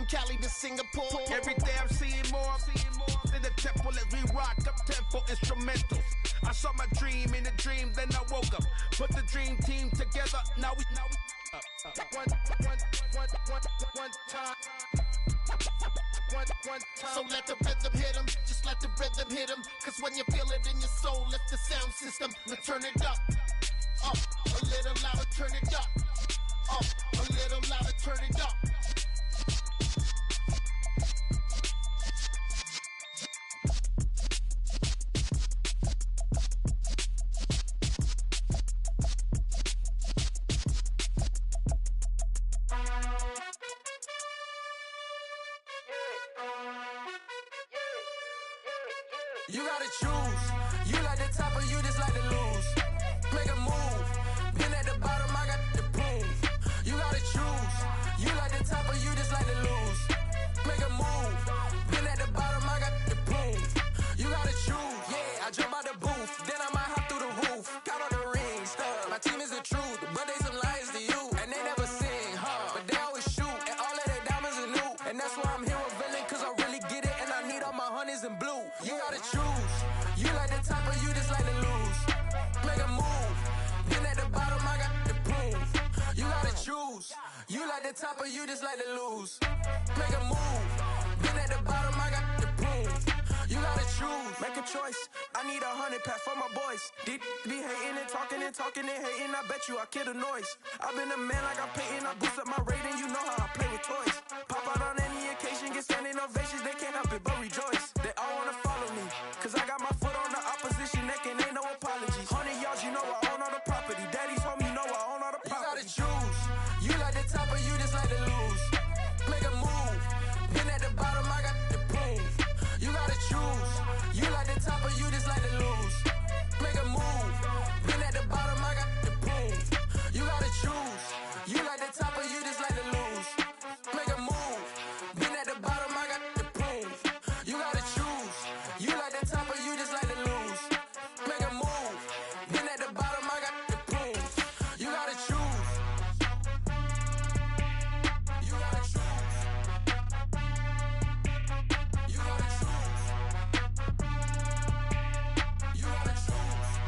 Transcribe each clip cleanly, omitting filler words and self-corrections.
Cali to Singapore. Every day I'm seeing more in the temple as we rock up tempo instrumentals. I saw my dream in a dream, then I woke up. Put the dream team together, now we one time. So let the rhythm hit him, just let the rhythm hit him. Cause when you feel it in your soul, lift the sound system, now turn it up. Up, a little louder, turn it up. Up, a little louder, turn it up. You gotta choose. You like the top or you just like to lose. Make a move. Been at the bottom, I got the proof. You gotta choose. You like the top or you just like to lose. Make a move. Been at the bottom, I got the proof. You gotta choose. Yeah, I jump out the booth, then I might hop through the roof. Count on the rings, stuff. My team is the truth, but they some liars to you. And they never sing, but they always shoot. And all of their diamonds are new. And that's why I'm here with villain, cause I really get it. And I need all my honeys in blue. You gotta choose. You like the top or you just like to lose. Make a move. Been at the bottom, I got the proof. You gotta choose. You like the top or you just like to lose. Make a move. Been at the bottom, I got the proof. You gotta choose. Make a choice. I need 100 pack for my boys. Be hating and talking and talking and hating. I bet you I kill the noise. I've been a man like I'm Peyton. I boost up my rating. You know how I play with toys. Pop out on any occasion, get standing ovations. They can't help it but rejoice. They all wanna follow me, cause I got my foot on the opposition neck and ain't no apologies. 100 yards, you know I own all the property. Daddy's home, you know I own all the property. You gotta choose. You like the top or you just like to lose. Make a move. Been at the bottom, I got the proof. You gotta choose. You like the top or you just like to lose. Make a move. Been at the bottom, I got the proof. You gotta choose. You like the top or you just like to lose. Make a move. Been at the bottom, I got the proof. You gotta choose. You like the top or you just like to lose. Make a move. Been at the bottom, I got the proof. You gotta choose. You gotta choose. You gotta choose. You gotta choose.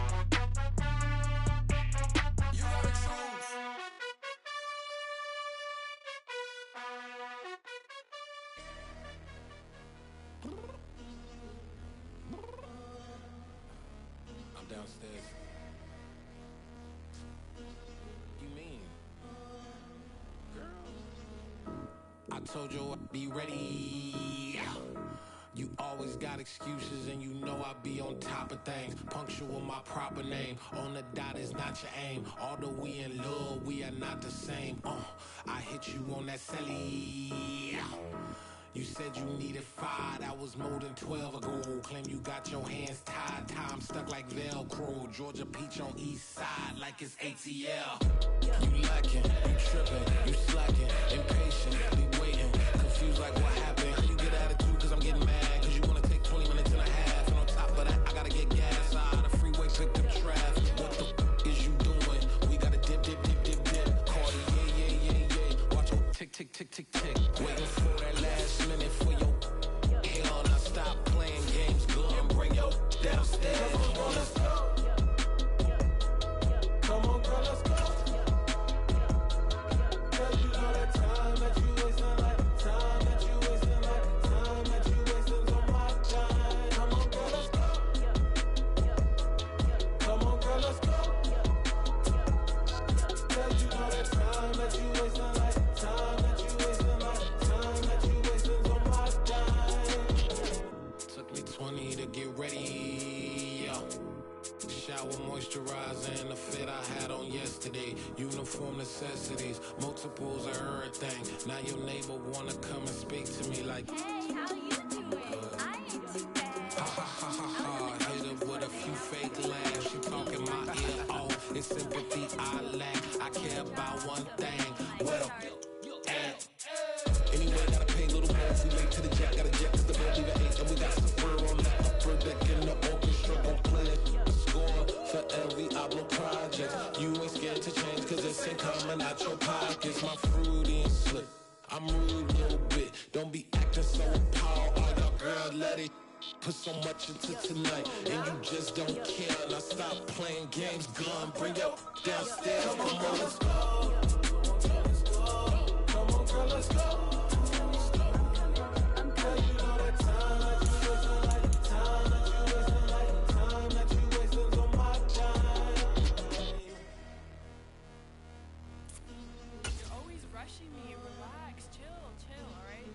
You gotta choose. I'm downstairs. You mean? Girl, I told you I'd be ready. You always got excuses and you know I be on top of things. Punctual my proper name. On the dot is not your aim. Although we in love, we are not the same. I hit you on that celly. You said you needed 5, that was more than 12 ago. Claim you got your hands tied, time stuck like Velcro. Georgia peach on east side like it's ATL. You lacking, you tripping, you slacking, impatient, be waiting, confused like what happened. How you get attitude cause I'm getting mad, cause you wanna take 20 minutes and a half. And on top of that, I gotta get gas out of the freeway, pick up traffic. What the is you doing? We gotta dip. Cardi, yeah. Watch your tick. Waiting for that last minute for your hell. Now stop playing games, go and bring your downstairs. Come on, girl, let's go. Come on, girl, let's go. Cause you know that time that you wasting, like time that you wasting, like time that you wasting on my time. Come on, girl, let's go. Come on, girl, let's go. Cause you know that time that you wasting, like time that you wasting, like time that you wasting on my time. Took me 20 to get ready, yeah. Shower, moisturizer, and the fit I had on yesterday. Uniform necessities, multiples of everything. Now your neighbor wanna come and speak to me like, hey, how you doing? I ain't too bad. Ha. Hit her with a few fake laughs. She talking my ear off. It's sympathy I lack. I care about one thing. Well, anyway, gotta pay a little more. We late to the jack, got a jet cause the bed leave at 8. And we got some fur on the upper deck in the orchestra. Gon' play it. Score for every album project. You ain't scared to change cause this ain't coming out your pockets. My fruity and slick. I'm rude a little bit. it. Don't be acting so appalled. All y'all girls let it. Put so much into tonight, and you just don't care. Now stop playing games, gun. Bring your downstairs. Come on, girl, let's go. Come on, girl, let's go. Girl, you know that time that you wasting, like the time that you wasting, like the time that you wasting on my time. You're always rushing me. Relax, chill, alright?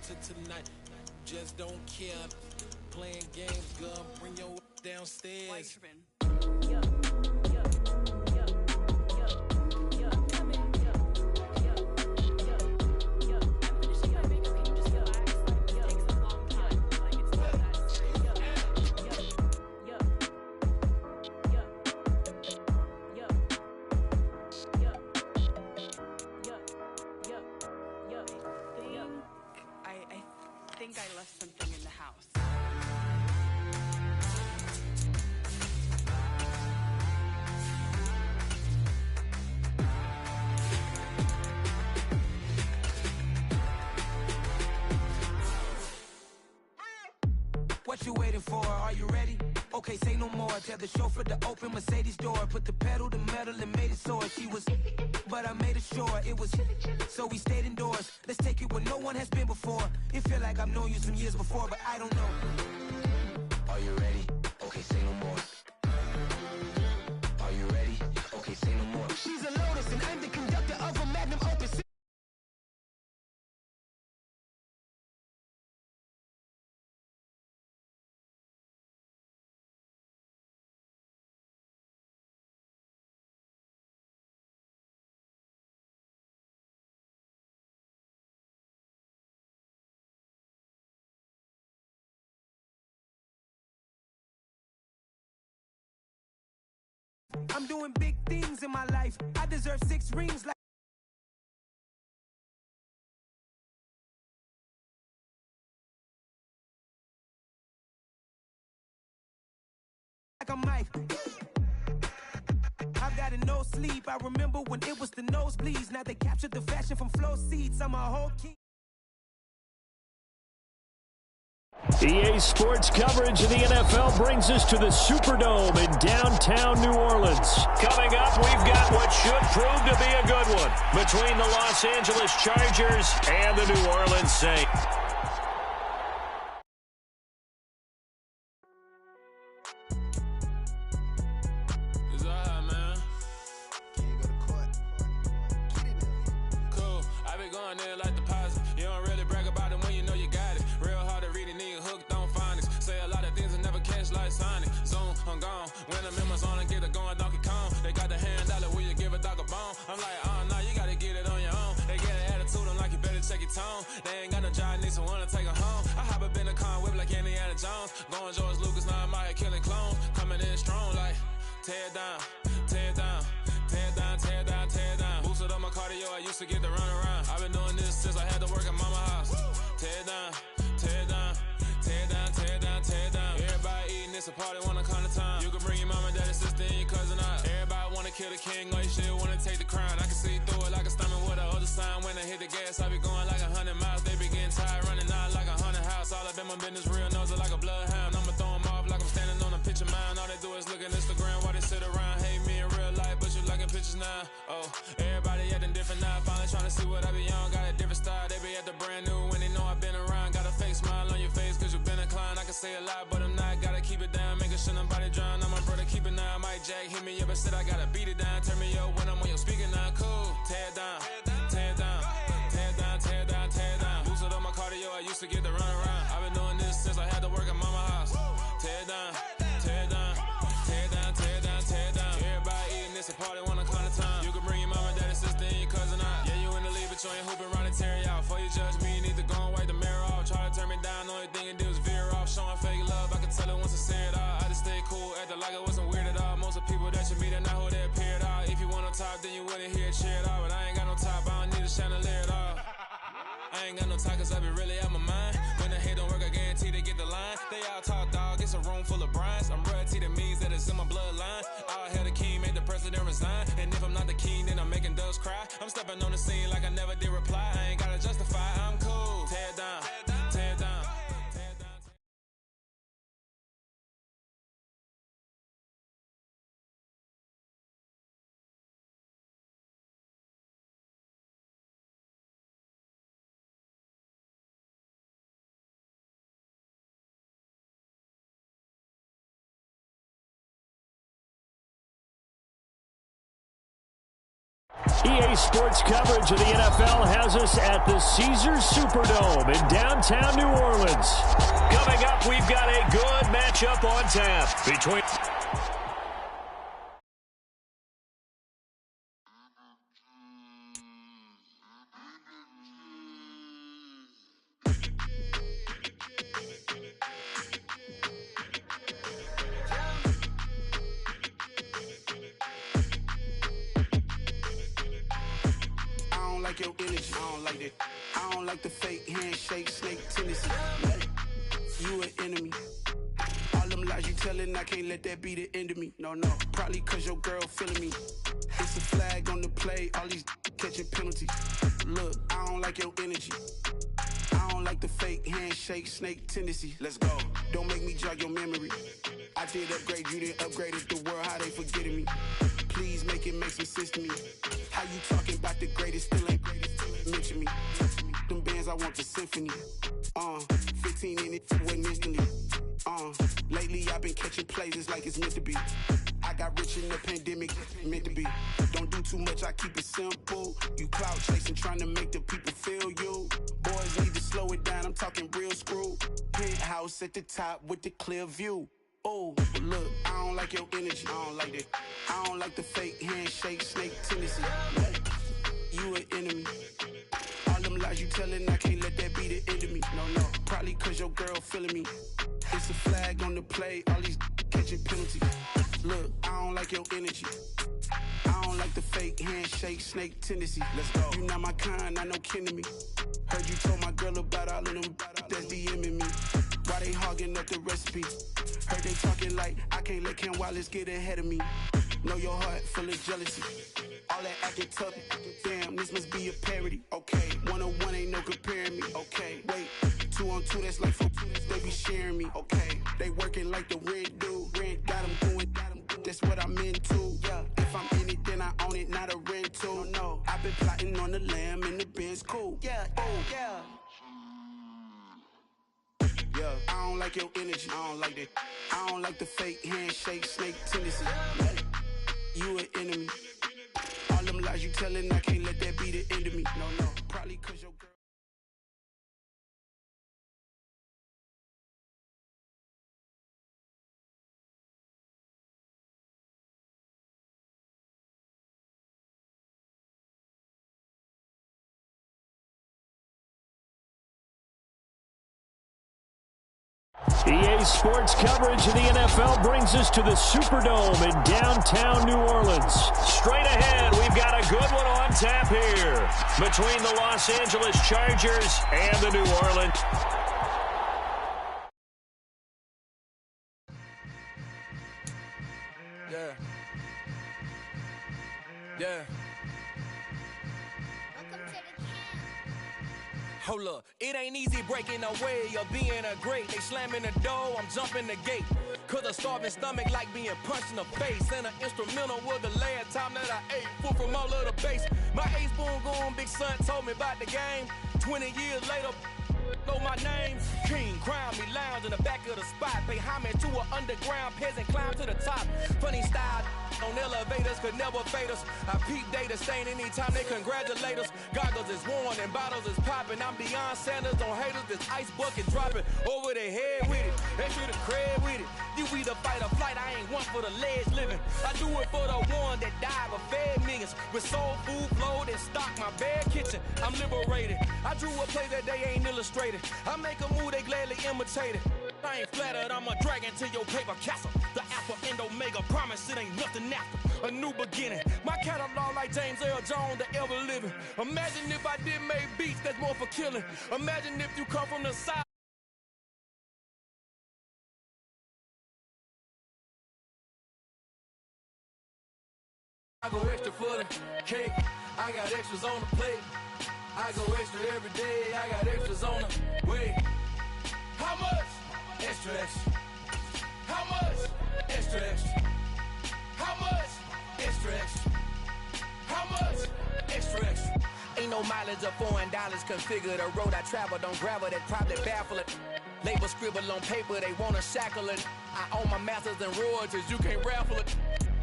To tonight, just don't care. Playing games, gun. Bring your downstairs. Why tripping? I think I left something in the house. What you waiting for? Are you ready? Okay, say no more. Tell the chauffeur to open Mercedes door. Put the pedal to metal and made it soar. She was, but I made it sure it was. So we stayed indoors. Let's take it where no one has been before. It feel like I've known you some years before, but I don't know. Are you ready? Okay, say no more. Are you ready? Okay, say no more. She's a Lotus and I'm the conductor of a Magnum Opus. I'm doing big things in my life. I deserve 6 rings like a Mike. I've got no sleep. I remember when it was the nosebleeds. Now they captured the fashion from flow seats. I'm a whole king. EA Sports coverage of the NFL brings us to the Superdome in downtown New Orleans. Coming up, we've got what should prove to be a good one between the Los Angeles Chargers and the New Orleans Saints. I'm gone. When the members on and get it going, Donkey Kong. They got the hand dollar, will you give a dog a bone? I'm like, oh no, you gotta get it on your own. They get an attitude, I'm like, you better check your tone. They ain't got no job, need someone to take her home. I hop up in the car, whip like Indiana Jones. Going George Lucas, now I'm out here killing clones. Coming in strong like, tear down, tear down, tear down, tear down, tear down. Boosted up my cardio, I used to get to run around. I've been doing this since I had to work at mama house. Tear down, tear down, tear down, tear down, tear down. Everybody eating, it's a party, wanna come to time. You can bring your mama, daddy, sister, and your cousin out. Everybody wanna kill the king, or you shit wanna take the crown. I can see through it like a stomach with a other sign. When I hit the gas, I be going like 100 miles. They be getting tired, running out like 100 house. All up in my business, real nose it like a bloodhound. I'ma throw them off like I'm standing on a picture mound. All they do is look at Instagram while they sit around. Hate me in real life, but you liking pictures now. Oh, everybody acting different now. Finally trying to see what I be on. Got a different style, they be at the brand new when they know I've been around. Got a fake smile on your face, cause you been inclined. I can say a lot, but I'm not. Gotta keep it down, making sure nobody drown. I'm my brother, keep it now. Mike Jack hit me up and said I gotta beat it down. Turn me up when I'm on your speaker now. Cool, tear down, tear down, tear down, tear down, tear down. Boosted up my cardio, I used to get to run around. I've been doing this since I had to work at mama house. Tear down, tear down, tear down, tear down, tear down. Everybody eating, it's a party, wanna come to time. You can bring your mama, daddy, sister, and your cousin out. Yeah, you in the league, but you ain't hooping around and tear you out. Before you judge me, you need to go and wipe the mirror off. Try to turn me down, only thing you do is veer off. Showing fake love, I can tell it once I say it all. I just stay cool, acting like I wasn't weird at all. Most of the people that you meet are not who they appear at all. If you want on top, then you wouldn't hear it cheer at all. But I ain't got no top, I don't need a chandelier at all. I ain't got no time, cause I be really out my mind. When the hate don't work, I guarantee they get the line. They all talk, dog, it's a room full of brines. I'm royalty, that means that it's in my bloodline. All hail the king, made the president resign. And if I'm not the king, then I'm making doves cry. I'm stepping on the scene like I never did reply. I ain't gotta justify, I'm cool. EA Sports coverage of the NFL has us at the Caesars Superdome in downtown New Orleans. Coming up, we've got a good matchup on tap between... Your energy, I don't like that. I don't like the fake handshake, snake tendency. You an enemy. All them lies you telling, I can't let that be the end of me. No, probably cause your girl feeling me. It's a flag on the play, all these catching penalties. Look, I don't like your energy. I don't like the fake handshake, snake tendency. Let's go. Don't make me jog your memory. I did upgrade, you didn't upgrade it. The world, how they forgetting me. Please make it make some sense to me. How you talking about the greatest, still ain't greatest, mention me. Them bands, I want the symphony. 15 in it, wasn't instantly. Lately I've been catching plays, it's like it's meant to be. I got rich in the pandemic, meant to be. Don't do too much, I keep it simple. You cloud chasing, trying to make the people feel you. Boys need to slow it down, I'm talking real screw. Penthouse at the top with the clear view. Oh, look, I don't like your energy, I don't like that. I don't like the fake handshake, snake tendency. You an enemy. All them lies you telling, I can't let that be the end of me. No, probably cause your girl feeling me. It's a flag on the play, all these catching penalties. Look, I don't like your energy. I don't like the fake handshake, snake tendency. Let's go. You not my kind, I know kin to me. Heard you told my girl about all of them that's DMing me. Why they hogging up the recipe? Heard they talking like I can't let Ken Wallace get ahead of me. Know your heart full of jealousy. All that acting tough, damn, this must be a parody. Okay, 1-on-1 ain't no comparing me. Okay, wait, 2-on-2, that's like 4, they be sharing me. Okay, they working like the rent do. Rent got them going, that's what I'm into. Yeah, if I'm in it, then I own it, not a rental. No, I've been plotting on the lamb and the Benz cool. Yeah, yeah. Yeah, I don't like your energy, I don't like that. I don't like the fake handshake, snake tendency. You an enemy. All them lies you telling, I can't let that be the end of me. No, probably cause your girl. EA Sports coverage of the NFL brings us to the Superdome in downtown New Orleans. Straight ahead, we've got a good one on tap here between the Los Angeles Chargers and the New Orleans. Yeah. Hold up, it ain't easy breaking away or being a great. They slamming the door, I'm jumping the gate. Cause a starving stomach like being punched in the face. And an instrumental was the last time that I ate food from all of the base. My ace-spoon goon big son told me about the game. 20 years later, know my name. King, crown me, lounge in the back of the spot. Pay homage to an underground peasant, climb to the top. Funny style on elevators could never fade us. I peep data stain anytime they congratulate us. Goggles is worn and bottles is popping. I'm beyond Sanders on haters, this ice bucket dropping over their head with it. They should have cred with it. You either fight or flight, I ain't one for the ledge living. I do it for the one that died but fed millions. With soul food flowed and stocked my bare kitchen. I'm liberated. I drew a play that they ain't illustrated. I make a move, they gladly imitate it. I ain't flattered, I'm a dragon to your paper castle. The Alpha and Omega, promise it ain't nothing after. A new beginning. My catalog like James Earl Jones, the ever living. Imagine if I did make beats that's more for killing. Imagine if you come from the side. I go extra for the cake. I got extras on the plate. I go extra every day. I got extras on the way. How much? Extra, extra. How much? Extra, extra. How much? Extra, extra. How much? Extra, extra. Ain't no mileage of $4 configure the road I travel. Don't gravel that probably baffle it. Label scribble on paper, they wanna shackle it. I own my masters and royalties, you can't raffle it.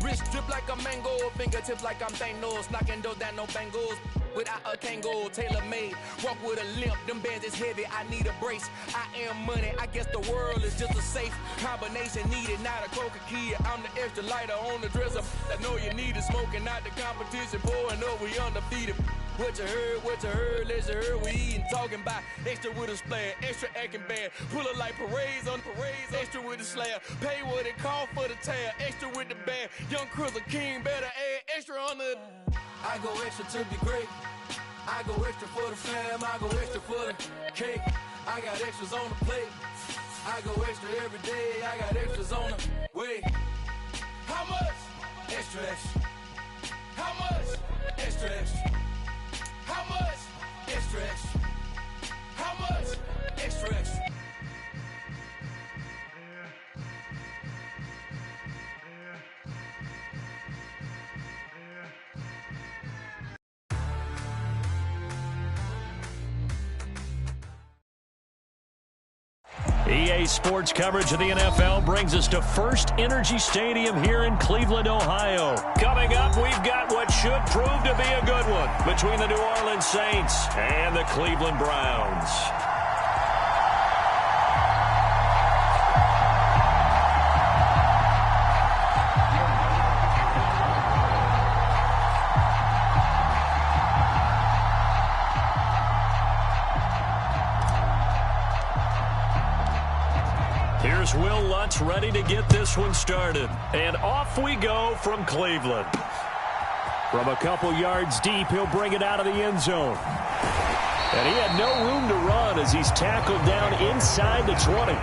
Wrist drip like a mango, fingertips like I'm Thanos, knocking those down, no bangles. Without a Kango, tailor-made, walk with a limp, them bands is heavy, I need a brace. I am money, I guess the world is just a safe combination needed, not a coca key. I'm the extra lighter on the dresser, I know you need it, smoking out the competition, pouring up, we undefeated. What you heard, let's hear we eatin', talking about extra with a splash, extra acting bad, pull it like parades on parades, extra with the slab, pay what it call for the tab, extra with the bag, young Crizzle King, better add extra on the. I go extra to be great. I go extra for the fam. I go extra for the cake. I got extras on the plate. I go extra every day. I got extras on the way. How much? Extra, extra. How much? Extra, extra. How much? Extra, extra. How much? Extra, extra. EA Sports coverage of the NFL brings us to First Energy Stadium here in Cleveland, Ohio. Coming up, we've got what should prove to be a good one between the New Orleans Saints and the Cleveland Browns. Here's Will Lutz ready to get this one started. And off we go from Cleveland. From a couple yards deep, he'll bring it out of the end zone. And he had no room to run as he's tackled down inside the 20.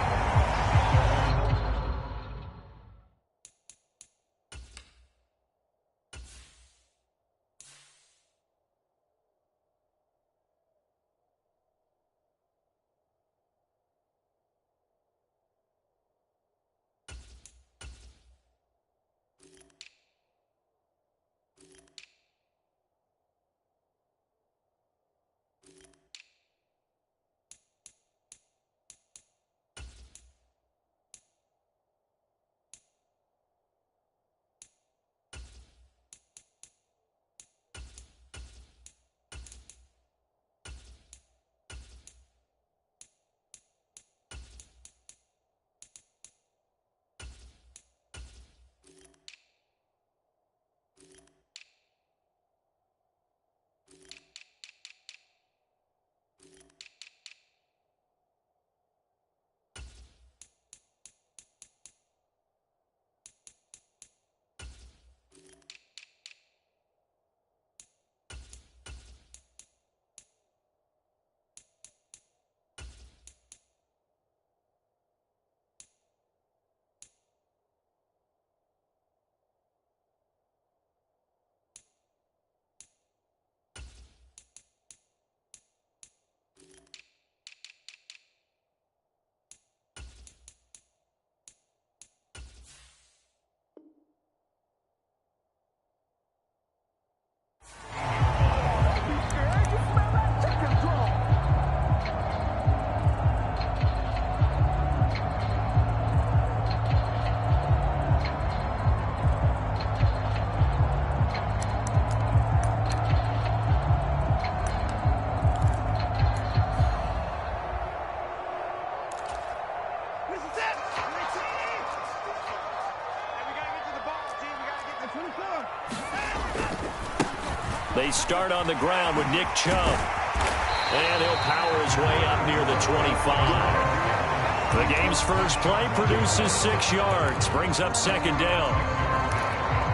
They start on the ground with Nick Chubb. And he'll power his way up near the 25. The game's first play produces 6 yards, brings up second down.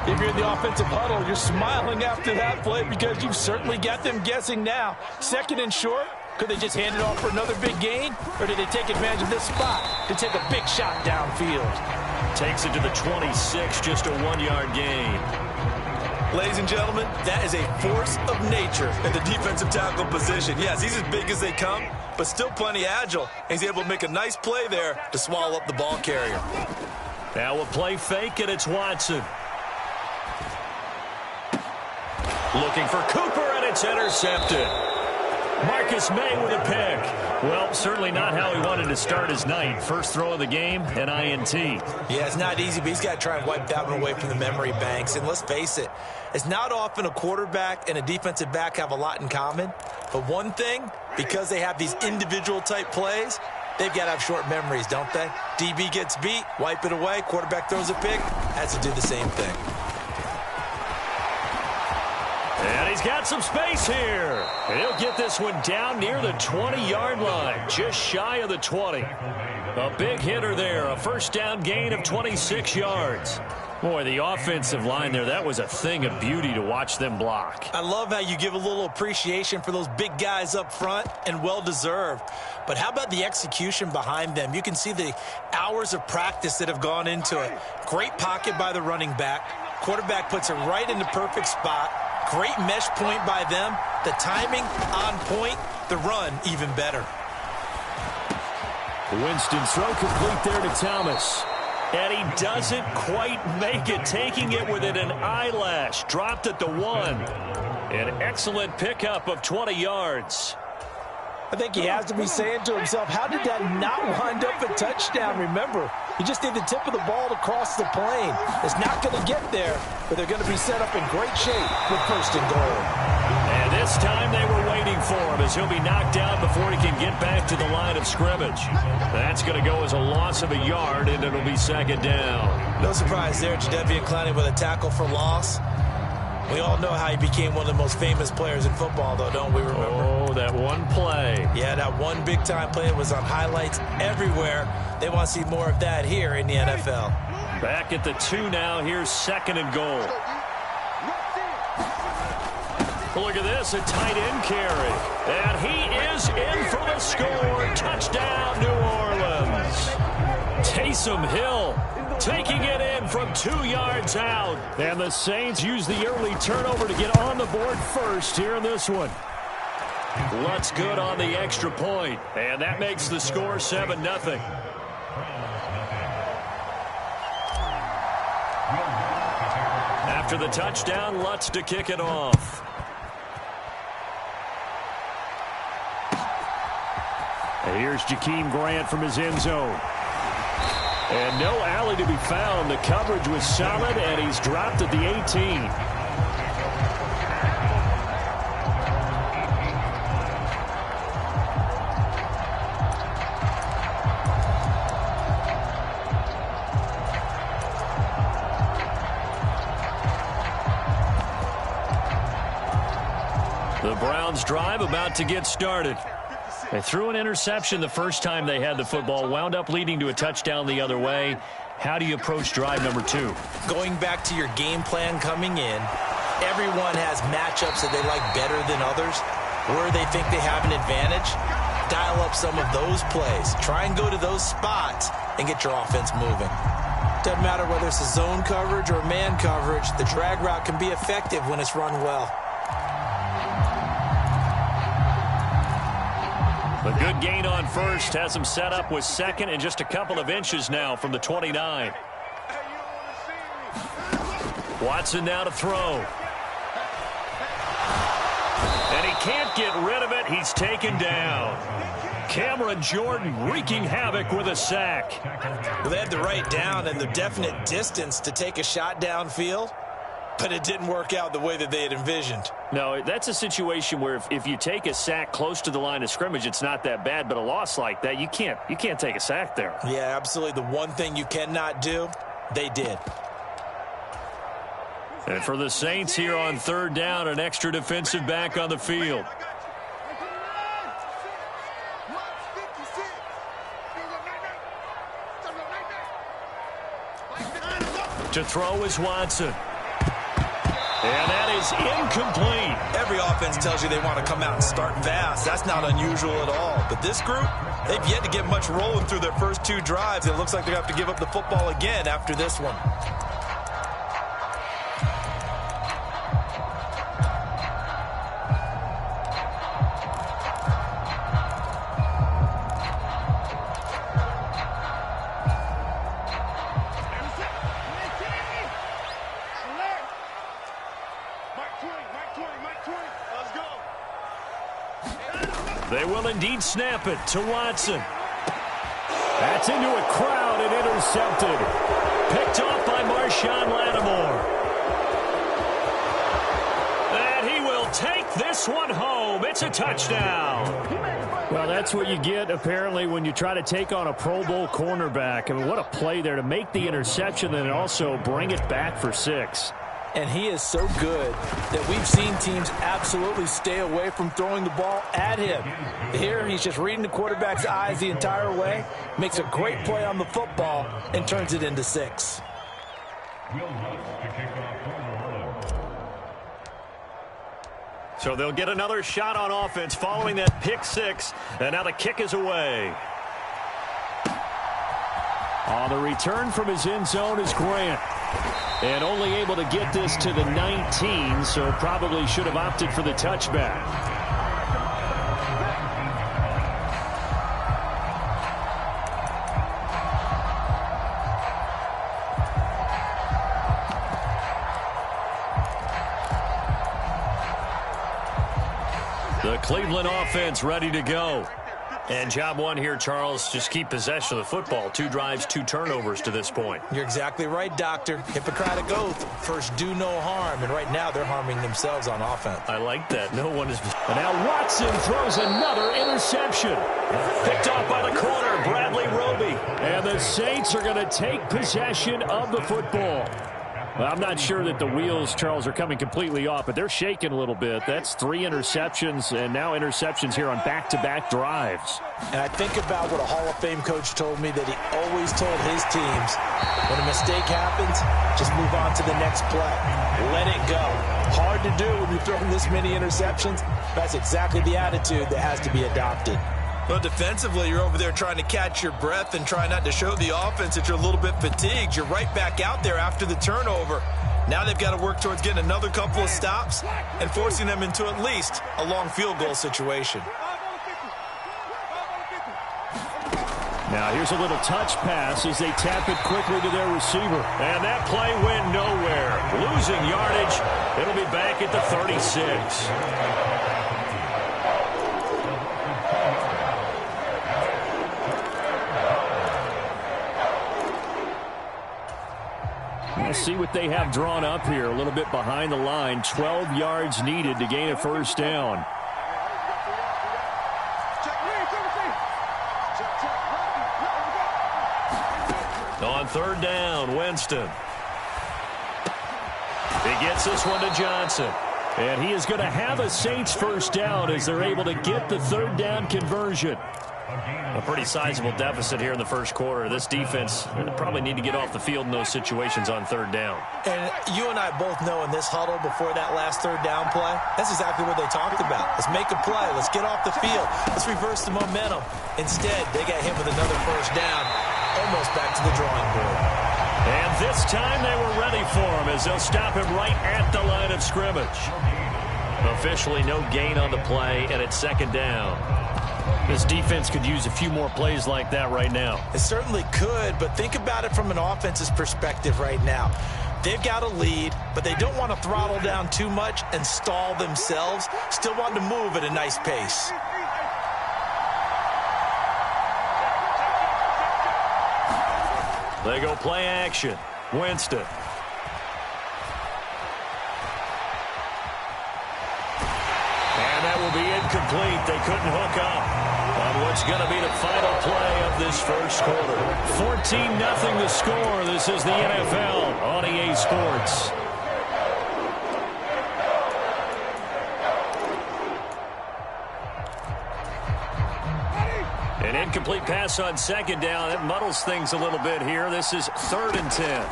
If you're in the offensive huddle, you're smiling after that play because you've certainly got them guessing now. Second and short, could they just hand it off for another big gain? Or did they take advantage of this spot to take a big shot downfield? Takes it to the 26, just a 1-yard gain. Ladies and gentlemen, that is a force of nature in the defensive tackle position. Yes, he's as big as they come, but still plenty agile. He's able to make a nice play there to swallow up the ball carrier. Now a play fake, and it's Watson. Looking for Cooper, and it's intercepted. Marcus May with a pick. Well, certainly not how he wanted to start his night. First throw of the game, an INT. Yeah, it's not easy, but he's got to try and wipe that one away from the memory banks. And let's face it, it's not often a quarterback and a defensive back have a lot in common. But one thing, because they have these individual type plays, they've got to have short memories, don't they? DB gets beat, wipe it away, quarterback throws a pick, has to do the same thing. And he's got some space here. And he'll get this one down near the 20-yard line, just shy of the 20. A big hitter there, a first down gain of 26 yards. Boy, the offensive line there, that was a thing of beauty to watch them block. I love how you give a little appreciation for those big guys up front, and well-deserved. But how about the execution behind them? You can see the hours of practice that have gone into it. Great pocket by the running back. Quarterback puts it right in the perfect spot. Great mesh point by them. The timing on point. The run even better. Winston's throw complete there to Thomas. And he doesn't quite make it, taking it within an eyelash. Dropped at the 1. An excellent pickup of 20 yards. I think he has to be saying to himself, how did that not wind up a touchdown? Remember, he just need the tip of the ball to cross the plane. It's not going to get there, but they're going to be set up in great shape with first and goal. And this time they were waiting for him as he'll be knocked down before he can get back to the line of scrimmage. That's going to go as a loss of a yard, and it'll be second down. No surprise there, Jadeveon Clowney with a tackle for loss. We all know how he became one of the most famous players in football, though, don't we remember? Oh, that one play. Yeah, that one big-time play was on highlights everywhere. They want to see more of that here in the NFL. Back at the 2 now. Here's second and goal. Look at this, a tight end carry. And he is in for the score. Touchdown, New Orleans. Taysom Hill taking it in from 2 yards out. And the Saints use the early turnover to get on the board first here in this one. Lutz good on the extra point. And that makes the score 7-0. After the touchdown, Lutz to kick it off. And here's Jakeem Grant from his end zone. And no alley to be found. The coverage was solid, and he's dropped at the 18. The Browns drive about to get started. They threw an interception the first time they had the football, wound up leading to a touchdown the other way. How do you approach drive number 2? Going back to your game plan coming in, everyone has matchups that they like better than others. Where they think they have an advantage, dial up some of those plays. Try and go to those spots and get your offense moving. Doesn't matter whether it's a zone coverage or man coverage, the drag route can be effective when it's run well. A good gain on first has him set up with second and just a couple of inches now from the 29. Watson now to throw. And he can't get rid of it. He's taken down. Cameron Jordan wreaking havoc with a sack. Well, they had the right down and the definite distance to take a shot downfield, but it didn't work out the way that they had envisioned. No, that's a situation where if you take a sack close to the line of scrimmage, it's not that bad, but a loss like that, you can't take a sack there. Yeah, absolutely. The one thing you cannot do, they did. And for the Saints here on third down, an extra defensive back on the field. To throw is Watson. And that is incomplete. Every offense tells you they want to come out and start fast. That's not unusual at all. But this group, they've yet to get much rolling through their first 2 drives. It looks like they're going to have to give up the football again after this one. They will indeed snap it to Watson. That's into a crowd and intercepted. Picked off by Marshawn Lattimore. And he will take this one home. It's a touchdown. Well, that's what you get, apparently, when you try to take on a Pro Bowl cornerback. I mean, what a play there to make the interception and also bring it back for 6. And he is so good that we've seen teams absolutely stay away from throwing the ball at him. Here, he's just reading the quarterback's eyes the entire way, makes a great play on the football, and turns it into 6. So they'll get another shot on offense following that pick 6, and now the kick is away. On the return from his end zone is Grant. And only able to get this to the 19, so probably should have opted for the touchback. The Cleveland offense ready to go. And job one here, Charles, just keep possession of the football. 2 drives, 2 turnovers to this point. You're exactly right, Doctor. Hippocratic oath. First, do no harm. And right now, they're harming themselves on offense. I like that. No one is... And now Watson throws another interception. Picked off by the corner, Bradley Roby. And the Saints are going to take possession of the football. Well, I'm not sure that the wheels, Charles, are coming completely off, but they're shaking a little bit. That's 3 interceptions, and now interceptions here on back-to-back drives. And I think about what a Hall of Fame coach told me, that he always told his teams, when a mistake happens, just move on to the next play. Let it go. Hard to do when you're throwing this many interceptions. That's exactly the attitude that has to be adopted. Well, defensively, you're over there trying to catch your breath and try not to show the offense that you're a little bit fatigued. You're right back out there after the turnover. Now they've got to work towards getting another couple of stops and forcing them into at least a long field goal situation. Now here's a little touch pass as they tap it quickly to their receiver. And that play went nowhere. Losing yardage. It'll be back at the 36. Let's see what they have drawn up here. A little bit behind the line. 12 yards needed to gain a first down. On 3rd down, Winston. He gets this one to Johnson. And he is going to have a Saints first down as they're able to get the 3rd down conversion. A pretty sizable deficit here in the first quarter. This defense probably need to get off the field in those situations on 3rd down. And you and I both know in this huddle before that last 3rd down play, that's exactly what they talked about. Let's make a play. Let's get off the field. Let's reverse the momentum. Instead, they got hit with another first down, almost back to the drawing board. And this time they were ready for him as they'll stop him right at the line of scrimmage. Officially no gain on the play, and it's 2nd down. This defense could use a few more plays like that right now. It certainly could, but think about it from an offense's perspective right now. They've got a lead, but they don't want to throttle down too much and stall themselves. Still want to move at a nice pace. They go play action. Winston. And that will be incomplete. They couldn't hook up on what's going to be the final play of this first quarter. 14-0 the score. This is the NFL on EA Sports. An incomplete pass on 2nd down. That muddles things a little bit here. This is 3rd and 10.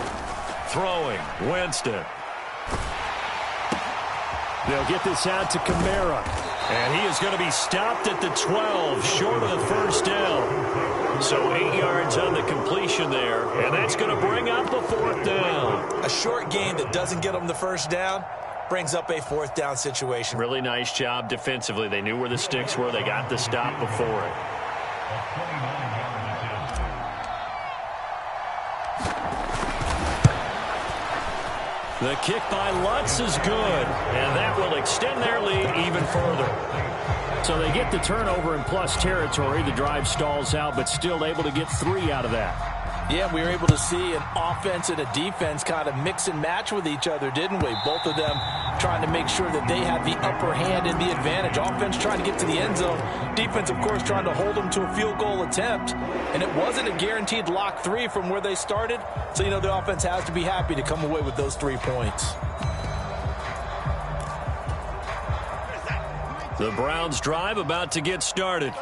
Throwing, Winston. They'll get this out to Kamara. And he is going to be stopped at the 12, short of the first down. So 8 yards on the completion there. And that's going to bring up a 4th down. A short gain that doesn't get them the first down brings up a 4th down situation. Really nice job defensively. They knew where the sticks were. They got the stop before it. The kick by Lutz is good, and that will extend their lead even further. So they get the turnover in plus territory. The drive stalls out, but still able to get 3 out of that. Yeah, we were able to see an offense and a defense kind of mix and match with each other, didn't we? Both of them trying to make sure that they had the upper hand and the advantage. Offense trying to get to the end zone. Defense, of course, trying to hold them to a field goal attempt. And it wasn't a guaranteed lock 3 from where they started. So, the offense has to be happy to come away with those 3 points. The Browns drive about to get started.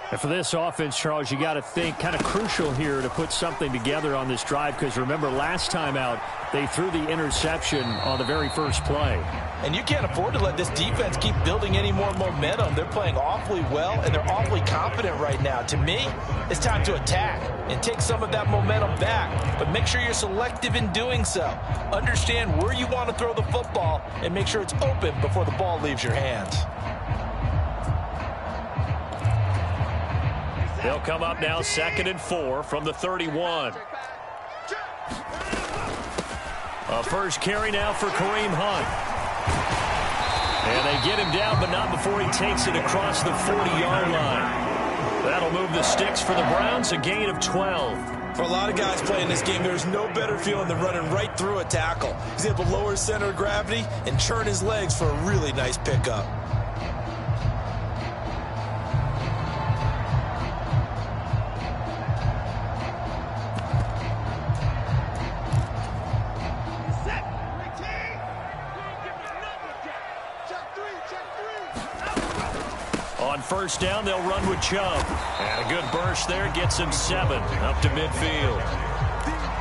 And for this offense, Charles, you got to think kind of crucial here to put something together on this drive, because remember last time out they threw the interception on the very first play. And you can't afford to let this defense keep building any more momentum. They're playing awfully well, and they're awfully confident right now. To me, it's time to attack and take some of that momentum back. But make sure you're selective in doing so. Understand where you want to throw the football and make sure it's open before the ball leaves your hands. They'll come up now 2nd and 4 from the 31. A first carry now for Kareem Hunt. And they get him down, but not before he takes it across the 40-yard line. That'll move the sticks for the Browns, a gain of 12. For a lot of guys playing this game, there's no better feeling than running right through a tackle. He's able to lower his center of gravity and churn his legs for a really nice pickup. On first down, they'll run with Chubb. And a good burst there gets him 7 up to midfield.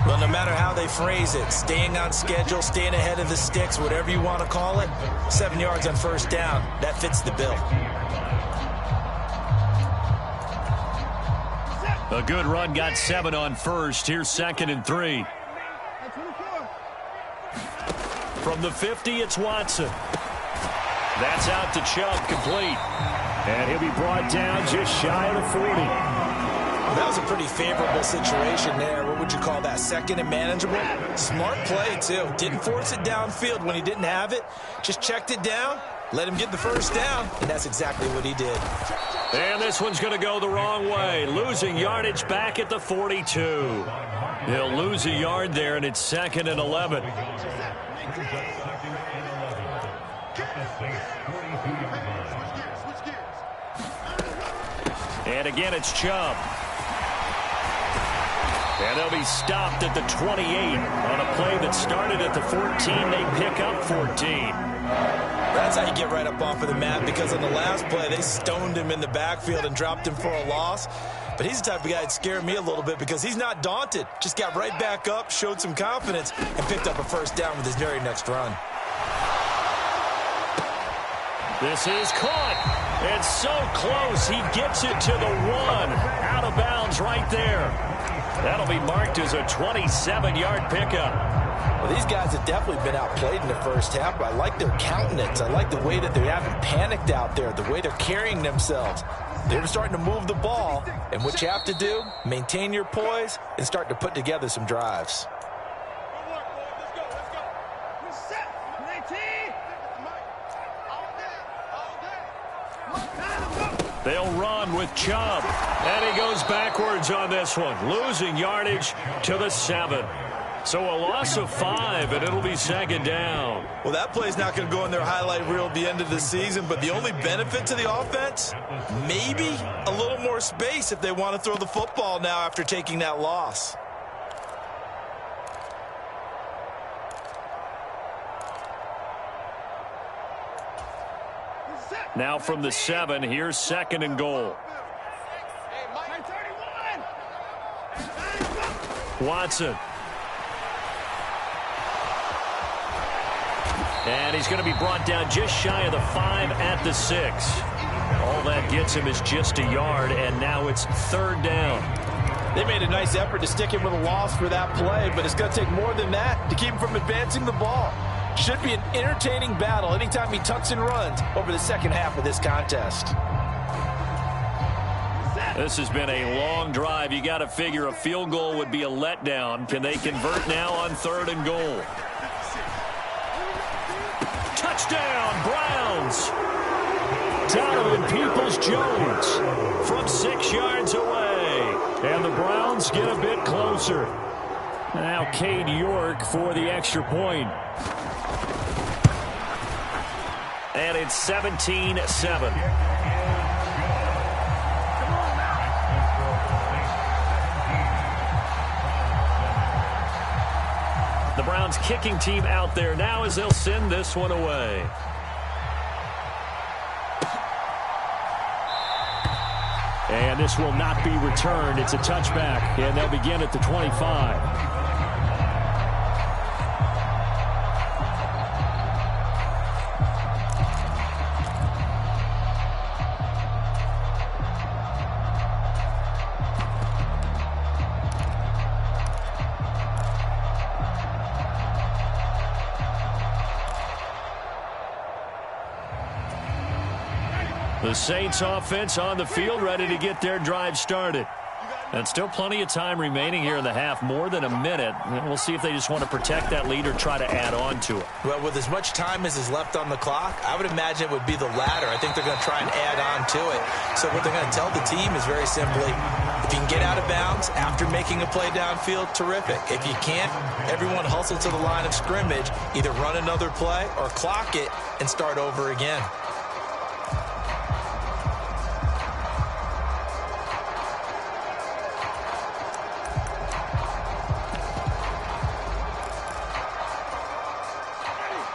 Well, no matter how they phrase it, staying on schedule, staying ahead of the sticks, whatever you want to call it, 7 yards on first down, that fits the bill. A good run got 7 on first. Here's 2nd and 3. From the 50, it's Watson. That's out to Chubb, complete. And he'll be brought down just shy of the 40. That was a pretty favorable situation there. What would you call that? 2nd and manageable? Smart play, too. Didn't force it downfield when he didn't have it. Just checked it down, let him get the first down, and that's exactly what he did. And this one's going to go the wrong way. Losing yardage back at the 42. He'll lose a yard there, and it's 2nd and 11. And again, it's Chubb. And they'll be stopped at the 28 on a play that started at the 14. They pick up 14. That's how you get right up off of the mat, because on the last play, they stoned him in the backfield and dropped him for a loss. But he's the type of guy that scared me a little bit because he's not daunted. Just got right back up, showed some confidence, and picked up a first down with his very next run. This is caught. It's so close. He gets it to the 1. Out of bounds right there. That'll be marked as a 27-yard pickup. Well, these guys have definitely been outplayed in the first half, but I like their countenance. I like the way that they haven't panicked out there, the way they're carrying themselves. They're starting to move the ball, and what you have to do, maintain your poise and start to put together some drives. They'll run with Chubb, and he goes backwards on this one, losing yardage to the 7. So a loss of 5, and it'll be 2nd down. Well, that play's not going to go in their highlight reel at the end of the season, but the only benefit to the offense, maybe a little more space if they want to throw the football now after taking that loss. Now from the 7, here's 2nd and goal. Watson. And he's going to be brought down just shy of the 5 at the 6. All that gets him is just a yard, and now it's 3rd down. They made a nice effort to stick him with a loss for that play, but it's going to take more than that to keep him from advancing the ball. Should be an entertaining battle anytime he tucks and runs over the second half of this contest. This has been a long drive. You got to figure a field goal would be a letdown. Can they convert now on 3rd and goal? Touchdown, Browns! Donovan Peoples-Jones from 6 yards away. And the Browns get a bit closer. Now Cade York for the extra point. And it's 17-7. The Browns kicking team out there now as they'll send this one away. And this will not be returned. It's a touchback, and they'll begin at the 25. The Saints offense on the field, ready to get their drive started. And still plenty of time remaining here in the half, more than a minute. We'll see if they just want to protect that lead or try to add on to it. Well, with as much time as is left on the clock, I would imagine it would be the latter. I think they're going to try and add on to it. So what they're going to tell the team is very simply, if you can get out of bounds after making a play downfield, terrific. If you can't, everyone hustle to the line of scrimmage, either run another play or clock it and start over again.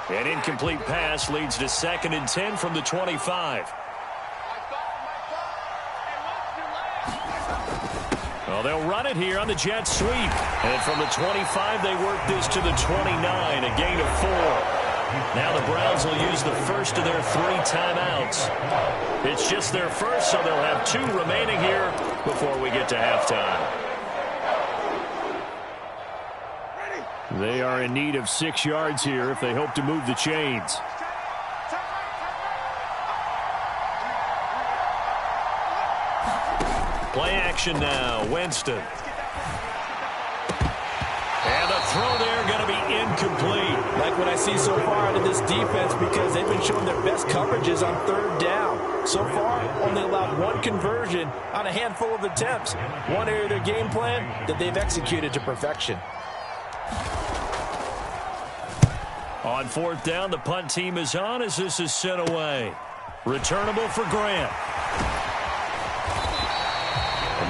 An incomplete pass leads to 2nd and 10 from the 25. Well, they'll run it here on the jet sweep. And from the 25, they work this to the 29, a gain of 4. Now the Browns will use the first of their 3 timeouts. It's just their first, so they'll have 2 remaining here before we get to halftime. They are in need of 6 yards here if they hope to move the chains. Play action now. Winston. And the throw there going to be incomplete. Like what I see so far out of this defense, because they've been showing their best coverages on 3rd down. So far, only allowed 1 conversion on a handful of attempts. One area of their game plan that they've executed to perfection. On 4th down, the punt team is on as this is sent away. Returnable for Grant.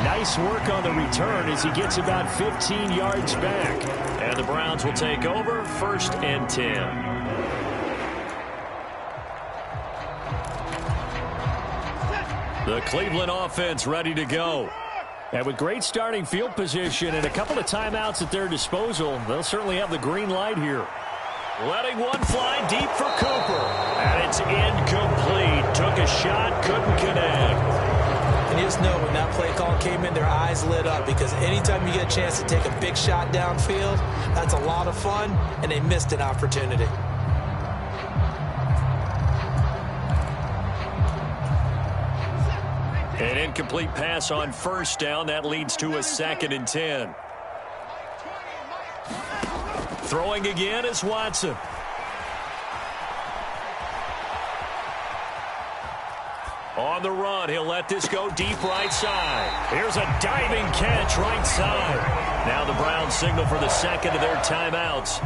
Nice work on the return as he gets about 15 yards back. And the Browns will take over 1st and 10. The Cleveland offense ready to go. And with great starting field position and a couple of timeouts at their disposal, they'll certainly have the green light here. Letting one fly deep for Cooper. And it's incomplete. Took a shot, couldn't connect. And you just know when that play call came in, their eyes lit up, because anytime you get a chance to take a big shot downfield, that's a lot of fun, and they missed an opportunity. An incomplete pass on 1st down. That leads to a 2nd and 10. Throwing again is Watson. On the run, he'll let this go deep right side. Here's a diving catch right side. Now the Browns signal for the 2nd of their timeouts,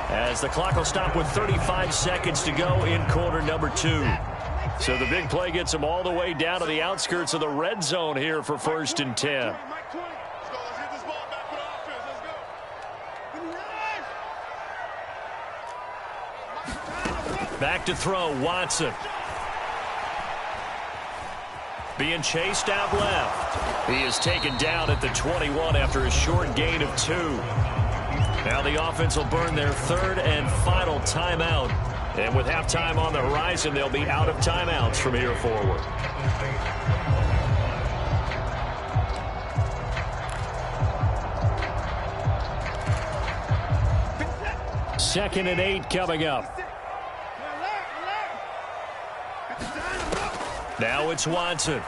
as the clock will stop with 35 seconds to go in quarter number 2. So the big play gets them all the way down to the outskirts of the red zone here for 1st and 10. Back to throw, Watson. Being chased out left. He is taken down at the 21 after a short gain of 2. Now the offense will burn their 3rd and final timeout. And with halftime on the horizon, they'll be out of timeouts from here forward. 2nd and 8 coming up. Now it's Watson.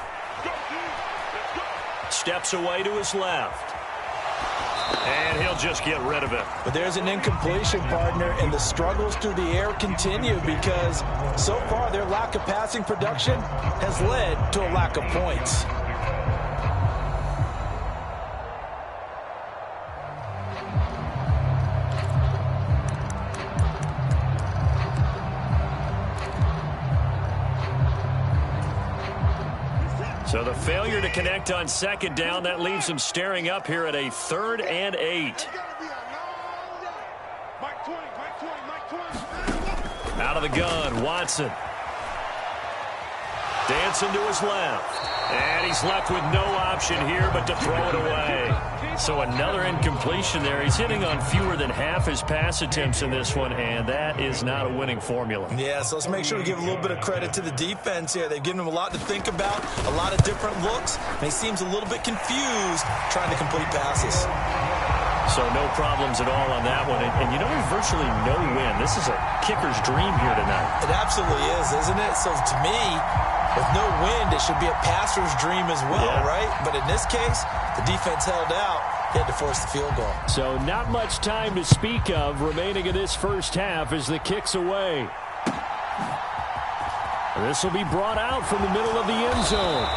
Steps away to his left. And he'll just get rid of it. But there's an incompletion, partner, and the struggles through the air continue because so far their lack of passing production has led to a lack of points. So the failure to connect on second down, that leaves them staring up here at a 3rd and 8. Out of the gun, Watson. Dancing to his left. And he's left with no option here but to throw it away. So another incompletion there. He's hitting on fewer than half his pass attempts in this one, and that is not a winning formula. Yeah, so let's make sure we give a little bit of credit to the defense here. They've given him a lot to think about, a lot of different looks, and he seems a little bit confused trying to complete passes. So no problems at all on that one. And you know, there's virtually no win. This is a kicker's dream here tonight. It absolutely is, isn't it? So to me, with no wind, it should be a passer's dream as well, right? But in this case, the defense held out. He had to force the field goal. So not much time to speak of remaining in this first half as the kick's away. This will be brought out from the middle of the end zone.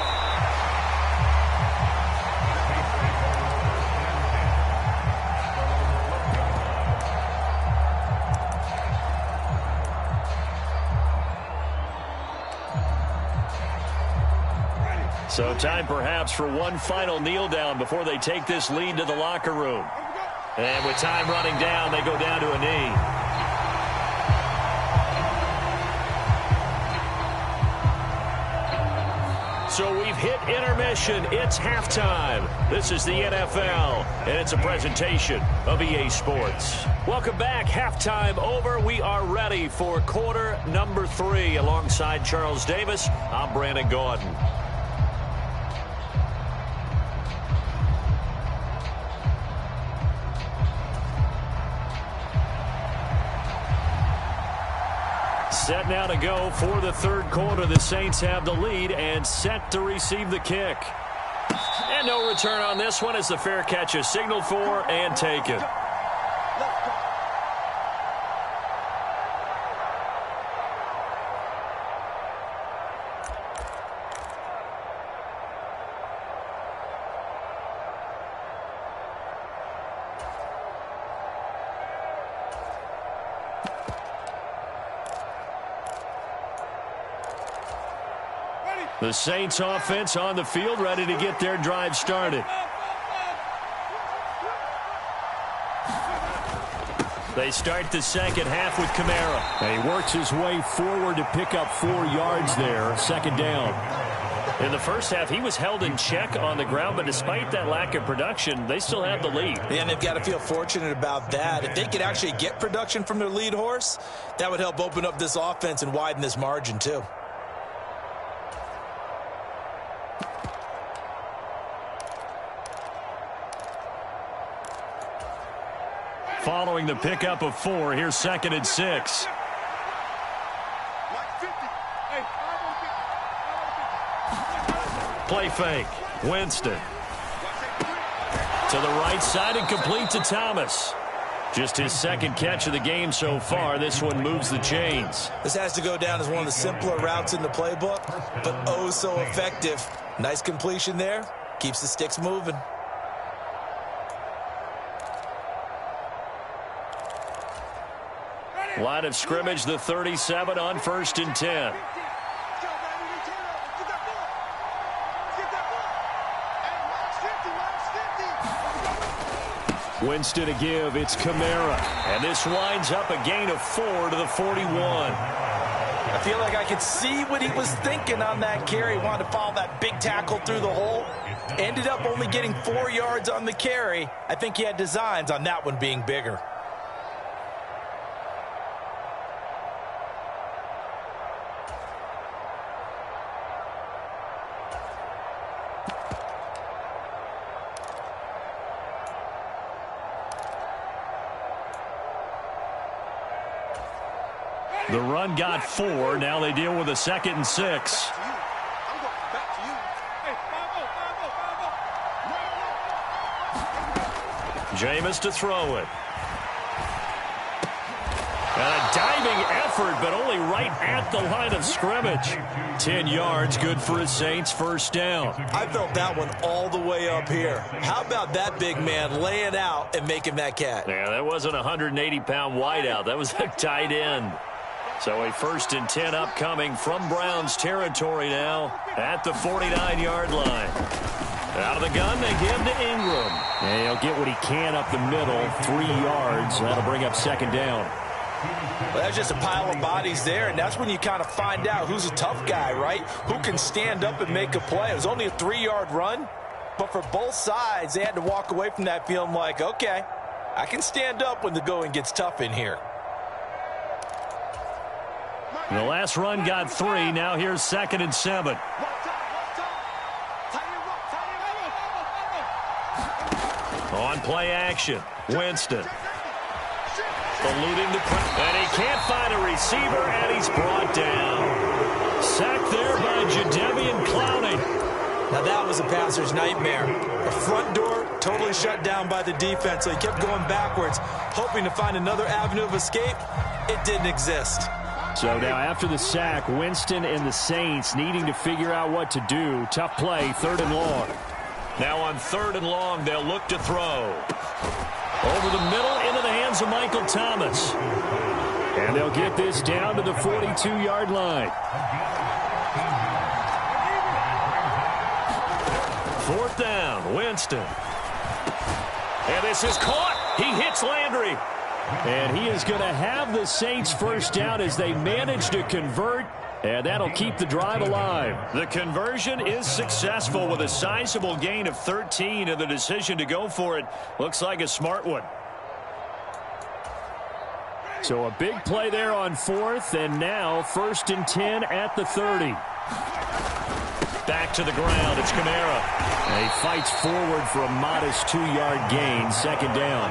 So time perhaps for one final kneel down before they take this lead to the locker room. And with time running down, they go down to a knee. So we've hit intermission. It's halftime. This is the NFL, and it's a presentation of EA Sports. Welcome back. Halftime over. We are ready for quarter number 3. Alongside Charles Davis, I'm Brandon Gordon. Set now to go for the third quarter. The Saints have the lead and set to receive the kick. And no return on this one as the fair catch is signaled for and taken. The Saints offense on the field, ready to get their drive started. They start the second half with Kamara. And he works his way forward to pick up 4 yards there, second down. In the first half, he was held in check on the ground, but despite that lack of production, they still have the lead. Yeah, and they've got to feel fortunate about that. If they could actually get production from their lead horse, that would help open up this offense and widen this margin too. Following the pickup of 4, here's 2nd and 6. Play fake. Winston. To the right side and complete to Thomas. Just his second catch of the game so far. This one moves the chains. This has to go down as one of the simpler routes in the playbook, but oh so effective. Nice completion there. Keeps the sticks moving. Line of scrimmage, the 37 on 1st and 10. Winston to give. It's Kamara. And this winds up a gain of 4 to the 41. I feel like I could see what he was thinking on that carry. He wanted to follow that big tackle through the hole. Ended up only getting 4 yards on the carry. I think he had designs on that one being bigger. The run got 4. Now they deal with a 2nd and 6. Jameis to throw it. And a diving effort, but only right at the line of scrimmage. 10 yards, good for a Saints first down. I felt that one all the way up here. How about that big man laying out and making that catch? Yeah, that wasn't a 180-pound wideout. That was a tight end. So a 1st and 10 upcoming from Browns territory now at the 49-yard line. Out of the gun, they give to Ingram. And he'll get what he can up the middle, 3 yards. That'll bring up 2nd down. Well, that's just a pile of bodies there, and that's when you kind of find out who's a tough guy, right? Who can stand up and make a play. It was only a 3-yard run, but for both sides, they had to walk away from that feeling like, okay, I can stand up when the going gets tough in here. The last run got 3. Now here's 2nd and 7. On play action, Winston. Eluding the pressure, and he can't find a receiver, and he's brought down. Sacked there by Jadeveon Clowney. Now that was a passer's nightmare. The front door totally shut down by the defense, so he kept going backwards, hoping to find another avenue of escape. It didn't exist. So now after the sack, Winston and the Saints needing to figure out what to do. Tough play, 3rd and long. Now on 3rd and long, they'll look to throw. Over the middle, into the hands of Michael Thomas. And they'll get this down to the 42-yard line. 4th down, Winston. And this is caught. He hits Landry. And he is going to have the Saints first down as they manage to convert. And that'll keep the drive alive. The conversion is successful with a sizable gain of 13, and the decision to go for it looks like a smart one. So a big play there on 4th, and now 1st and 10 at the 30. Back to the ground, it's Kamara. And he fights forward for a modest 2-yard gain, 2nd down.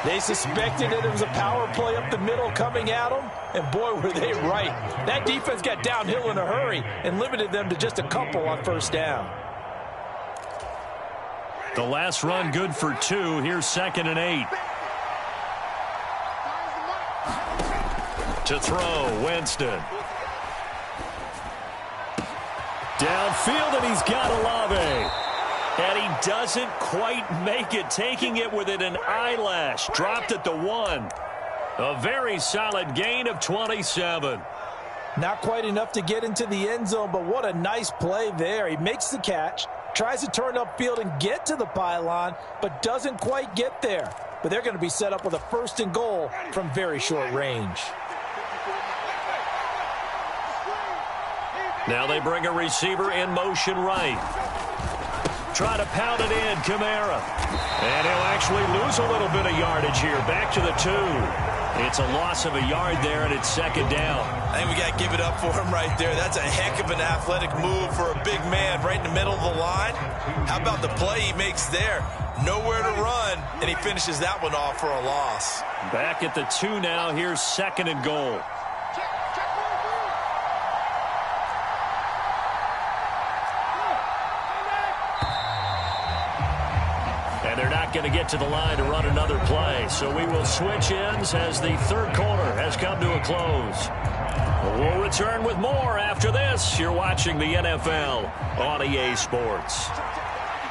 They suspected that it was a power play up the middle coming at them, and boy, were they right. That defense got downhill in a hurry and limited them to just a couple on 1st down. The last run good for 2. Here's 2nd and 8. To throw, Winston. Downfield, and he's got Olave. And he doesn't quite make it, taking it within an eyelash. Dropped at the 1. A very solid gain of 27. Not quite enough to get into the end zone, but what a nice play there. He makes the catch, tries to turn upfield and get to the pylon, but doesn't quite get there. But they're going to be set up with a 1st and goal from very short range. Now they bring a receiver in motion right. Try to pound it in, Kamara. And he'll actually lose a little bit of yardage here. Back to the 2. It's a loss of a yard there, and it's 2nd down. I think we got to give it up for him right there. That's a heck of an athletic move for a big man right in the middle of the line. How about the play he makes there? Nowhere to run, and he finishes that one off for a loss. Back at the 2 now. Here's 2nd and goal. They're not going to get to the line to run another play. So we will switch ends as the 3rd quarter has come to a close. We'll return with more after this. You're watching the NFL on EA Sports.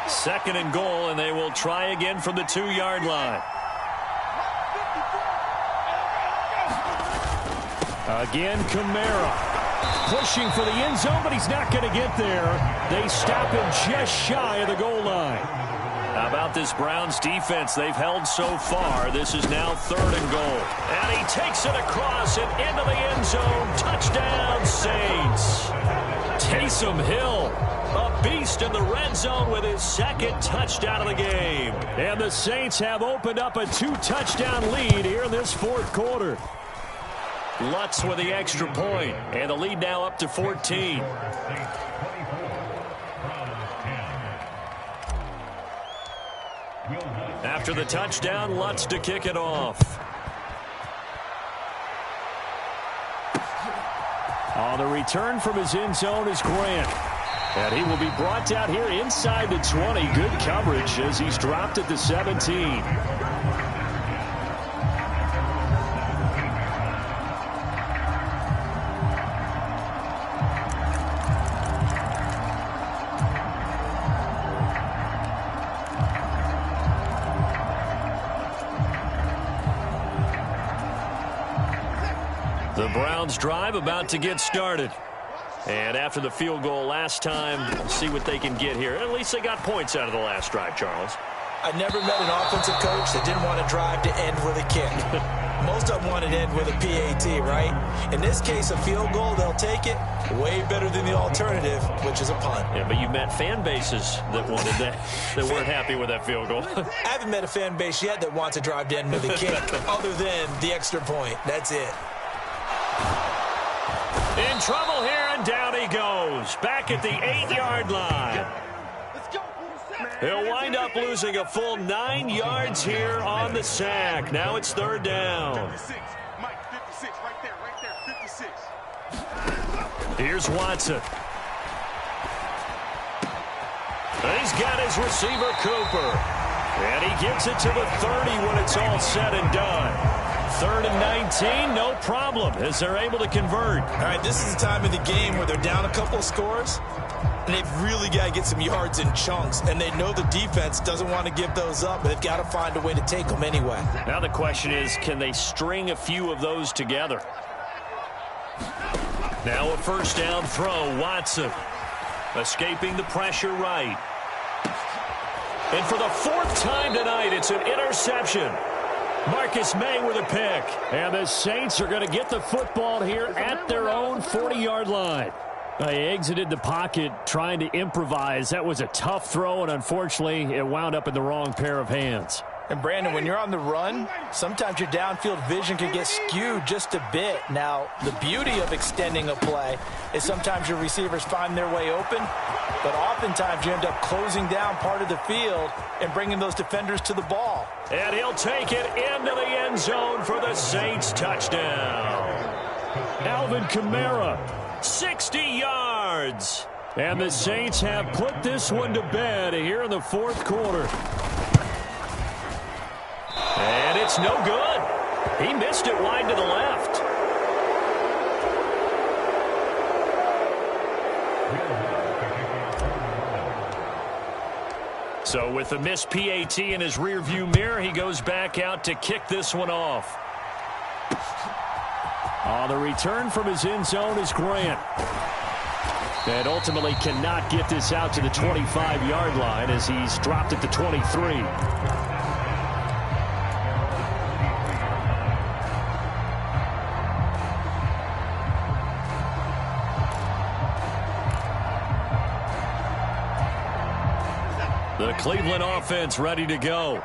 2nd and goal, and they will try again from the 2-yard line. Again, Kamara pushing for the end zone, but he's not going to get there. They stop him just shy of the goal line. How about this Browns defense? They've held so far. This is now 3rd and goal. And he takes it across and into the end zone. Touchdown, Saints. Taysom Hill, a beast in the red zone with his 2nd touchdown of the game. And the Saints have opened up a 2-touchdown lead here in this 4th quarter. Lutz with the extra point, and the lead now up to 14. After the touchdown, Lutz to kick it off. On the return from his end zone is Grant. And he will be brought down here inside the 20. Good coverage as he's dropped at the 17. The Browns drive about to get started. And after the field goal last time, we'll see what they can get here. At least they got points out of the last drive, Charles. I never met an offensive coach that didn't want to drive to end with a kick. Most of them wanted to end with a PAT, right? In this case, a field goal, they'll take it. Way better than the alternative, which is a punt. Yeah, but you met fan bases that wanted that, that weren't happy with that field goal. I haven't met a fan base yet that wants to drive to end with a kick, other than the extra point. That's it. In trouble here, and down he goes. Back at the 8-yard line. He'll wind up losing a full 9 yards here on the sack. Now it's third down. Here's Watson. He's got his receiver, Cooper. And he gets it to the 30 when it's all said and done. 3rd and 19, no problem, as they're able to convert. All right, this is the time of the game where they're down a couple of scores, and they've really got to get some yards in chunks, and they know the defense doesn't want to give those up, but they've got to find a way to take them anyway. Now the question is, can they string a few of those together? Now a first down throw, Watson. Escaping the pressure right. And for the 4th time tonight, it's an interception. Marcus May with a pick. And the Saints are going to get the football here at their own 40-yard line. They exited the pocket trying to improvise. That was a tough throw, and unfortunately, it wound up in the wrong pair of hands. And, Brandon, when you're on the run, sometimes your downfield vision can get skewed just a bit. Now, the beauty of extending a play is sometimes your receivers find their way open, but oftentimes you end up closing down part of the field and bringing those defenders to the ball. And he'll take it into the end zone for the Saints touchdown. Alvin Kamara, 60 yards. And the Saints have put this one to bed here in the 4th quarter. And it's no good. He missed it wide to the left. So with the missed PAT in his rearview mirror, he goes back out to kick this one off. The return from his end zone is Grant. And ultimately cannot get this out to the 25-yard line as he's dropped at the 23. The Cleveland offense ready to go.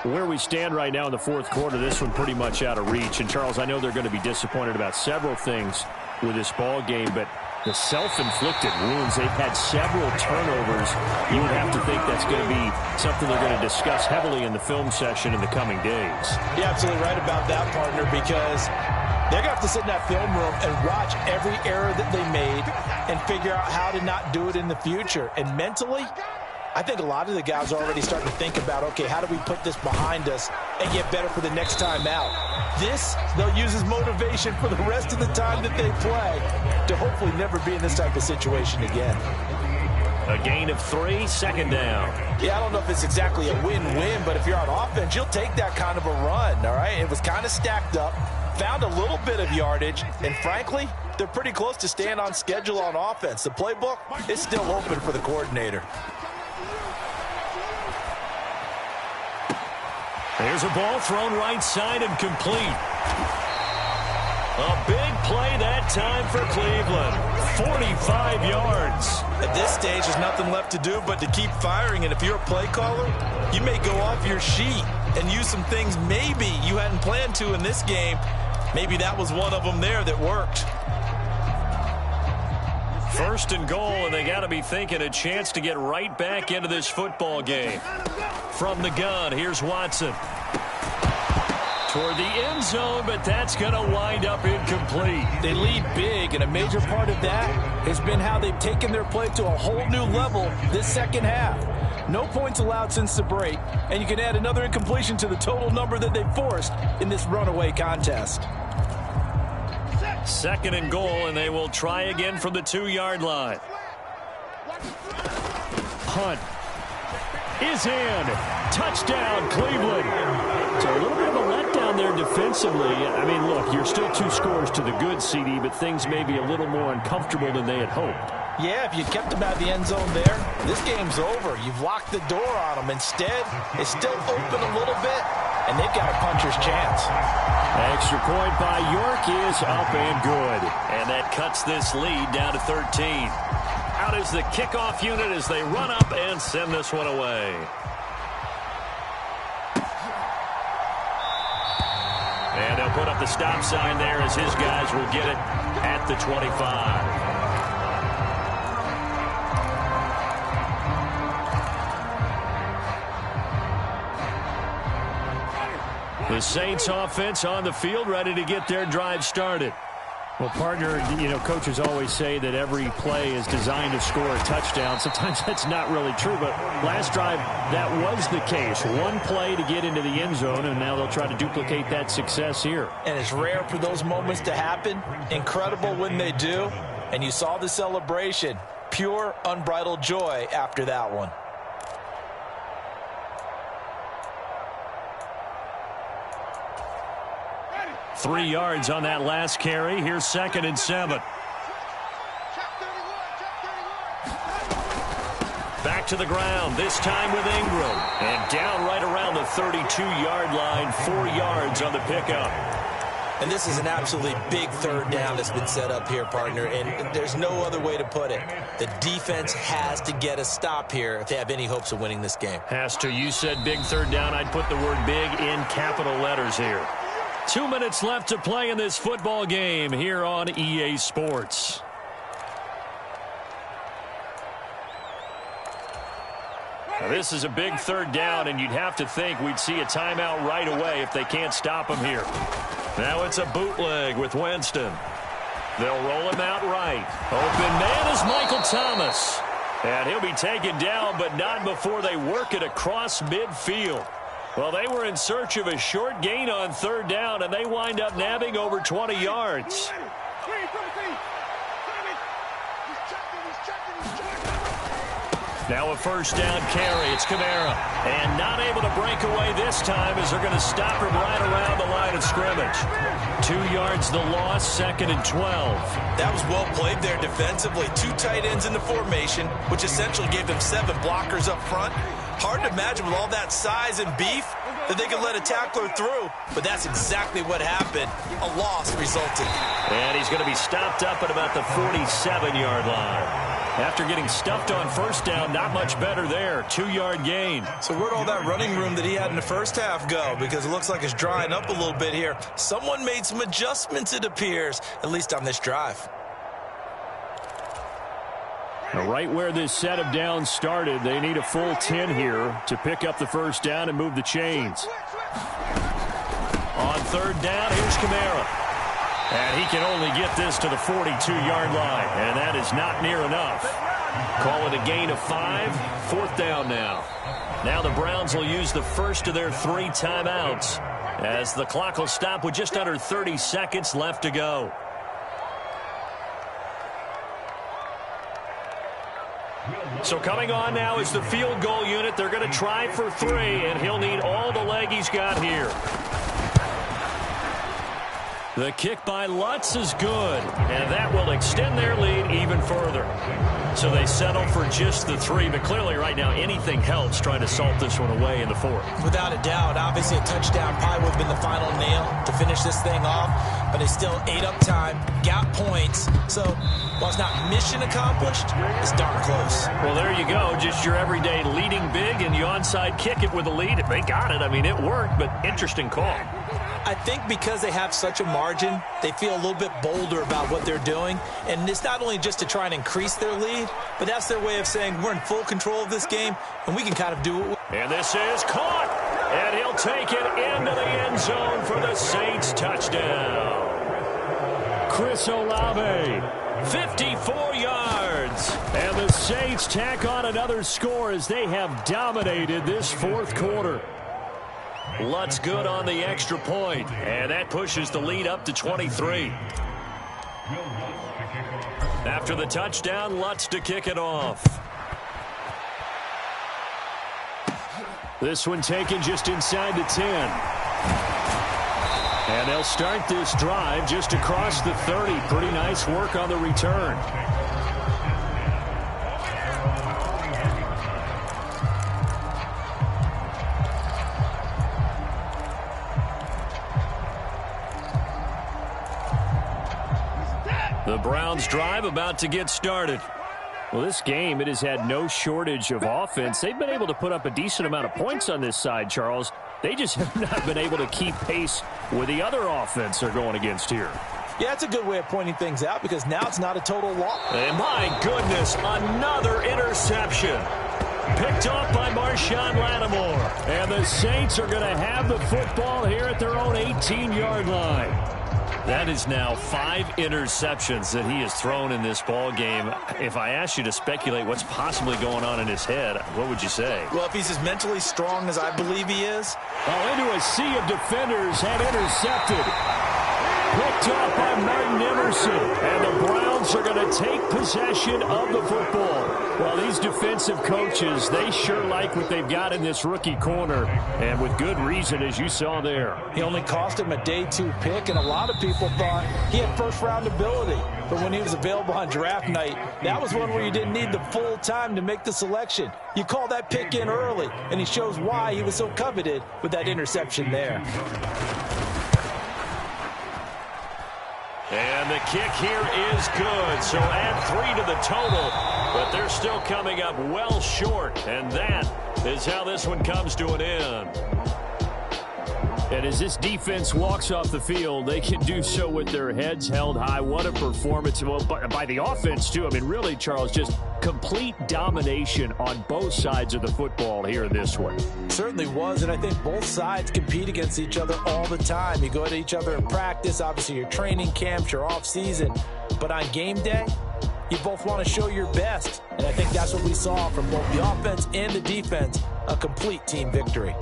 Where we stand right now in the 4th quarter, this one pretty much out of reach. And, Charles, I know they're going to be disappointed about several things with this ball game, but the self-inflicted wounds, they've had several turnovers. You would have to think that's going to be something they're going to discuss heavily in the film session in the coming days. You're absolutely right about that, partner, because they're going to have to sit in that film room and watch every error that they made and figure out how to not do it in the future. And mentally, I think a lot of the guys are already starting to think about, okay, how do we put this behind us and get better for the next time out? This, they'll use as motivation for the rest of the time that they play to hopefully never be in this type of situation again. A gain of 3, 2nd down. Yeah, I don't know if it's exactly a win-win, but if you're on offense, you'll take that kind of a run, all right? It was kind of stacked up, found a little bit of yardage, and frankly, they're pretty close to staying on schedule on offense. The playbook is still open for the coordinator. There's a ball thrown right side and complete. A big play that time for Cleveland. 45 yards. At this stage, there's nothing left to do but to keep firing. And if you're a play caller, you may go off your sheet and use some things maybe you hadn't planned to in this game. Maybe that was one of them there that worked. 1st and goal, and they got to be thinking a chance to get right back into this football game. From the gun, here's Watson. toward the end zone, but that's going to wind up incomplete. They lead big, and a major part of that has been how they've taken their play to a whole new level this second half. No points allowed since the break, and you can add another incompletion to the total number that they forced in this runaway contest. 2nd and goal, and they will try again from the 2-yard line. Punt is in. Touchdown, Cleveland. So a little bit of a letdown there defensively. I mean, look, you're still 2 scores to the good, CD, but things may be a little more uncomfortable than they had hoped. Yeah, if you kept them out of the end zone there, this game's over. You've locked the door on them. Instead, it's still open a little bit, and they've got a puncher's chance. Extra point by York is up and good. And that cuts this lead down to 13. Out is the kickoff unit as they run up and send this one away. And they'll put up the stop sign there as his guys will get it at the 25. The Saints offense on the field, ready to get their drive started. Well, partner, you know, coaches always say that every play is designed to score a touchdown. Sometimes that's not really true, but last drive, that was the case. One play to get into the end zone, and now they'll try to duplicate that success here. And it's rare for those moments to happen. Incredible when they do. And you saw the celebration. Pure, unbridled joy after that one. Three yards on that last carry. Here's 2nd and 7. Back to the ground, this time with Ingram. And down right around the 32-yard line, 4 yards on the pickup. And this is an absolutely big 3rd down that's been set up here, partner, and there's no other way to put it. The defense has to get a stop here if they have any hopes of winning this game. Has to. You said big 3rd down. I'd put the word big in capital letters here. 2 minutes left to play in this football game here on EA Sports. Now this is a big 3rd down, and you'd have to think we'd see a timeout right away if they can't stop him here. Now it's a bootleg with Winston. They'll roll him out right. Open man is Michael Thomas. And he'll be taken down, but not before they work it across midfield. Well, they were in search of a short gain on 3rd down, and they wind up nabbing over 20 yards. Now a 1st down carry. It's Kamara. And not able to break away this time as they're going to stop him right around the line of scrimmage. 2 yards the loss, 2nd and 12. That was well played there defensively. 2 tight ends in the formation, which essentially gave them 7 blockers up front. Hard to imagine with all that size and beef that they could let a tackler through, but that's exactly what happened. A loss resulted. And he's going to be stopped up at about the 47-yard line. After getting stuffed on 1st down, not much better there. 2-yard gain. So where'd all that running room that he had in the first half go? Because it looks like it's drying up a little bit here. Someone made some adjustments, it appears, at least on this drive. Now, right where this set of downs started, they need a full 10 here to pick up the 1st down and move the chains. On 3rd down, here's Kamara. And he can only get this to the 42-yard line, and that is not near enough. Call it a gain of 5, 4th down now. Now the Browns will use the first of their 3 timeouts as the clock will stop with just under 30 seconds left to go. So coming on now is the field goal unit. They're going to try for 3, and he'll need all the leg he's got here. The kick by Lutz is good, and that will extend their lead even further. So they settle for just the 3, but clearly right now anything helps trying to salt this one away in the 4th. Without a doubt, obviously a touchdown probably would have been the final nail to finish this thing off, but they still ate up time, got points, so while it's not mission accomplished, it's darn close. Well, there you go, just your everyday leading big, and you onside kick it with a lead. If they got it, I mean, it worked, but interesting call. I think because they have such a margin, they feel a little bit bolder about what they're doing. And it's not only just to try and increase their lead, but that's their way of saying we're in full control of this game, and we can kind of do it. And this is caught. And he'll take it into the end zone for the Saints touchdown. Chris Olave, 54 yards. And the Saints tack on another score as they have dominated this fourth quarter. Lutz good on the extra point, and that pushes the lead up to 23. After the touchdown, Lutz to kick it off. This one taken just inside the 10. And they'll start this drive just across the 30. Pretty nice work on the return. The Browns drive about to get started. Well, this game, it has had no shortage of offense. They've been able to put up a decent amount of points on this side, Charles. They just have not been able to keep pace with the other offense they're going against here. Yeah, it's a good way of pointing things out because now it's not a total loss. And my goodness, another interception. Picked off by Marshawn Lattimore. And the Saints are going to have the football here at their own 18-yard line. That is now 5 interceptions that he has thrown in this ball game. If I asked you to speculate what's possibly going on in his head, what would you say? Well, if he's as mentally strong as I believe he is. Oh, into a sea of defenders and intercepted. Picked off by Martin Emerson. And the Browns are going to take possession of the football. Well, these defensive coaches, they sure like what they've got in this rookie corner. And with good reason, as you saw there. He only cost him a day 2 pick, and a lot of people thought he had first-round ability. But when he was available on draft night, that was one where you didn't need the full time to make the selection. You call that pick in early, and he shows why he was so coveted with that interception there. And the kick here is good, so add 3 to the total, but they're still coming up well short, and that is how this one comes to an end. And as this defense walks off the field, they can do so with their heads held high. What a performance by the offense, too. I mean, really, Charles, just complete domination on both sides of the football here in this one. Certainly was, and I think both sides compete against each other all the time. You go at each other in practice, obviously your training camps, your off-season. But on game day, you both want to show your best. And I think that's what we saw from both the offense and the defense, a complete team victory.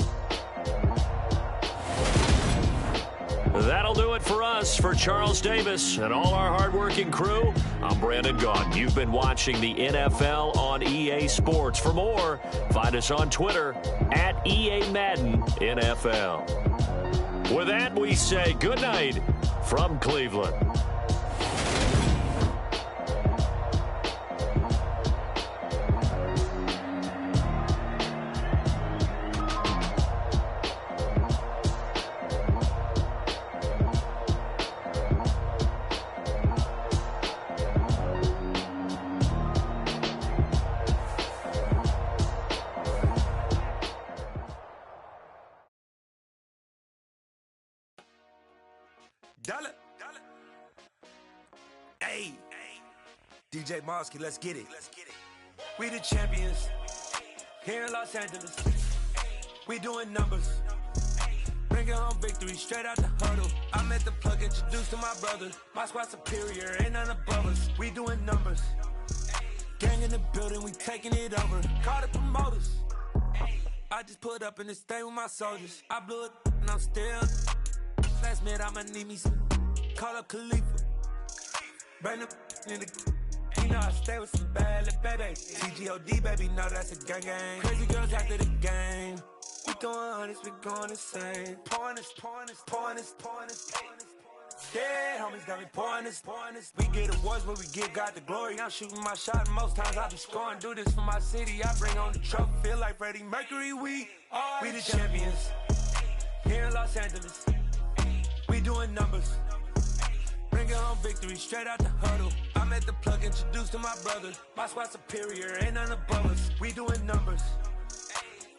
That'll do it for us. For Charles Davis and all our hardworking crew, I'm Brandon Gaughan. You've been watching the NFL on EA Sports. For more, find us on Twitter at EA Madden NFL. With that, we say good night from Cleveland. Hey, DJ Mosky, let's get it. We the champions here in Los Angeles. We doing numbers. Bringing home victory straight out the huddle. I'm at the plug, introduced to my brother. My squad superior, ain't none above us. We doing numbers. Gang in the building, we taking it over. Call the promoters. I just put up in this thing with my soldiers. I blew it and I'm still. Last minute, I'ma need me some. Call up Khalifa. Bring them in the. You know I stay with some bad little baby. TGOD, baby, know that's a gang gang. Crazy girls after the game. We throwing hundreds, we going insane. Pouring this. Dead homies got me pouring this. We get awards, but we give God the glory. I'm shooting my shot, and most times I be scoring. Do this for my city, I bring on the trophy. Feel like Freddie Mercury, we the champions. Here in Los Angeles, we doing numbers. Bringing home victory straight out the huddle. I'm at the plug, introduced to my brother. My squad superior, ain't none above us. We doing numbers.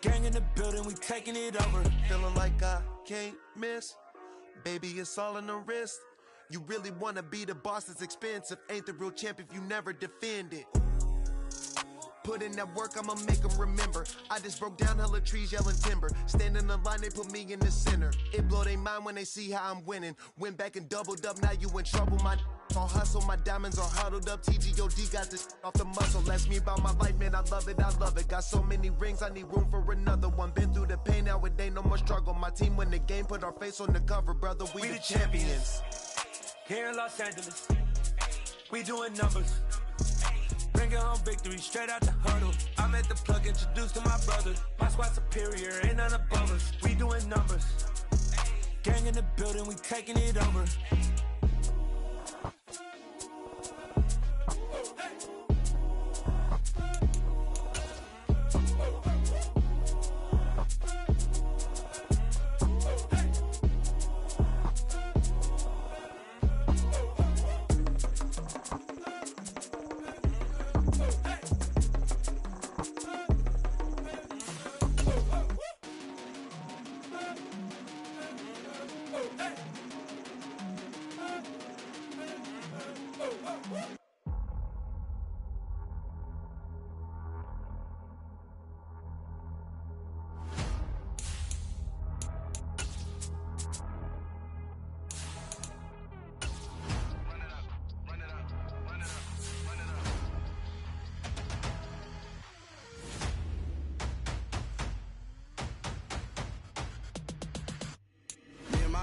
Gang in the building, we taking it over. Feeling like I can't miss. Baby, it's all in the wrist. You really wanna be the boss, it's expensive. Ain't the real champ if you never defend it. Put in that work, I'ma make them remember. I just broke down hella trees, yelling timber. Stand in the line, they put me in the center. It blow their mind when they see how I'm winning. Went back and doubled up, now you in trouble. My all hustle, my diamonds are huddled up. TGOD got this off the muscle. Ask me about my life, man, I love it, I love it. Got so many rings, I need room for another one. Been through the pain, now it ain't no more struggle. My team win the game, put our face on the cover, brother. We the champions. Here in Los Angeles, we doing numbers. Bringing home victory straight out the huddle. I'm at the plug, introduced to my brothers. My squad superior, ain't none above us. We doing numbers. Gang in the building, we taking it over.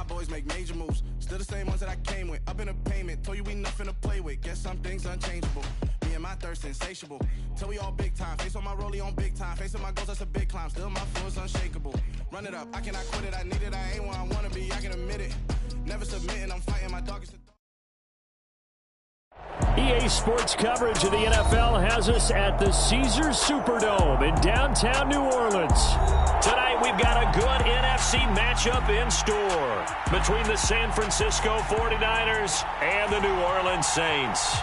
Boys make major moves, still the same ones that I came with. Up in a payment, told you we nothing to play with. Guess some things unchangeable. Me and my thirst insatiable. Till we all big time. Face on my rollie on big time. Facing my goals, that's a big climb. Still my flow is unshakable. Run it up, I cannot quit it. I need it, I ain't where I wanna be. I can admit it. Never submitting, I'm fighting my darkest. EA Sports coverage of the NFL has us at the Caesars Superdome in downtown New Orleans. Tonight we've got a good NFC matchup in store between the San Francisco 49ers and the New Orleans Saints.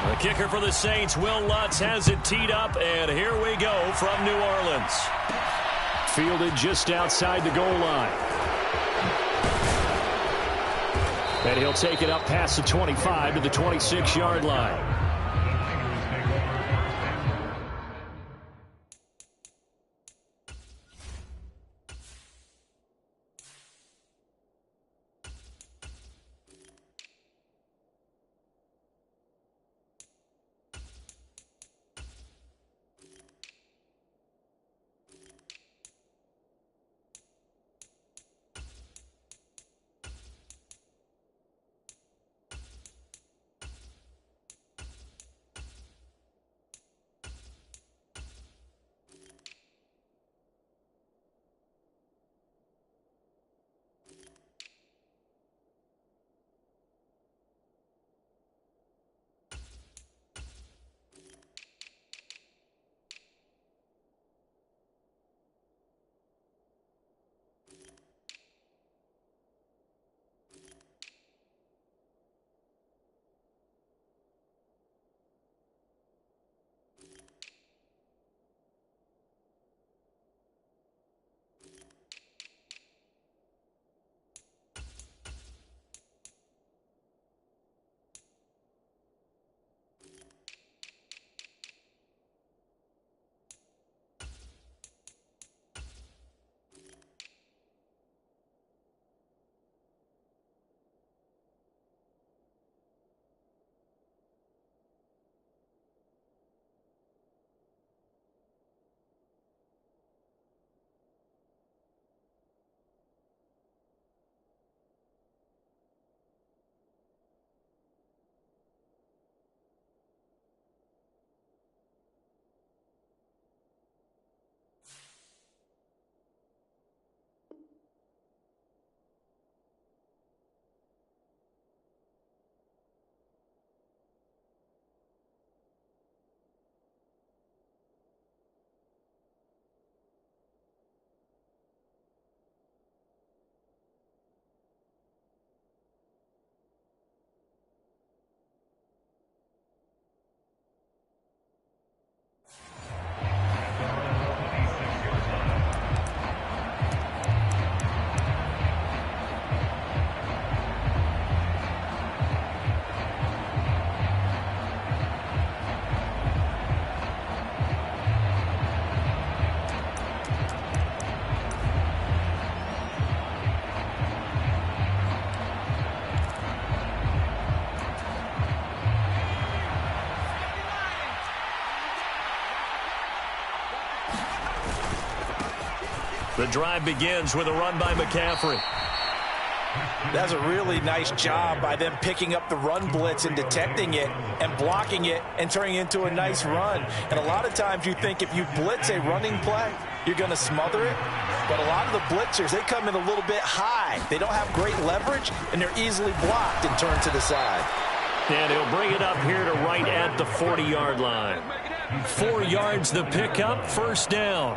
The kicker for the Saints, Will Lutz, has it teed up, and here we go from New Orleans. Fielded just outside the goal line. And he'll take it up past the 25 to the 26-yard line. The drive begins with a run by McCaffrey. That's a really nice job by them picking up the run blitz and detecting it and blocking it and turning it into a nice run. And a lot of times you think if you blitz a running play, you're going to smother it. But a lot of the blitzers, they come in a little bit high. They don't have great leverage, and they're easily blocked and turned to the side. And he'll bring it up here to right at the 40-yard line. 4 yards the pickup, first down.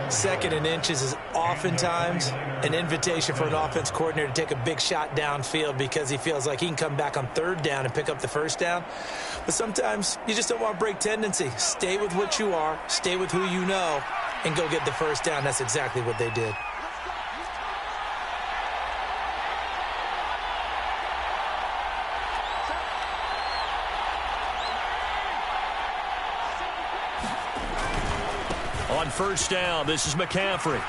2nd and inches is oftentimes an invitation for an offense coordinator to take a big shot downfield because he feels like he can come back on 3rd down and pick up the first down. But sometimes you just don't want to break tendency. Stay with what you are, stay with who you know, and go get the first down. That's exactly what they did. On first down, this is McCaffrey.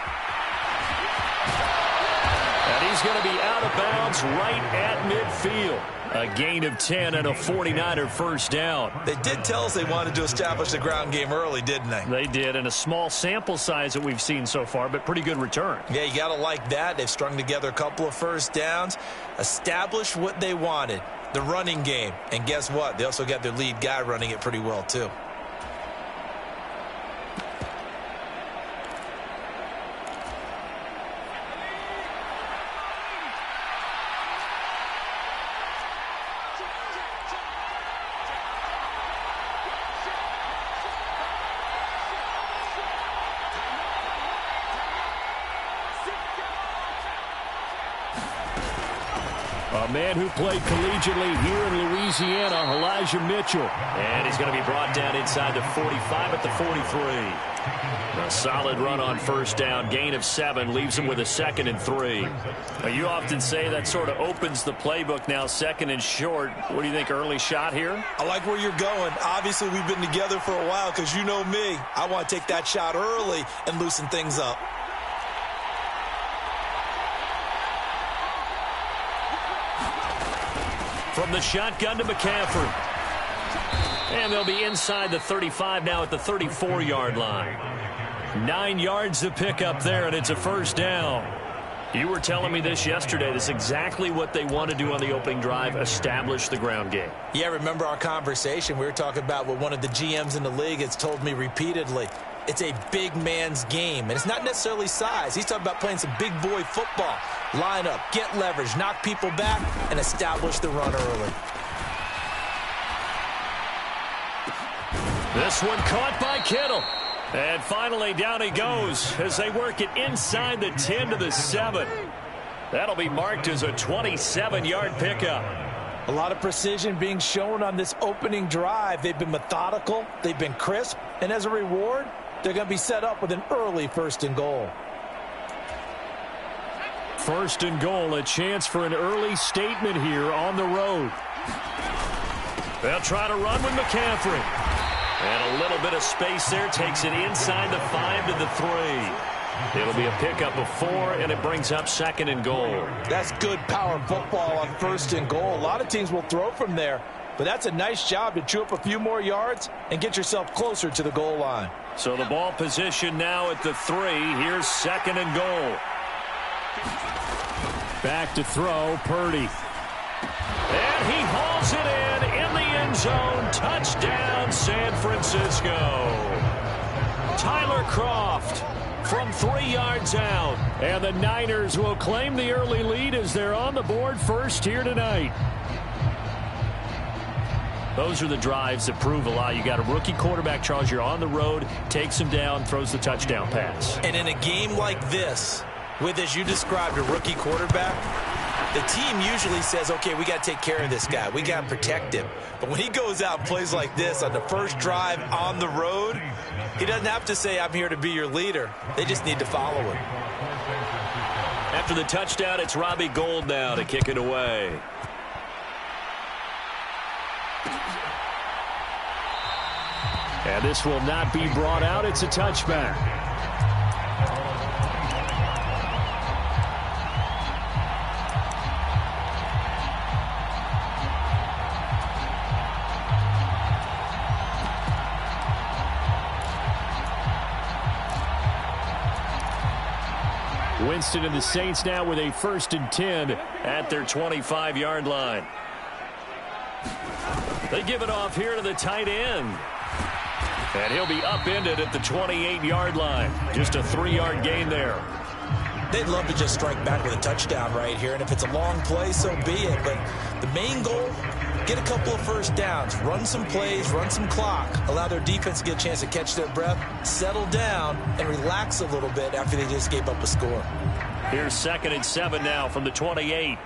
And he's going to be out of bounds right at midfield. A gain of 10 and a 49er first down. They did tell us they wanted to establish the ground game early, didn't they? They did, and a small sample size that we've seen so far, but pretty good return. Yeah, you got to like that. They've strung together a couple of first downs, established what they wanted, the running game. And guess what? They also got their lead guy running it pretty well, too. A man who played collegiately here in Louisiana, Elijah Mitchell. And he's going to be brought down inside the 45 at the 43. A solid run on first down. Gain of 7 leaves him with a 2nd and 3. Now, you often say that sort of opens the playbook now, 2nd and short. What do you think, early shot here? I like where you're going. Obviously, we've been together for a while because you know me. I want to take that shot early and loosen things up. From the shotgun to McCaffrey. And they'll be inside the 35 now at the 34-yard line. 9 yards to pick up there, and it's a first down. You were telling me this yesterday. This is exactly what they want to do on the opening drive, establish the ground game. Yeah, remember our conversation? We were talking about what one of the GMs in the league has told me repeatedly. It's a big man's game, and it's not necessarily size. He's talking about playing some big boy football. Line up, get leverage, knock people back, and establish the run early. This one caught by Kittle. And finally down he goes as they work it inside the 10 to the 7. That'll be marked as a 27-yard pickup. A lot of precision being shown on this opening drive. They've been methodical, they've been crisp, and as a reward, they're going to be set up with an early 1st and goal. 1st and goal, a chance for an early statement here on the road. They'll try to run with McCaffrey. And a little bit of space there, takes it inside the 5 to the 3. It'll be a pickup of 4, and it brings up 2nd and goal. That's good power football on 1st and goal. A lot of teams will throw from there, but that's a nice job to chew up a few more yards and get yourself closer to the goal line. So the ball position now at the 3. Here's 2nd and goal. Back to throw, Purdy. And he hauls it in the end zone. Touchdown, San Francisco. Tyler Kroft from 3 yards out. And the Niners will claim the early lead as they're on the board first here tonight. Those are the drives that prove a lot. You got a rookie quarterback, Charles. You're on the road, takes him down, throws the touchdown pass. And in a game like this, with, as you described, a rookie quarterback, the team usually says, okay, we got to take care of this guy. We got to protect him. But when he goes out and plays like this on the first drive on the road, he doesn't have to say, I'm here to be your leader. They just need to follow him. After the touchdown, it's Robbie Gould now to kick it away. And this will not be brought out. It's a touchback. Winston and the Saints now with a 1st and 10 at their 25-yard line. They give it off here to the tight end. And he'll be upended at the 28-yard line. Just a 3-yard gain there. They'd love to just strike back with a touchdown right here, and if it's a long play, so be it. But the main goal, get a couple of first downs, run some plays, run some clock, allow their defense to get a chance to catch their breath, settle down, and relax a little bit after they just gave up a score. Here's 2nd and 7 now from the 28.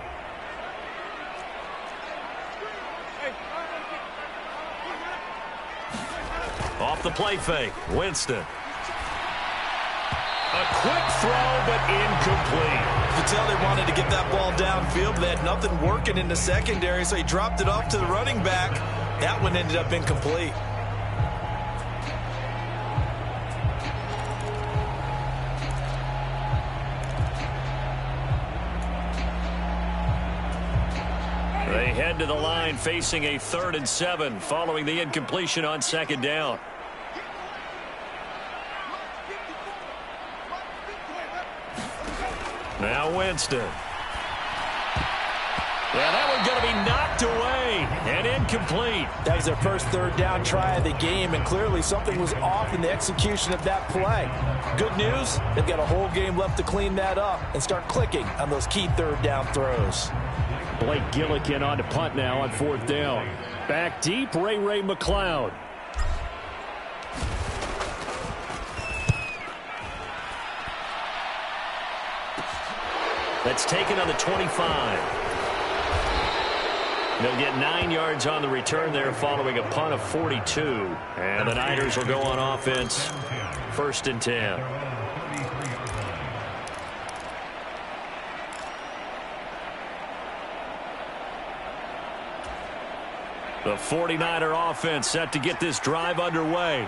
Off the play fake, Winston. A quick throw, but incomplete. You could tell they wanted to get that ball downfield, but they had nothing working in the secondary, so he dropped it off to the running back. That one ended up incomplete. They head to the line facing a 3rd and 7 following the incompletion on 2nd down. Now Winston. Yeah, that one's going to be knocked away and incomplete. That was their first 3rd down try of the game, and clearly something was off in the execution of that play. Good news, they've got a whole game left to clean that up and start clicking on those key 3rd down throws. Blake Gillikin on to punt now on 4th down. Back deep, Ray McLeod. That's taken on the 25. They'll get 9 yards on the return there following a punt of 42. And the Niners will go on offense, 1st and 10. The 49er offense set to get this drive underway.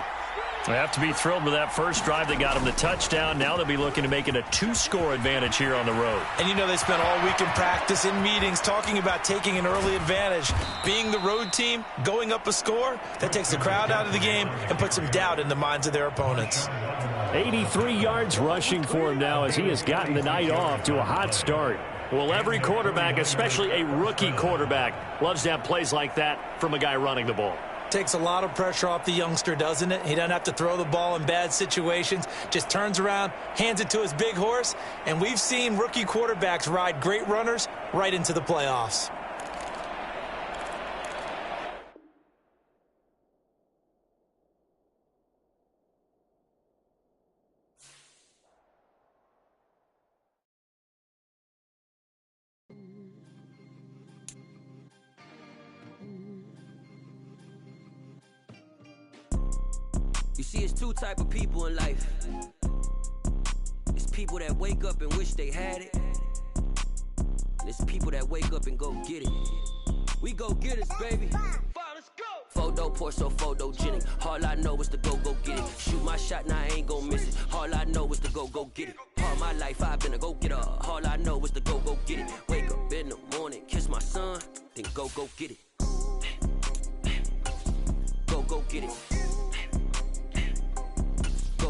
They have to be thrilled with that first drive that got them the touchdown. Now they'll be looking to make it a 2-score advantage here on the road. And you know they spent all week in practice, in meetings, talking about taking an early advantage. Being the road team, going up a score, that takes the crowd out of the game and puts some doubt in the minds of their opponents. 83 yards rushing for him now as he has gotten the night off to a hot start. Well, every quarterback, especially a rookie quarterback, loves to have plays like that from a guy running the ball. Takes a lot of pressure off the youngster, doesn't it? He doesn't have to throw the ball in bad situations. Just turns around, hands it to his big horse. And we've seen rookie quarterbacks ride great runners right into the playoffs. You see, it's 2 type of people in life. It's people that wake up and wish they had it. And it's people that wake up and go get it. We go get it, baby. Photo poor, so photogenic. All I know is to go get it. Shoot my shot, now I ain't gon' miss it. All I know is to go get it. All my life I've been a go-getter. All I know is to go get it. Wake up in the morning, kiss my son, then go get it. Go get it.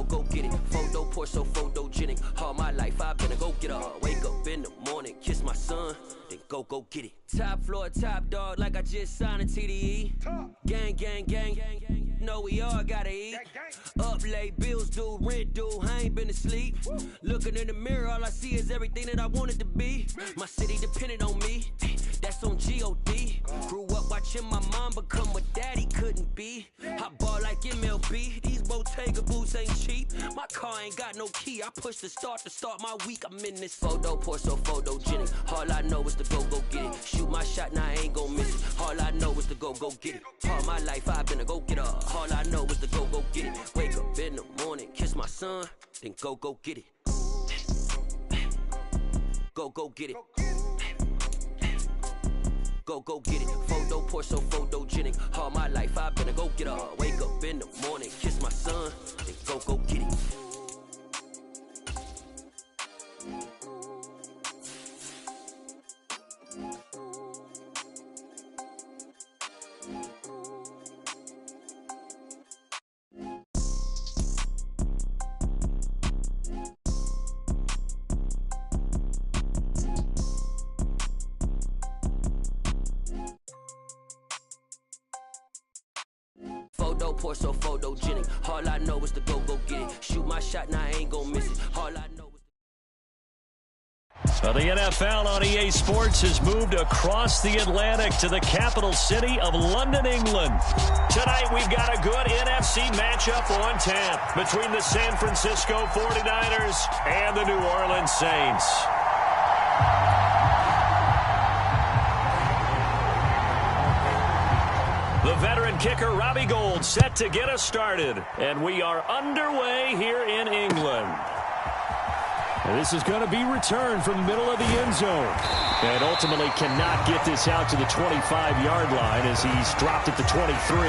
Go get it. Photo poor, so photogenic. All my life I've been a go-getter. Wake up in the morning, kiss my son, then go get it. Top floor, top dog, like I just signed a TDE. Gang, gang, gang, gang, gang. Know we all gotta eat. Up late, bills due, rent due, I ain't been asleep. Looking in the mirror, all I see is everything that I wanted to be. My city depended on me, that's on G.O.D. Grew up watching my mom become what daddy couldn't be. I ball like MLB, these Bottega boots ain't cheap. My car ain't got no key, I push the start to start my week. I'm in this photo poor, so photogenic. All I know is to go get it. Shoot my shot, now I ain't gon' miss it. All I know is to go get it. All my life I've been a go-getter. All I know is to go get it. Wake up in the morning, kiss my son, then go get it. Go get it. Go get it. Photo poor, so photogenic. All my life I've been a go-getter. Wake up in the morning, kiss my son, then go get it. photo, pour so photogenic. All I know is to go get it. Shoot my shot, now I ain't gon' miss it. All I know is So the NFL on EA Sports has moved across the Atlantic to the capital city of London, England. Tonight we've got a good NFC matchup on tap between the San Francisco 49ers and the New Orleans Saints. The veteran kicker Robbie Gould set to get us started, and we are underway here in England. And this is going to be returned from the middle of the end zone. And ultimately cannot get this out to the 25-yard line as he's dropped at the 23.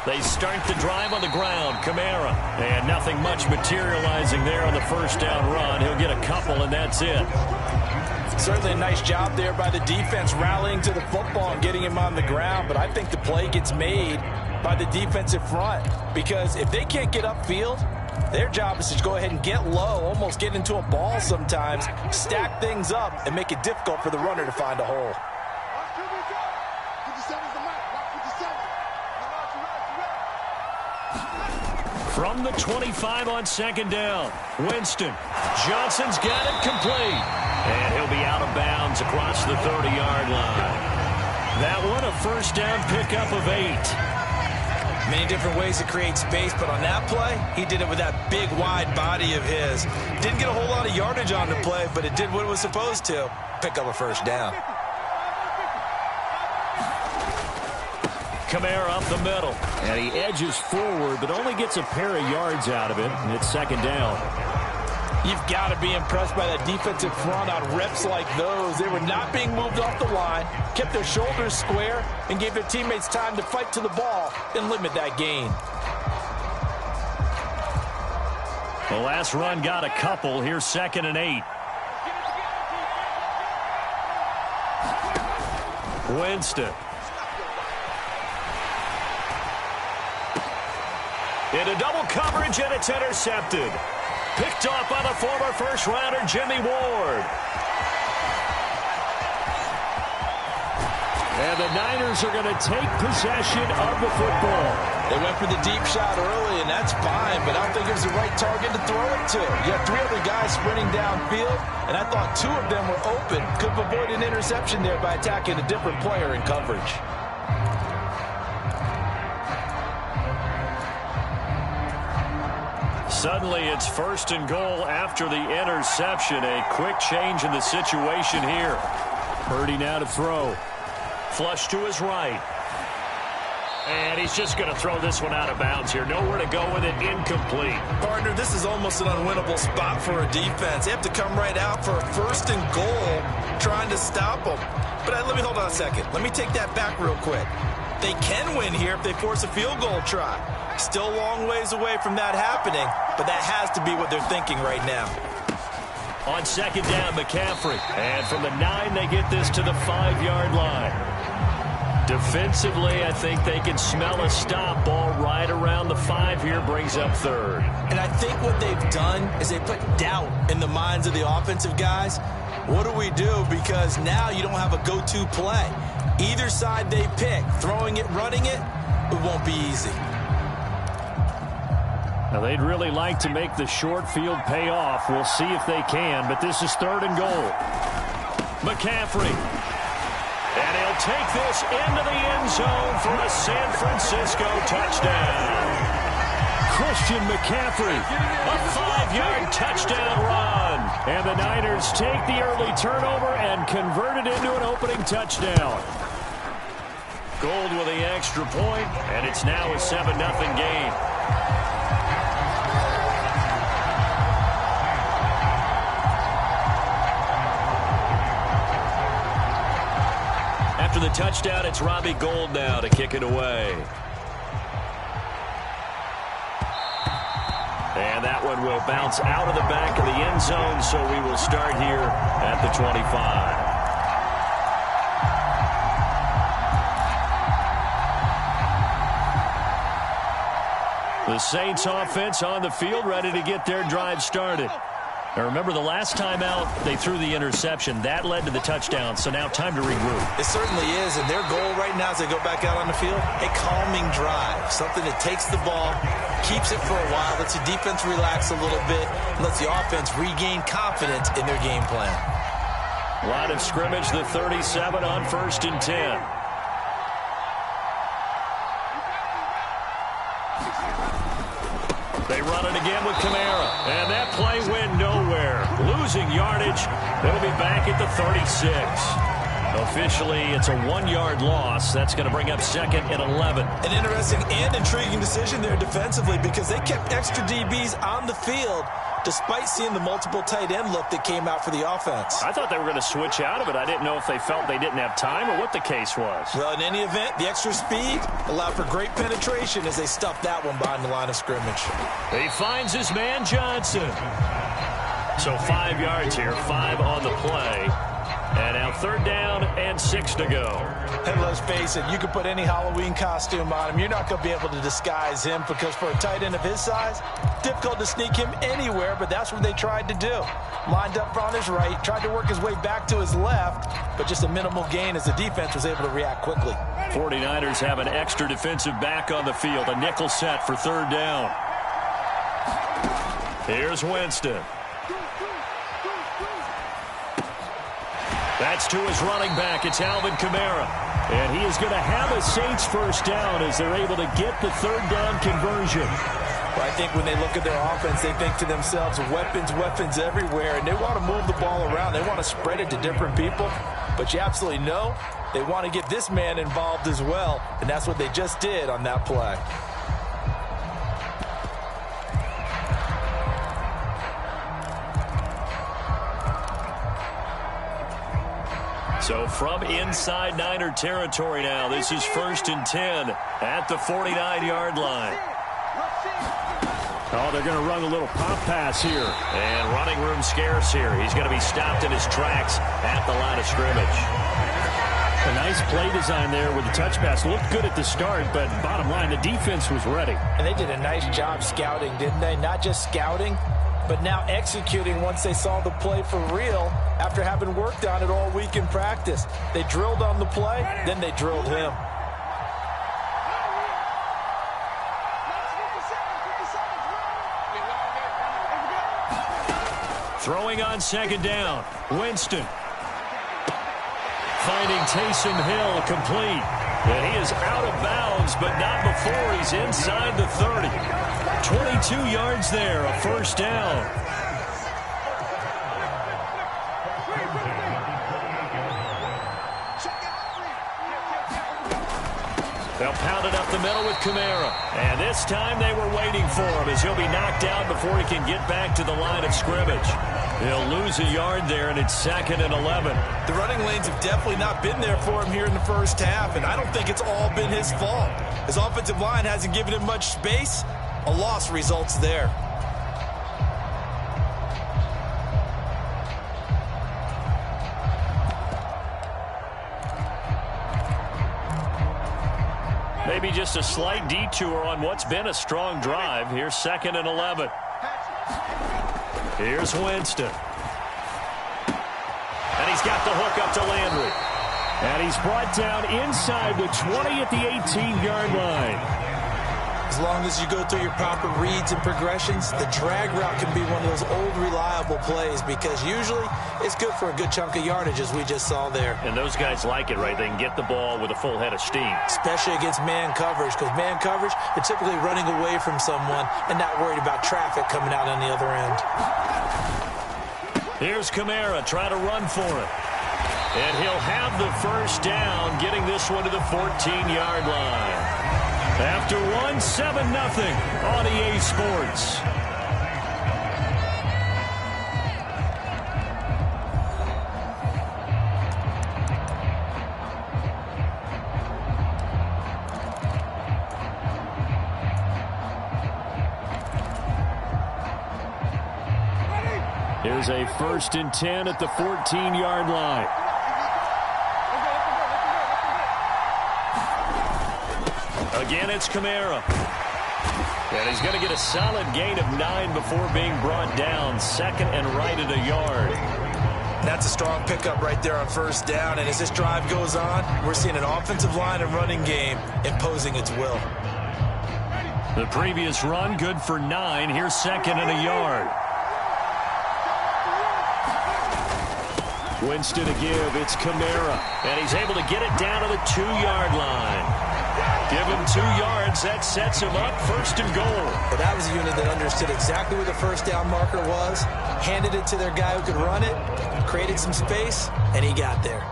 They start the drive on the ground. Kamara. And nothing much materializing there on the first down run. He'll get a couple, and that's it. Certainly a nice job there by the defense rallying to the football and getting him on the ground. But I think the play gets made by the defensive front. Because if they can't get upfield, their job is to go ahead and get low, almost get into a ball sometimes, stack things up, and make it difficult for the runner to find a hole. From the 25 on second down, Winston. Johnson's got it complete. And he'll be out of bounds across the 30-yard line. That one a first down pickup of 8. Many different ways to create space, but on that play, he did it with that big, wide body of his. Didn't get a whole lot of yardage on the play, but it did what it was supposed to. Pick up a first down. Kamara up the middle. And he edges forward, but only gets a pair of yards out of it. And it's second down. You've got to be impressed by that defensive front on reps like those. They were not being moved off the line, kept their shoulders square, and gave their teammates time to fight to the ball and limit that gain. The last run got a couple. Here's 2nd and 8. Winston. Into double coverage, and it's intercepted. Picked off by the former first-rounder Jimmy Ward. And the Niners are going to take possession of the football. They went for the deep shot early, and that's fine, but I don't think it was the right target to throw it to. You had 3 other guys sprinting downfield, and I thought 2 of them were open. Could have avoided an interception there by attacking a different player in coverage. Suddenly, it's 1st and goal after the interception. A quick change in the situation here. Purdy now to throw. Flush to his right. And he's just going to throw this one out of bounds here. Nowhere to go with it. Incomplete. Partner, this is almost an unwinnable spot for a defense. They have to come right out for a 1st and goal trying to stop them. But let me hold on a second. Let me take that back real quick. They can win here if they force a field goal try. Still a long ways away from that happening, but that has to be what they're thinking right now. On 2nd down, McCaffrey. And from the 9, they get this to the 5-yard line. Defensively, I think they can smell a stop. Ball right around the 5 here, brings up 3rd. And I think what they've done is they put doubt in the minds of the offensive guys. What do we do? Because now you don't have a go-to play. Either side they pick, throwing it, running it, it won't be easy. Now, they'd really like to make the short field pay off. We'll see if they can, but this is 3rd and goal. McCaffrey. And he'll take this into the end zone for a San Francisco touchdown. Christian McCaffrey, a 5-yard touchdown run. And the Niners take the early turnover and convert it into an opening touchdown. Gold with the extra point, and it's now a 7-0 game. After the touchdown, it's Robbie Gould now to kick it away. And that one will bounce out of the back of the end zone, so we will start here at the 25. The Saints offense on the field, ready to get their drive started. Now remember, the last time out, they threw the interception. That led to the touchdown, so now time to regroup. It certainly is, and their goal right now as they go back out on the field, a calming drive. Something that takes the ball, keeps it for a while, lets the defense relax a little bit, and lets the offense regain confidence in their game plan. Line of scrimmage, the 37 on 1st and 10. They run it again with Kamara. And that play went nowhere. Losing yardage. They'll be back at the 36. Officially, it's a 1-yard loss. That's going to bring up 2nd and 11. An interesting and intriguing decision there defensively because they kept extra DBs on the field despite seeing the multiple tight end look that came out for the offense. I thought they were going to switch out of it. I didn't know if they felt they didn't have time or what the case was. Well, in any event, the extra speed allowed for great penetration as they stuffed that one behind the line of scrimmage. He finds his man Johnson. So 5 yards here, 5 on the play. And now 3rd down and 6 to go. And let's face it, you can put any Halloween costume on him. You're not going to be able to disguise him because for a tight end of his size, difficult to sneak him anywhere, but that's what they tried to do. Lined up on his right, tried to work his way back to his left, but just a minimal gain as the defense was able to react quickly. 49ers have an extra defensive back on the field, a nickel set for 3rd down. Here's Winston. That's to his running back. It's Alvin Kamara. And he is going to have a Saints 1st down as they're able to get the 3rd down conversion. Well, I think when they look at their offense, they think to themselves, weapons, weapons everywhere, and they want to move the ball around. They want to spread it to different people. But you absolutely know they want to get this man involved as well, and that's what they just did on that play. So from inside Niner territory now, this is 1st and 10 at the 49-yard line. Oh, they're going to run a little pop pass here. And running room scarce here. He's going to be stopped in his tracks at the line of scrimmage. A nice play design there with the touch pass. Looked good at the start, but bottom line, the defense was ready. And they did a nice job scouting, didn't they? Not just scouting, but now executing once they saw the play for real after having worked on it all week in practice. They drilled on the play, then they drilled him. Throwing on 2nd down, Winston. Finding Taysom Hill complete. And he is out of bounds, but not before he's inside the 30. 22 yards there, a 1st down. They'll pound it up the middle with Kamara. And this time they were waiting for him as he'll be knocked out before he can get back to the line of scrimmage. He'll lose a yard there, and it's 2nd and 11. The running lanes have definitely not been there for him here in the first half, and I don't think it's all been his fault. His offensive line hasn't given him much space. A loss results there. Maybe just a slight detour on what's been a strong drive. Here's 2nd and 11. Here's Winston. And he's got the hook up to Landry. And he's brought down inside the 20 at the 18-yard line. As long as you go through your proper reads and progressions, the drag route can be one of those old reliable plays because usually it's good for a good chunk of yardage as we just saw there. And those guys like it, right? They can get the ball with a full head of steam. Especially against man coverage, because man coverage, they're typically running away from someone and not worried about traffic coming out on the other end. Here's Kamara trying to run for it. And he'll have the first down, getting this one to the 14-yard line. After 7-0 on EA Sports. Here's a 1st and 10 at the 14-yard line. Again, it's Kamara. And he's going to get a solid gain of 9 before being brought down. 2nd and right at a yard. That's a strong pickup right there on 1st down. And as this drive goes on, we're seeing an offensive line and running game imposing its will. The previous run, good for 9. Here's 2nd and a yard. Winston to give. It's Kamara. And he's able to get it down to the 2-yard line. Give him 2 yards. That sets him up 1st and goal. Well, that was a unit that understood exactly where the 1st down marker was, handed it to their guy who could run it, created some space, and he got there.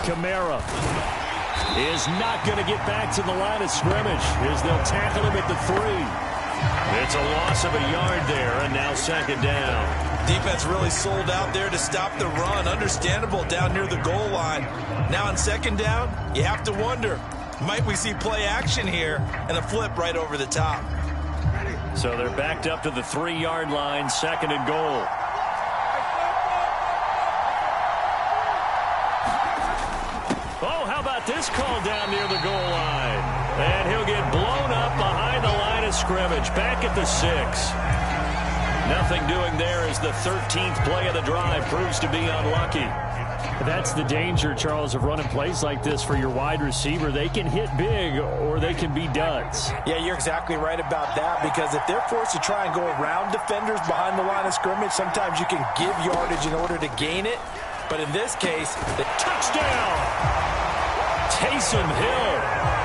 Kamara is not going to get back to the line of scrimmage as they'll tackle him at the 3. It's a loss of a yard there, and now 2nd down. Defense really sold out there to stop the run. Understandable down near the goal line. Now on 2nd down, you have to wonder, might we see play action here and a flip right over the top? So they're backed up to the 3-yard line, 2nd and goal. This call down near the goal line. And he'll get blown up behind the line of scrimmage. Back at the 6. Nothing doing there as the 13th play of the drive proves to be unlucky. That's the danger, Charles, of running plays like this for your wide receiver. They can hit big or they can be duds. Yeah, you're exactly right about that, because if they're forced to try and go around defenders behind the line of scrimmage, sometimes you can give yardage in order to gain it. But in this case, the touchdown! Taysom Hill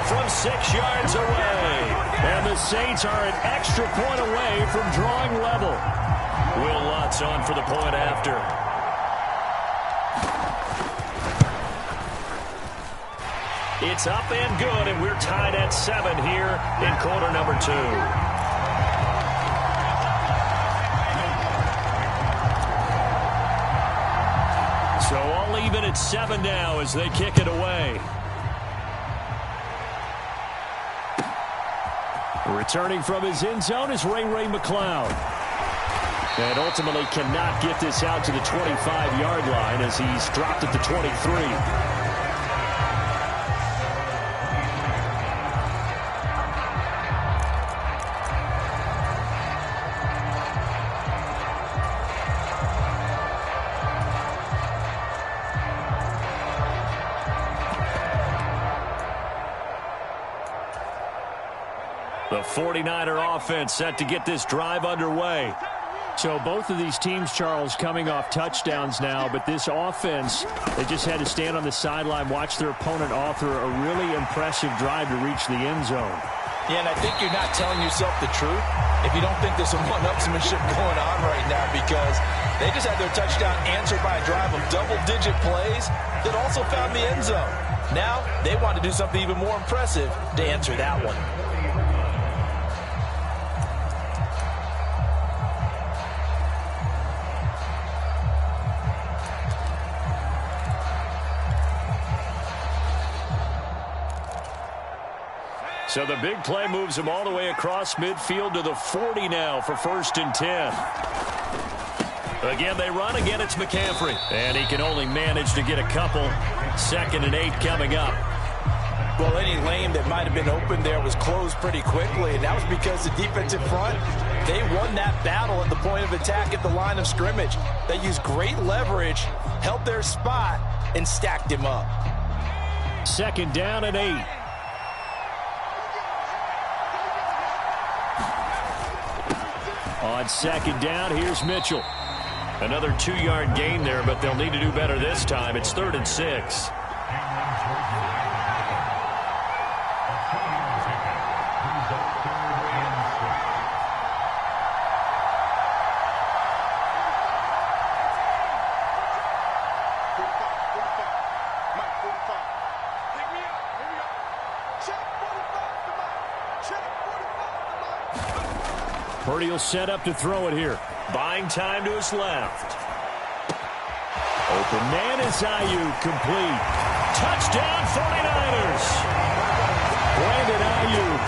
from 6 yards away. And the Saints are an extra point away from drawing level. Will Lutz on for the point after. It's up and good, and we're tied at 7 here in quarter number 2. So all even at 7 now as they kick it away. Returning from his end zone is Ray McCloud. And ultimately cannot get this out to the 25-yard line as he's dropped at the 23. The 49er offense set to get this drive underway. So both of these teams, Charles, coming off touchdowns now, but this offense, they just had to stand on the sideline, watch their opponent author a really impressive drive to reach the end zone. Yeah, and I think you're not telling yourself the truth if you don't think there's some one-upsmanship going on right now, because they just had their touchdown answered by a drive of double-digit plays that also found the end zone. Now they want to do something even more impressive to answer that one. So the big play moves him all the way across midfield to the 40 now for 1st and 10. Again, they run. Again, it's McCaffrey. And he can only manage to get a couple. 2nd and 8 coming up. Well, any lane that might have been open there was closed pretty quickly, and that was because the defensive front, they won that battle at the point of attack at the line of scrimmage. They used great leverage, held their spot, and stacked him up. 2nd down and 8. On 2nd down, here's Mitchell. Another 2-yard gain there, but they'll need to do better this time. It's 3rd and 6. Purdy will set up to throw it here. Buying time to his left. Open man is Ayuk, complete. Touchdown 49ers. Brandon Ayuk,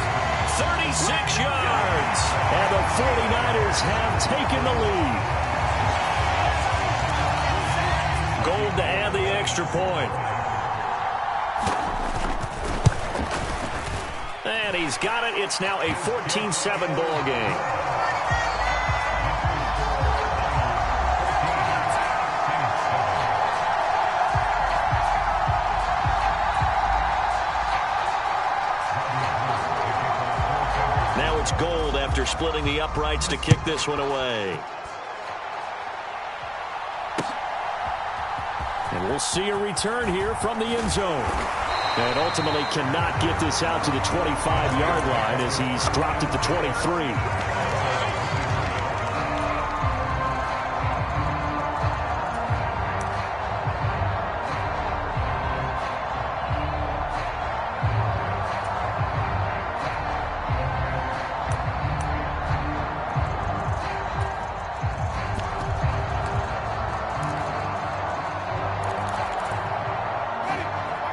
36 yards. And the 49ers have taken the lead. Gold to add the extra point. And he's got it. It's now a 14-7 ball game. Now it's Gold after splitting the uprights to kick this one away. And we'll see a return here from the end zone. And ultimately cannot get this out to the 25-yard line as he's dropped at the 23.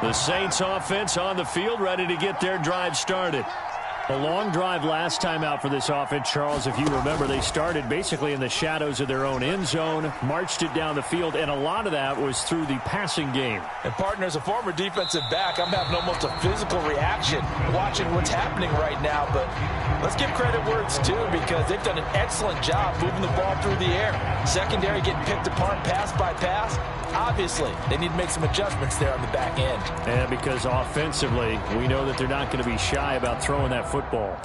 The Saints offense on the field, ready to get their drive started. A long drive last time out for this offense, Charles. If you remember, they started basically in the shadows of their own end zone, marched it down the field, and a lot of that was through the passing game. And, partner, as a former defensive back, I'm having almost a physical reaction watching what's happening right now. But let's give credit where it's due, because they've done an excellent job moving the ball through the air. Secondary getting picked apart pass by pass. Obviously, they need to make some adjustments there on the back end. And because offensively, we know that they're not going to be shy about throwing that football.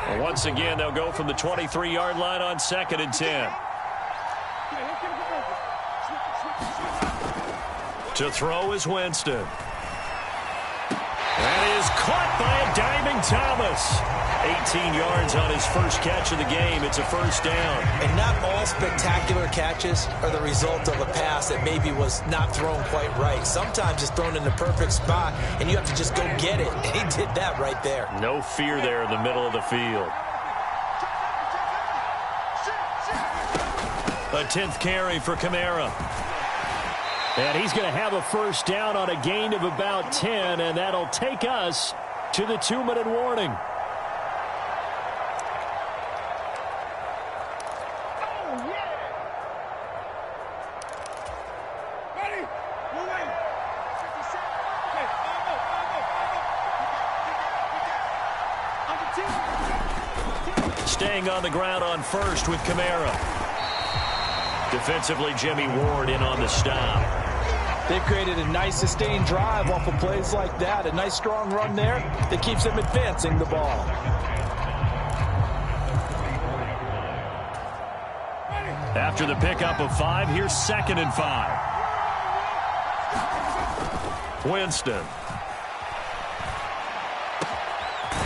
Well, once again, they'll go from the 23-yard line on 2nd and 10. To throw is Winston. That is caught by a diving Thomas. 18 yards on his first catch of the game. It's a 1st down. And not all spectacular catches are the result of a pass that maybe was not thrown quite right. Sometimes it's thrown in the perfect spot, and you have to just go get it. And he did that right there. No fear there in the middle of the field. A 10th carry for Kamara. And he's going to have a 1st down on a gain of about 10, and that'll take us to the 2-minute warning. Staying on the ground on 1st with Kamara. Defensively, Jimmy Ward in on the stop. They've created a nice sustained drive off of plays like that. A nice strong run there that keeps them advancing the ball. After the pickup of 5, here's 2nd and 5. Winston.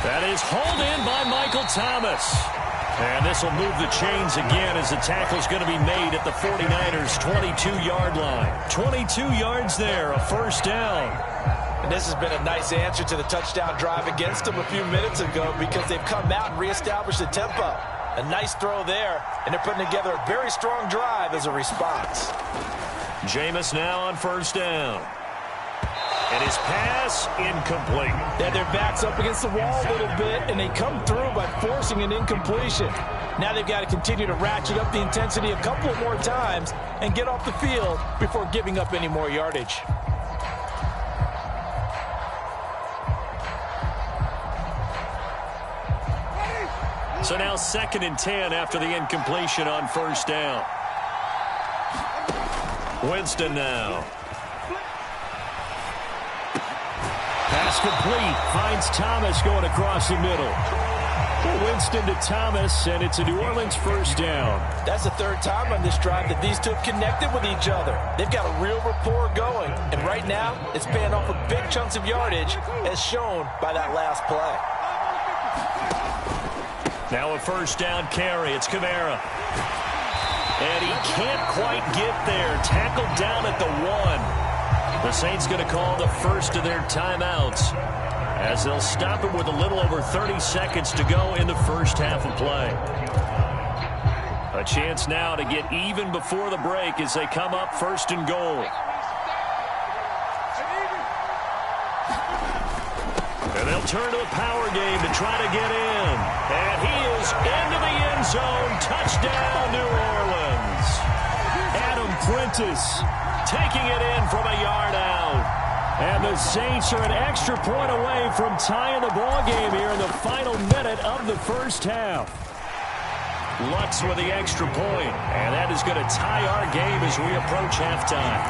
That is hauled in by Michael Thomas. And this will move the chains again as the tackle's going to be made at the 49ers' 22-yard line. 22 yards there, a first down. And this has been a nice answer to the touchdown drive against them a few minutes ago because they've come out and reestablished the tempo. A nice throw there, and they're putting together a very strong drive as a response. Jameis now on first down. And his pass incomplete. Yeah, their back's up against the wall a little bit, and they come through by forcing an incompletion. Now they've got to continue to ratchet up the intensity a couple of more times and get off the field before giving up any more yardage. So now 2nd and 10 after the incompletion on first down. Winston now. Pass complete. Finds Thomas going across the middle. Winston to Thomas, and it's a New Orleans first down. That's the 3rd time on this drive that these two have connected with each other. They've got a real rapport going, and right now it's paying off with big chunks of yardage as shown by that last play. Now a first down carry. It's Kamara. And he can't quite get there. Tackled down at the 1. The Saints going to call the first of their timeouts as they'll stop it with a little over 30 seconds to go in the first half of play. A chance now to get even before the break as they come up 1st and goal. And they'll turn to the power game to try to get in. And he is into the end zone. Touchdown, New Orleans. Adam Prentice taking it in from a yard out. And the Saints are an extra point away from tying the ball game here in the final minute of the first half. Lutz with the extra point, and that is going to tie our game as we approach halftime.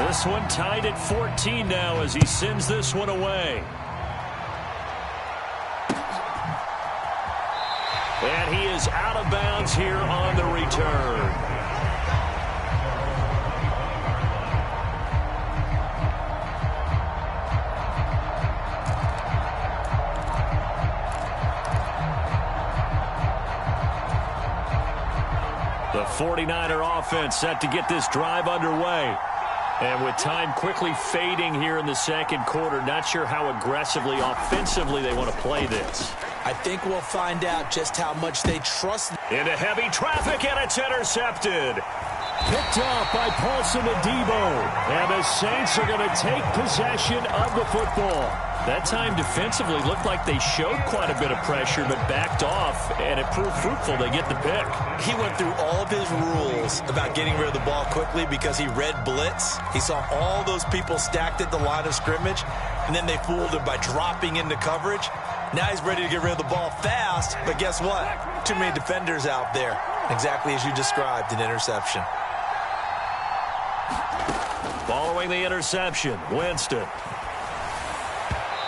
This one tied at 14 now as he sends this one away. And he is out of bounds here on the return. The 49er offense set to get this drive underway. And with time quickly fading here in the second quarter, not sure how aggressively, offensively they want to play this. I think we'll find out just how much they trust. Into heavy traffic, and it's intercepted. Picked off by Paulson Adebo. And the Saints are going to take possession of the football. That time defensively looked like they showed quite a bit of pressure, but backed off, and it proved fruitful. They get the pick. He went through all of his rules about getting rid of the ball quickly because he read blitz. He saw all those people stacked at the line of scrimmage, and then they fooled him by dropping into coverage. Now he's ready to get rid of the ball fast, but guess what? Too many defenders out there. Exactly as you described, an interception. Following the interception, Winston.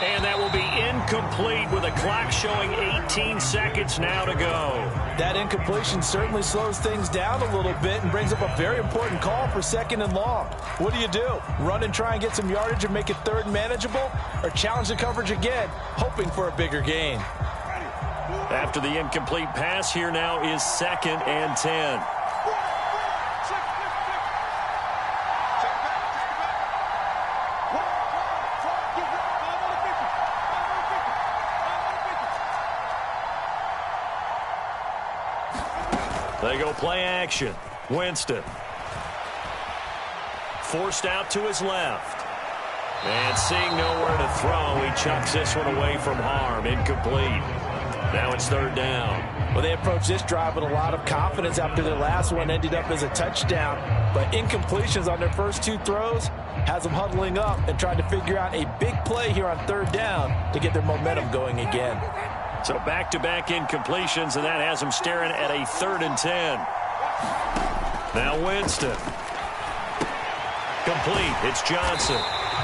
And that will be incomplete with a clock showing 18 seconds now to go. That incompletion certainly slows things down a little bit and brings up a very important call for 2nd and long. What do? Run and try and get some yardage and make it 3rd and manageable? Or challenge the coverage again, hoping for a bigger gain? After the incomplete pass, here now is 2nd and 10. They go play action. Winston. Forced out to his left. And seeing nowhere to throw, he chucks this one away from harm. Incomplete. Now it's third down. Well, they approached this drive with a lot of confidence after their last one ended up as a touchdown. But incompletions on their first two throws has them huddling up and trying to figure out a big play here on third down to get their momentum going again. So back-to-back incompletions, and that has them staring at a 3rd and 10. Now Winston. Complete. It's Johnson.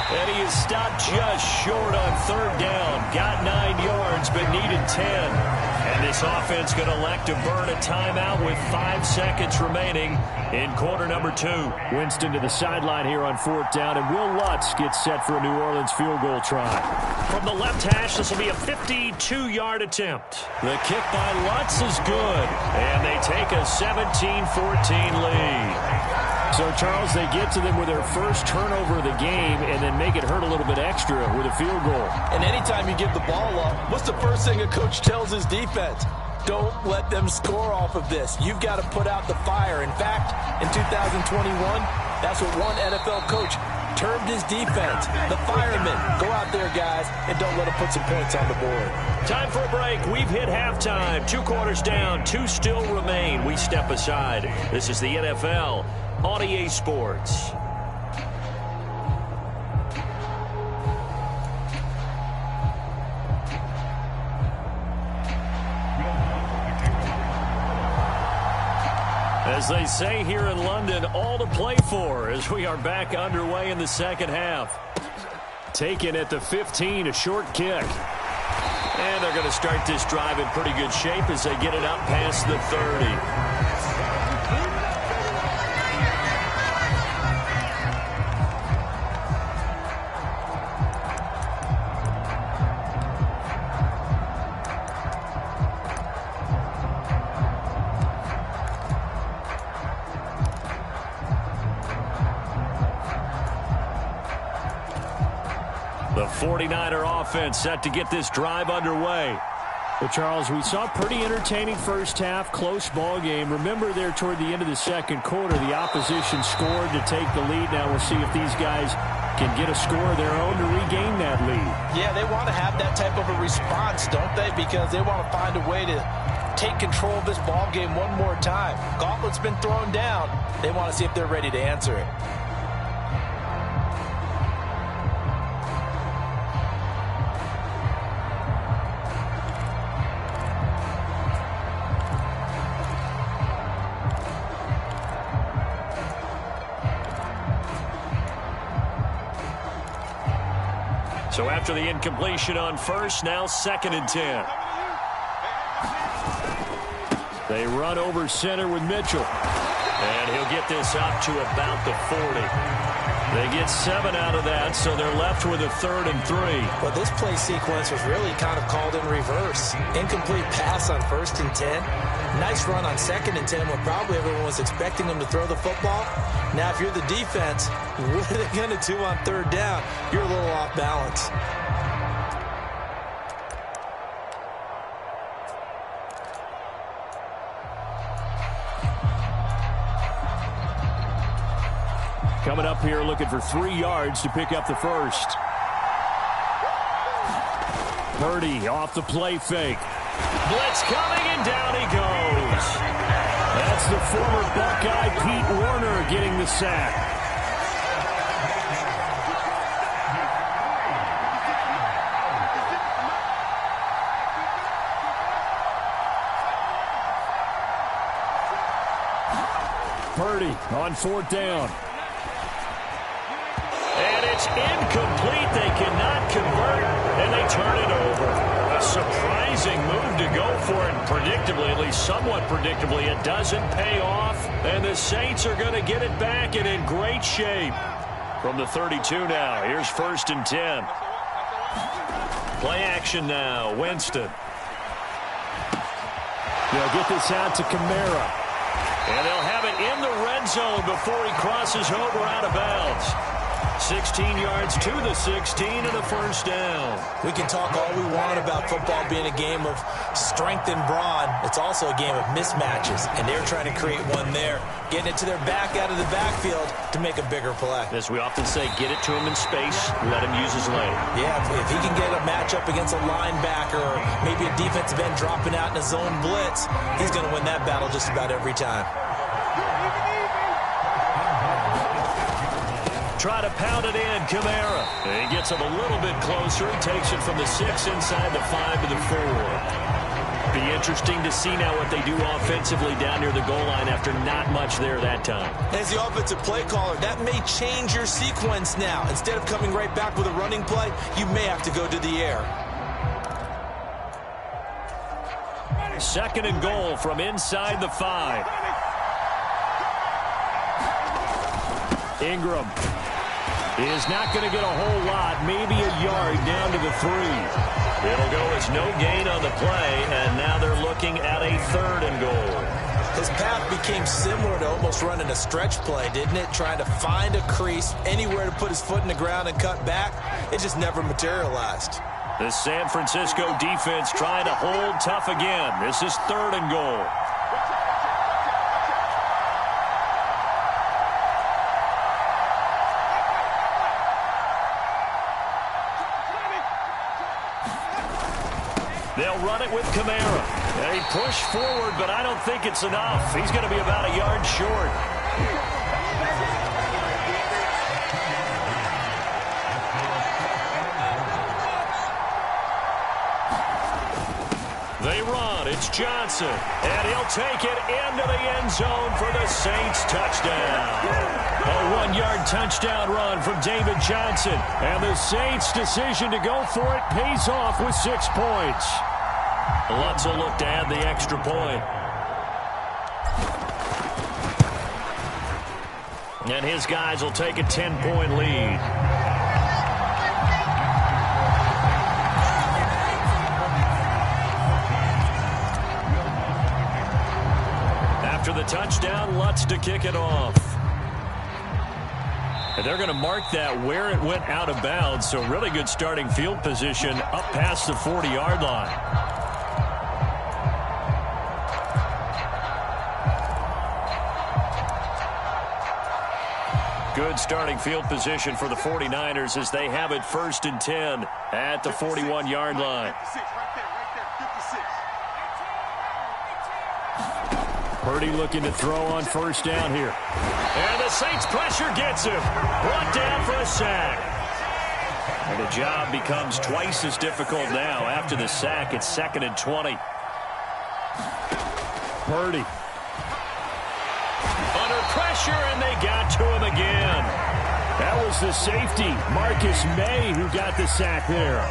And he is stopped just short on third down. Got 9 yards, but needed 10. And this offense going to elect to burn a timeout with 5 seconds remaining in quarter number 2. Winston to the sideline here on 4th down, and Will Lutz gets set for a New Orleans field goal try. From the left hash, this will be a 52-yard attempt. The kick by Lutz is good, and they take a 17-14 lead. So, Charles, they get to them with their first turnover of the game and then make it hurt a little bit extra with a field goal. And anytime you give the ball up, what's the first thing a coach tells his defense? Don't let them score off of this. You've got to put out the fire. In fact, in 2021, that's what one NFL coach termed his defense. The firemen. Go out there, guys, and don't let them put some points on the board. Time for a break. We've hit halftime. 2 quarters down. 2 still remain. We step aside. This is the NFL on EA Sports. As they say here in London, all to play for as we are back underway in the second half. Taken at the 15, a short kick. And they're going to start this drive in pretty good shape as they get it up past the 30. The 49er offense set to get this drive underway. Well, Charles, we saw a pretty entertaining first half, close ball game. Remember there toward the end of the second quarter, the opposition scored to take the lead. Now we'll see if these guys can get a score of their own to regain that lead. Yeah, they want to have that type of a response, don't they? Because they want to find a way to take control of this ball game one more time. Gauntlet's been thrown down. They want to see if they're ready to answer it. So after the incompletion on first, now 2nd and 10. They run over center with Mitchell. And he'll get this up to about the 40. They get 7 out of that, so they're left with a 3rd and 3. Well, this play sequence was really kind of called in reverse. Incomplete pass on 1st and 10. Nice run on 2nd and 10 when probably everyone was expecting them to throw the football. Now, if you're the defense, what are they going to do on 3rd down? You're a little off balance. Coming up here looking for 3 yards to pick up the first. Purdy off the play fake. Blitz coming, and down he goes. That's the former Buckeye Pete Werner getting the sack. Purdy on 4th down. And it's incomplete. They cannot convert, and they turn it over. A surprising move to go for it. Predictably, at least somewhat predictably, it doesn't pay off, and the Saints are going to get it back and in great shape. From the 32 now, here's 1st and 10. Play action now, Winston. They'll get this out to Kamara. And they'll have it in the red zone before he crosses over out of bounds. 16 yards to the 16 and a first down. We can talk all we want about football being a game of strength and brawn. It's also a game of mismatches, and they're trying to create one there, getting it to their back out of the backfield to make a bigger play. As we often say, get it to him in space, let him use his leg. Yeah, if he can get a matchup against a linebacker or maybe a defensive end dropping out in a zone blitz, he's going to win that battle just about every time. Try to pound it in, Kamara. He gets him a little bit closer. He takes it from the 6 inside the 5 to the 4. Be interesting to see now what they do offensively down near the goal line after not much there that time. As the offensive play caller, that may change your sequence now. Instead of coming right back with a running play, you may have to go to the air. Second and goal from inside the 5. Ingram is not going to get a whole lot, maybe a yard down to the 3. It'll go as no gain on the play, and now they're looking at a 3rd and goal. His path became similar to almost running a stretch play, didn't it? Trying to find a crease, anywhere to put his foot in the ground and cut back. It just never materialized. The San Francisco defense trying to hold tough again. This is 3rd and goal. They'll run it with Kamara. They push forward, but I don't think it's enough. He's going to be about a yard short. They run. It's Johnson. And he'll take it into the end zone for the Saints touchdown. A 1-yard touchdown run from David Johnson. And the Saints' decision to go for it pays off with 6 points. Lutz will look to add the extra point. And his guys will take a 10-point lead. After the touchdown, Lutz to kick it off. And they're going to mark that where it went out of bounds, so really good starting field position up past the 40-yard line. Good starting field position for the 49ers as they have it 1st and 10 at the 41-yard line. Purdy looking to throw on 1st down here. And the Saints pressure gets him. Brought down for a sack. And the job becomes twice as difficult now. After the sack, it's 2nd and 20. Purdy. Under pressure, and they got to him again. That was the safety, Marcus May, who got the sack there.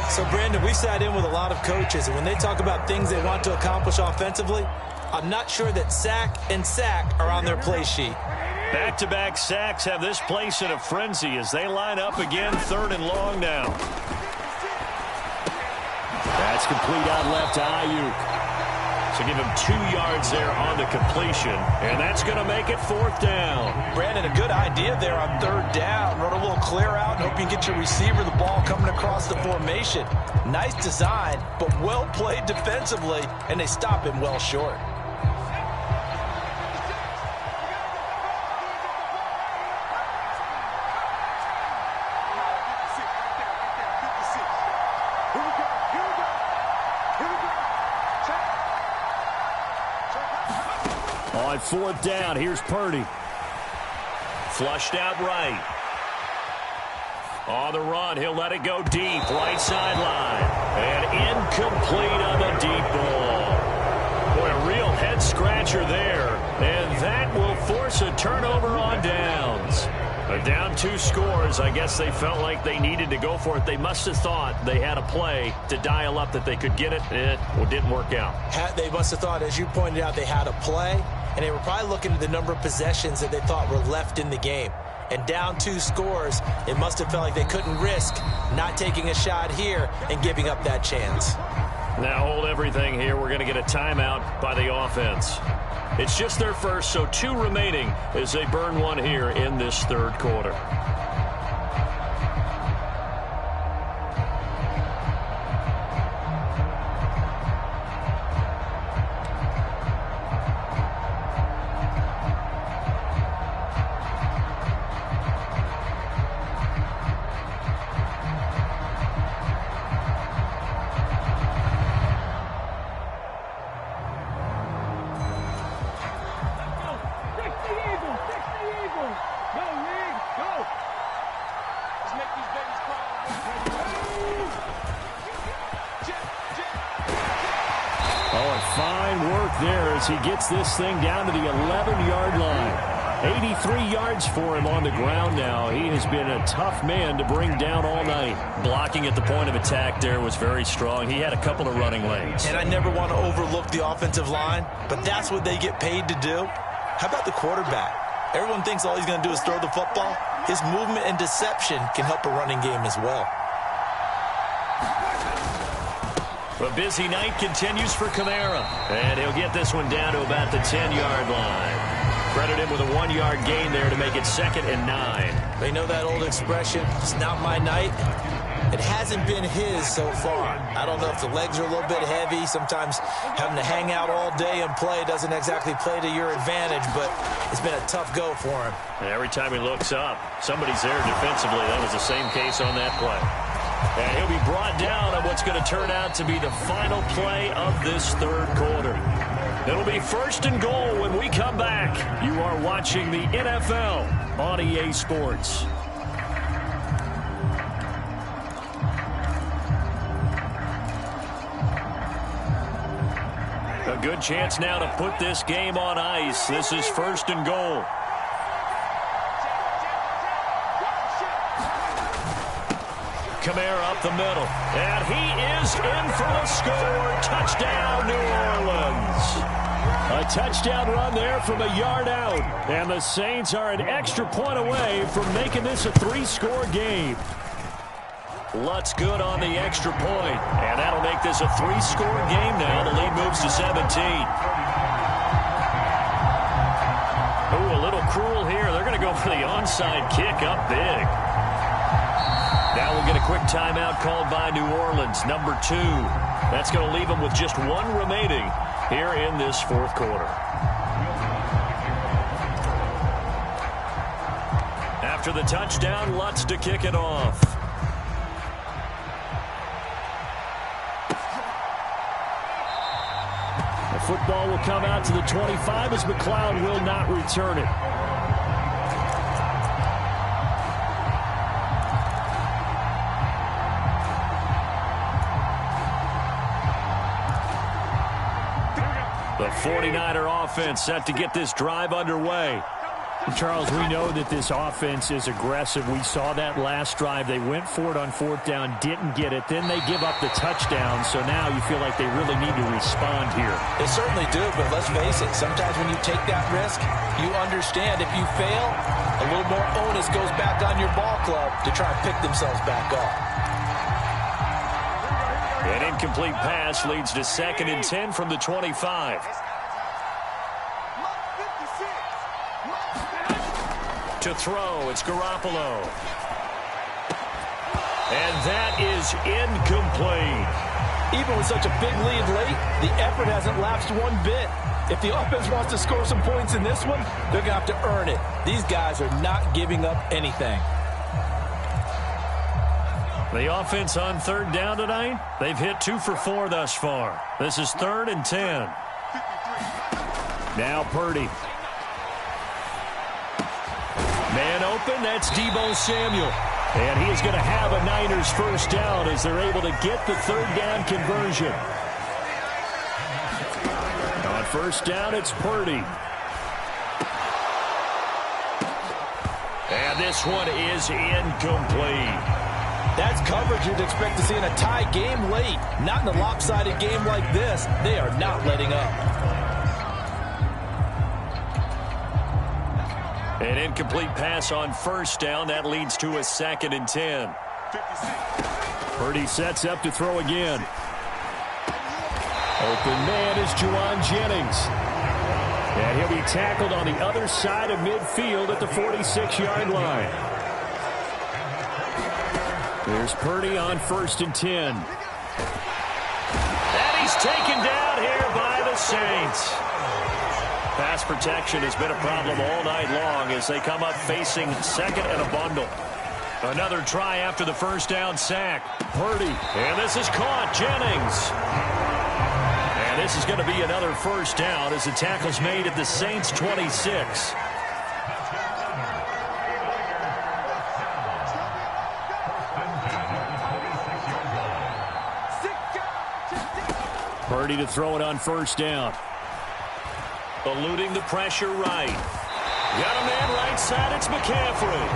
So, Brandon, we sat in with a lot of coaches, and when they talk about things they want to accomplish offensively, I'm not sure that sack and sack are on their play sheet. Back-to-back sacks have this place in a frenzy as they line up again, 3rd and long now. That's complete out left to Ayuk. So give him 2 yards there on the completion, and that's going to make it 4th down. Brandon, a good idea there on 3rd down. Run a little clear out and hope you can get your receiver the ball coming across the formation. Nice design, but well played defensively, and they stop him well short. On 4th down, here's Purdy. Flushed out right. On the run, he'll let it go deep, right sideline. And incomplete on the deep ball. Boy, a real head-scratcher there. And that will force a turnover on downs. Down 2 scores. I guess they felt like they needed to go for it. They must have thought they had a play to dial up that they could get it. It didn't work out. They must have thought, as you pointed out, they had a play, and they were probably looking at the number of possessions that they thought were left in the game. And down 2 scores, it must have felt like they couldn't risk not taking a shot here and giving up that chance. Now hold everything here. We're going to get a timeout by the offense. It's just their first, so 2 remaining as they burn 1 here in this 3rd quarter. Fine work there as he gets this thing down to the 11-yard line. 83 yards for him on the ground now. He has been a tough man to bring down all night. Blocking at the point of attack there was very strong. He had a couple of running lanes. And I never want to overlook the offensive line, but that's what they get paid to do. How about the quarterback? Everyone thinks all he's going to do is throw the football. His movement and deception can help a running game as well. A busy night continues for Kamara. And he'll get this one down to about the 10-yard line. Credit him with a 1-yard gain there to make it 2nd and 9. They know that old expression, it's not my night. It hasn't been his so far. I don't know if the legs are a little bit heavy. Sometimes having to hang out all day and play doesn't exactly play to your advantage, but it's been a tough go for him. And every time he looks up, somebody's there defensively. That was the same case on that play. And he'll be brought down on what's going to turn out to be the final play of this third quarter. It'll be 1st and goal when we come back. You are watching the NFL on EA Sports. A good chance now to put this game on ice. This is 1st and goal. Kamara up the middle. And he is in for the score. Touchdown, New Orleans. A touchdown run there from a yard out. And the Saints are an extra point away from making this a 3-score game. Lutz good on the extra point. And that'll make this a 3-score game now. The lead moves to 17. Ooh, a little cruel here. They're going to go for the onside kick up big. Now we'll get a quick timeout called by New Orleans, number 2. That's going to leave them with just 1 remaining here in this 4th quarter. After the touchdown, Lutz to kick it off. The football will come out to the 25 as McLeod will not return it. The 49er offense set to get this drive underway. Charles, we know that this offense is aggressive. We saw that last drive. They went for it on 4th down, didn't get it. Then they give up the touchdown. So now you feel like they really need to respond here. They certainly do, but let's face it. Sometimes when you take that risk, you understand if you fail, a little more onus goes back on your ball club to try and pick themselves back up. An incomplete pass leads to 2nd and 10 from the 25. To throw, it's Garoppolo. And that is incomplete. Even with such a big lead late, the effort hasn't lapsed one bit. If the offense wants to score some points in this one, they're going to have to earn it. These guys are not giving up anything. The offense on 3rd down tonight, they've hit 2 for 4 thus far. This is 3rd and 10. Now Purdy. Man open, that's Deebo Samuel. And he is going to have a Niners 1st down as they're able to get the 3rd down conversion. On 1st down, it's Purdy. And this one is incomplete. That's coverage you'd expect to see in a tie game late. Not in a lopsided game like this. They are not letting up. An incomplete pass on 1st down. That leads to a 2nd and 10. Purdy sets up to throw again. Open man is Juwan Jennings. And he'll be tackled on the other side of midfield at the 46-yard line. There's Purdy on 1st and 10. And he's taken down here by the Saints. Pass protection has been a problem all night long as they come up facing 2nd and a bundle. Another try after the 1st down sack. Purdy. And this is caught. Jennings. And this is going to be another 1st down as the tackle's made at the Saints' 26. Purdy to throw it on first down. Eluding the pressure right. Got a man right side. It's McCaffrey.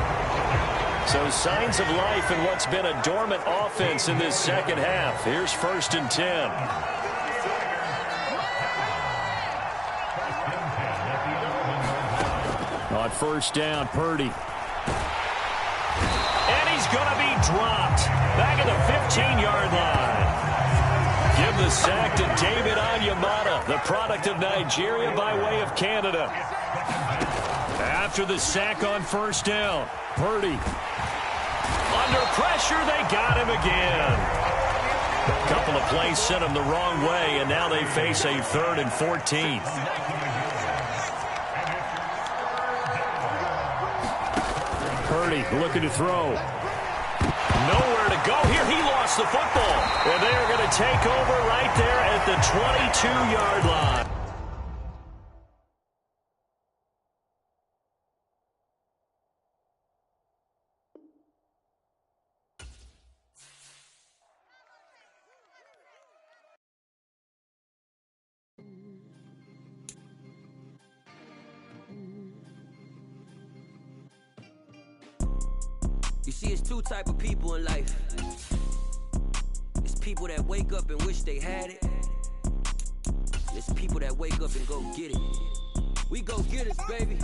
So signs of life in what's been a dormant offense in this second half. Here's 1st and 10. On first down, Purdy. And he's going to be dropped. Back at the 15-yard line. Give the sack to David Onyemata, the product of Nigeria by way of Canada. After the sack on first down, Purdy. Under pressure, they got him again. A couple of plays sent him the wrong way, and now they face a 3rd and 14. Purdy looking to throw. Nowhere to go here. He lost the football. And they are going to take over right there at the 22-yard line. You see, it's two type of people in life. It's people that wake up and wish they had it. It's people that wake up and go get it. We go get it, baby.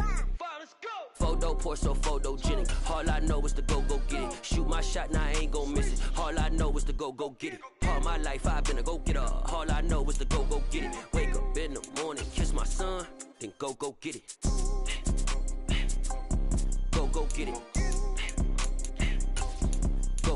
Photo poor, so photogenic. All I know is to go get it. Shoot my shot, now I ain't gon' miss it. All I know is to go get it. All my life I've been a go-getter. All I know is to go get it. Wake up in the morning, kiss my son, then go get it. Go get it.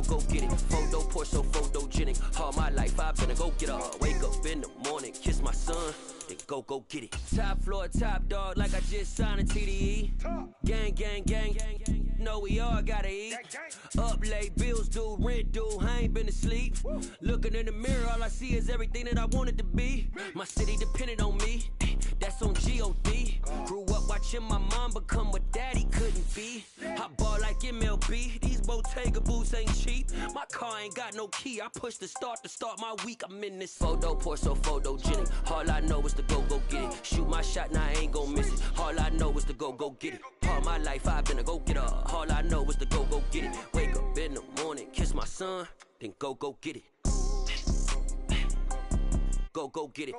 Go get it. Photo poor, so photogenic. All my life I've been a go-getter. Wake up in the morning, kiss my son, then go get it. Top floor, top dog, like I just signed a TDE. Gang, gang, gang, gang, gang. Know we all gotta eat. Up late, bills due, rent due, I ain't been asleep. Looking in the mirror, all I see is everything that I wanted to be. My city depended on me, that's on G.O.D. Grew up watching my mom become what daddy couldn't be. I ball like MLB, these Bottega boots ain't cheap. My car ain't got no key, I push the start to start my week. I'm in this photo poor, so photogenic. All I know is to go get it. Shoot my shot, now I ain't gon' miss it. All I know is to go get it. All my life I've been a go-getter. All I know is to go get it. Wake up in the morning, kiss my son, then go get it. Go get it.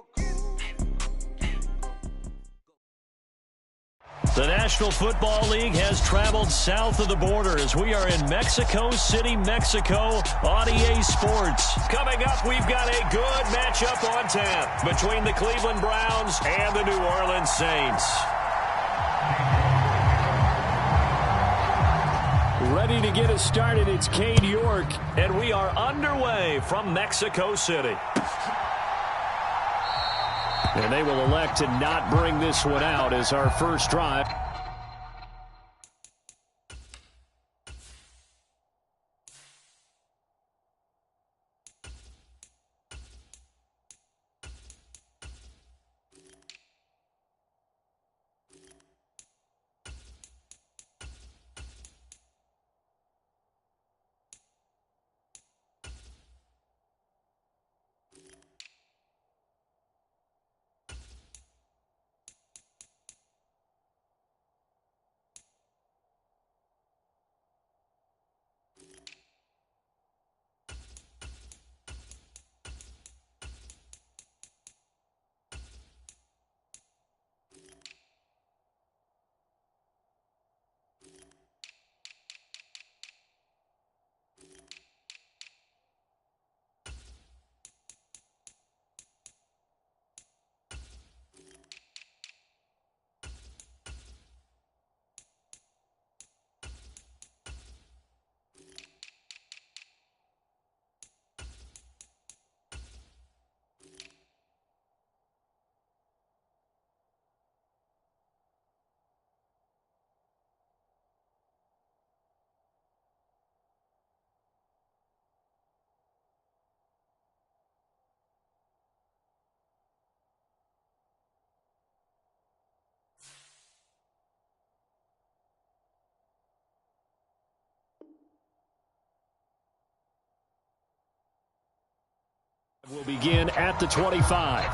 The National Football League has traveled south of the border as we are in Mexico City, Mexico on EA Sports. Coming up, we've got a good matchup on tap between the Cleveland Browns and the New Orleans Saints. Ready to get us started, it's Cade York, and we are underway from Mexico City. And they will elect to not bring this one out as our first drive. Will begin at the 25.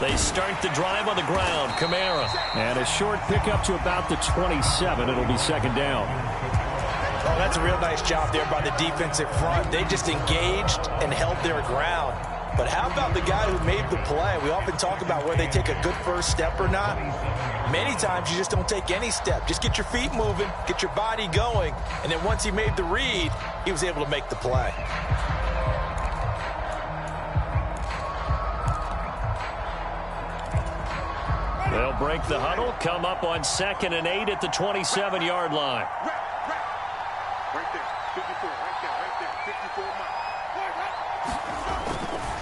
They start the drive on the ground. Kamara. And a short pickup to about the 27. It'll be second down. Oh, that's a real nice job there by the defensive front. They just engaged and held their ground. But how about the guy who made the play? We often talk about whether they take a good first step or not. Many times you just don't take any step. Just get your feet moving, get your body going, and then once he made the read, he was able to make the play. They'll break the huddle, come up on 2nd and 8 at the 27-yard line. Right there, 54, right there, 54 miles.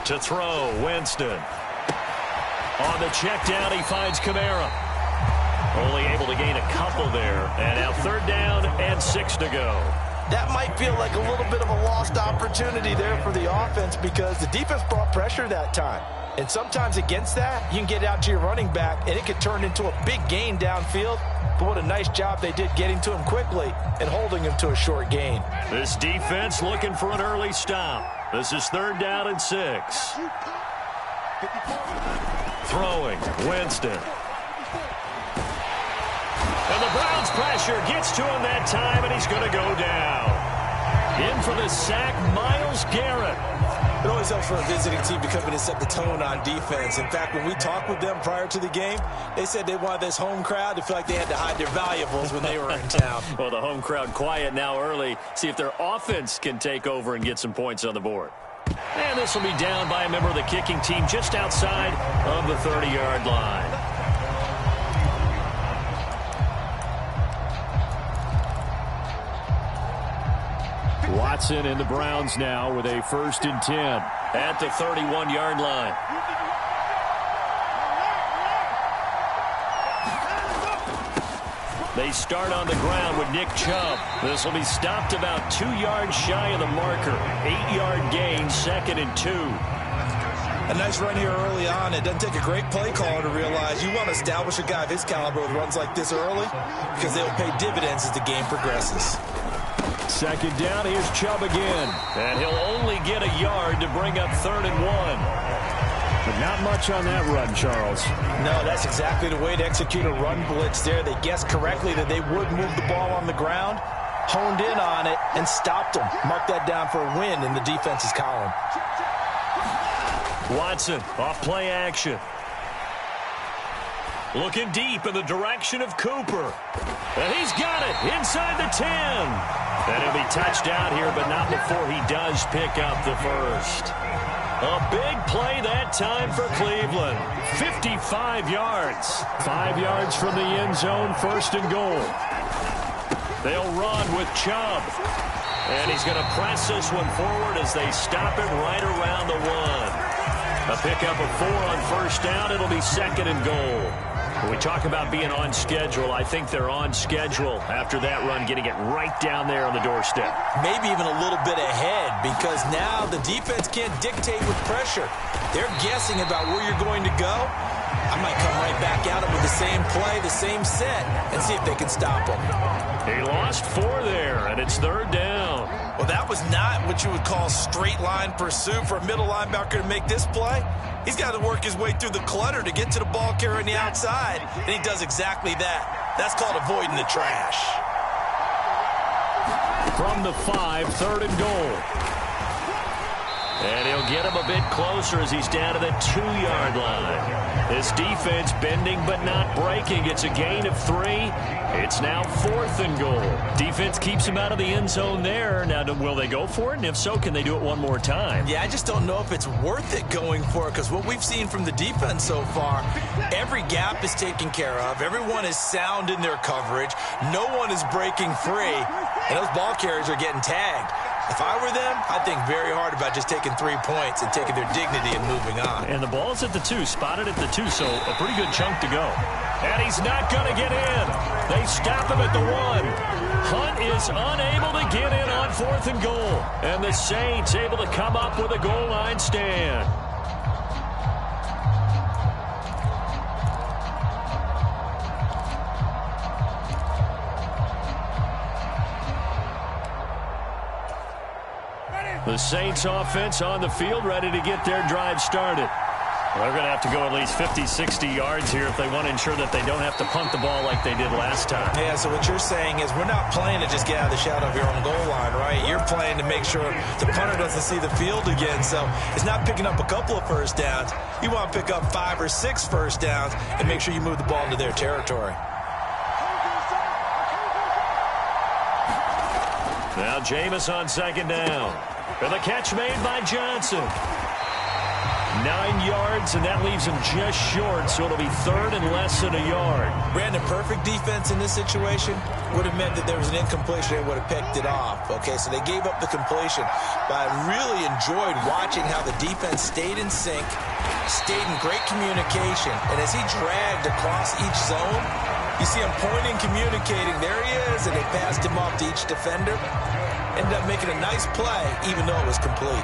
To throw, Winston. On the check down, he finds Kamara. Only able to gain a couple there. And now 3rd down and 6 to go. That might feel like a little bit of a lost opportunity there for the offense because the defense brought pressure that time. And sometimes against that, you can get out to your running back, and it could turn into a big gain downfield. But what a nice job they did getting to him quickly and holding him to a short gain. This defense looking for an early stop. This is 3rd down and 6. Throwing, Winston. And the Browns pressure gets to him that time, and he's going to go down. In for the sack, Myles Garrett. It always helps for a visiting team to come in and set the tone on defense. In fact, when we talked with them prior to the game, they said they wanted this home crowd to feel like they had to hide their valuables when they were in town. Well, the home crowd quiet now early. See if their offense can take over and get some points on the board. And this will be down by a member of the kicking team just outside of the 30-yard line. Watson and the Browns now with a 1st and 10 at the 31-yard line. They start on the ground with Nick Chubb. This will be stopped about 2 yards shy of the marker. 8-yard gain, 2nd and 2. A nice run here early on. It doesn't take a great play caller to realize you want to establish a guy of his caliber with runs like this early because they'll pay dividends as the game progresses. 2nd down, here's Chubb again. And he'll only get a yard to bring up 3rd and 1. But not much on that run, Charles. No, that's exactly the way to execute a run blitz there. They guessed correctly that they would move the ball on the ground, honed in on it, and stopped them. Mark that down for a win in the defense's column. Watson, off play action. Looking deep in the direction of Cooper. And he's got it inside the 10. And he'll be touched out here, but not before he does pick up the 1st. A big play that time for Cleveland. 55 yards. 5 yards from the end zone, 1st and goal. They'll run with Chubb. And he's going to press this one forward as they stop him right around the 1. A pickup of 4 on 1st down. It'll be 2nd and goal. When we talk about being on schedule, I think they're on schedule after that run, getting it right down there on the doorstep. Maybe even a little bit ahead because now the defense can't dictate with pressure. They're guessing about where you're going to go. I might come right back at them with the same play, the same set, and see if they can stop them. He lost 4 there, and it's 3rd down. Well, that was not what you would call straight line pursuit for a middle linebacker to make this play. He's got to work his way through the clutter to get to the ball carrier on the outside, and he does exactly that. That's called avoiding the trash. From the 5, 3rd and goal. And he'll get him a bit closer as he's down to the 2-yard line. This defense bending but not breaking. It's a gain of 3. It's now 4th and goal. Defense keeps him out of the end zone there. Now, will they go for it? And if so, can they do it one more time? Yeah, I just don't know if it's worth it going for it because what we've seen from the defense so far, every gap is taken care of. Everyone is sound in their coverage. No one is breaking free. And those ball carriers are getting tagged. If I were them, I'd think very hard about just taking 3 points and taking their dignity and moving on. And the ball's at the 2, spotted at the 2, so a pretty good chunk to go. And he's not going to get in. They stop him at the 1. punt is unable to get in on 4th and goal. And the Saints able to come up with a goal line stand. The Saints offense on the field, ready to get their drive started. They're going to have to go at least 50, 60 yards here if they want to ensure that they don't have to punt the ball like they did last time. Yeah, so what you're saying is we're not playing to just get out of the shadow of your own goal line, right? You're playing to make sure the punter doesn't see the field again. So it's not picking up a couple of first downs. You want to pick up 5 or 6 first downs and make sure you move the ball into their territory. Now Jameis on 2nd down. And the catch made by Johnson. 9 yards, and that leaves him just short, so it'll be 3rd and less than a yard. Brandon, perfect defense in this situation would have meant that there was an incompletion. They would have picked it off. Okay, so they gave up the completion. But I really enjoyed watching how the defense stayed in sync, stayed in great communication, and as he dragged across each zone, you see him pointing, communicating. There he is, and they passed him off to each defender. Ended up making a nice play, even though it was complete.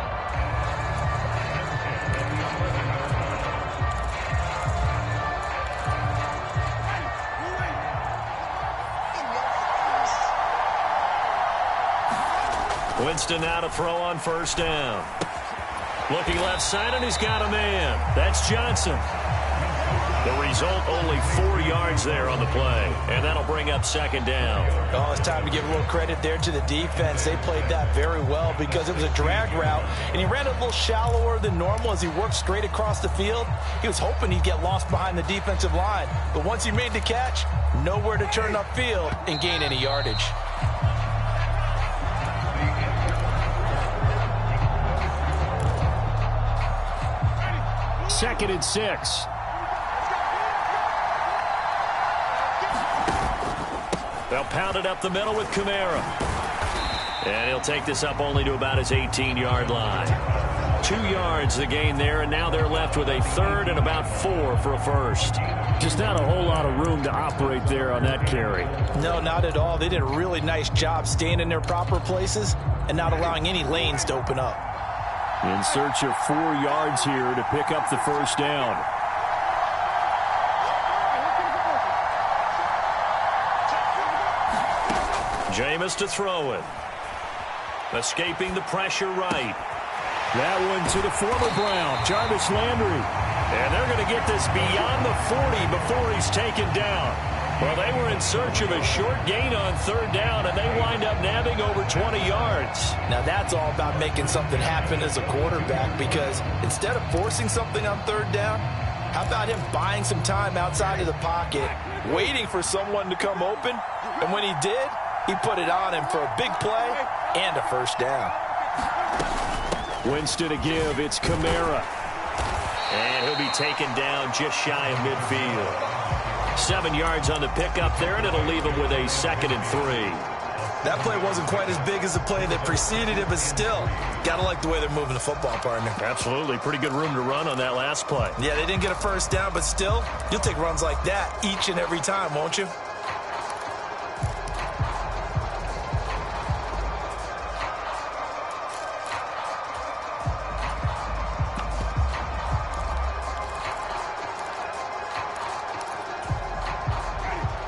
Winston now to throw on 1st down. Looking left side, and he's got a man. That's Johnson. The result, only 4 yards there on the play, and that'll bring up 2nd down. Oh, it's time to give a little credit there to the defense. They played that very well because it was a drag route, and he ran a little shallower than normal as he worked straight across the field. He was hoping he'd get lost behind the defensive line, but once he made the catch, nowhere to turn upfield and gain any yardage. Second and 6. They'll pound it up the middle with Kamara. And he'll take this up only to about his 18-yard line. 2 yards the gain there, and now they're left with a 3rd and about 4 for a first. Just not a whole lot of room to operate there on that carry. No, not at all. They did a really nice job staying in their proper places and not allowing any lanes to open up. In search of 4 yards here to pick up the 1st down. Jameis to throw it. Escaping the pressure right. That one to the former Brown, Jarvis Landry. And they're going to get this beyond the 40 before he's taken down. Well, they were in search of a short gain on 3rd down, and they wind up nabbing over 20 yards. Now, that's all about making something happen as a quarterback, because instead of forcing something on 3rd down, how about him buying some time outside of the pocket, waiting for someone to come open, and when he did, he put it on him for a big play and a 1st down. Winston to give. It's Kamara. And he'll be taken down just shy of midfield. 7 yards on the pickup there, and it'll leave him with a 2nd and 3. That play wasn't quite as big as the play that preceded it, but still, got to like the way they're moving the football, partner. Absolutely. Pretty good room to run on that last play. Yeah, they didn't get a 1st down, but still, you'll take runs like that each and every time, won't you?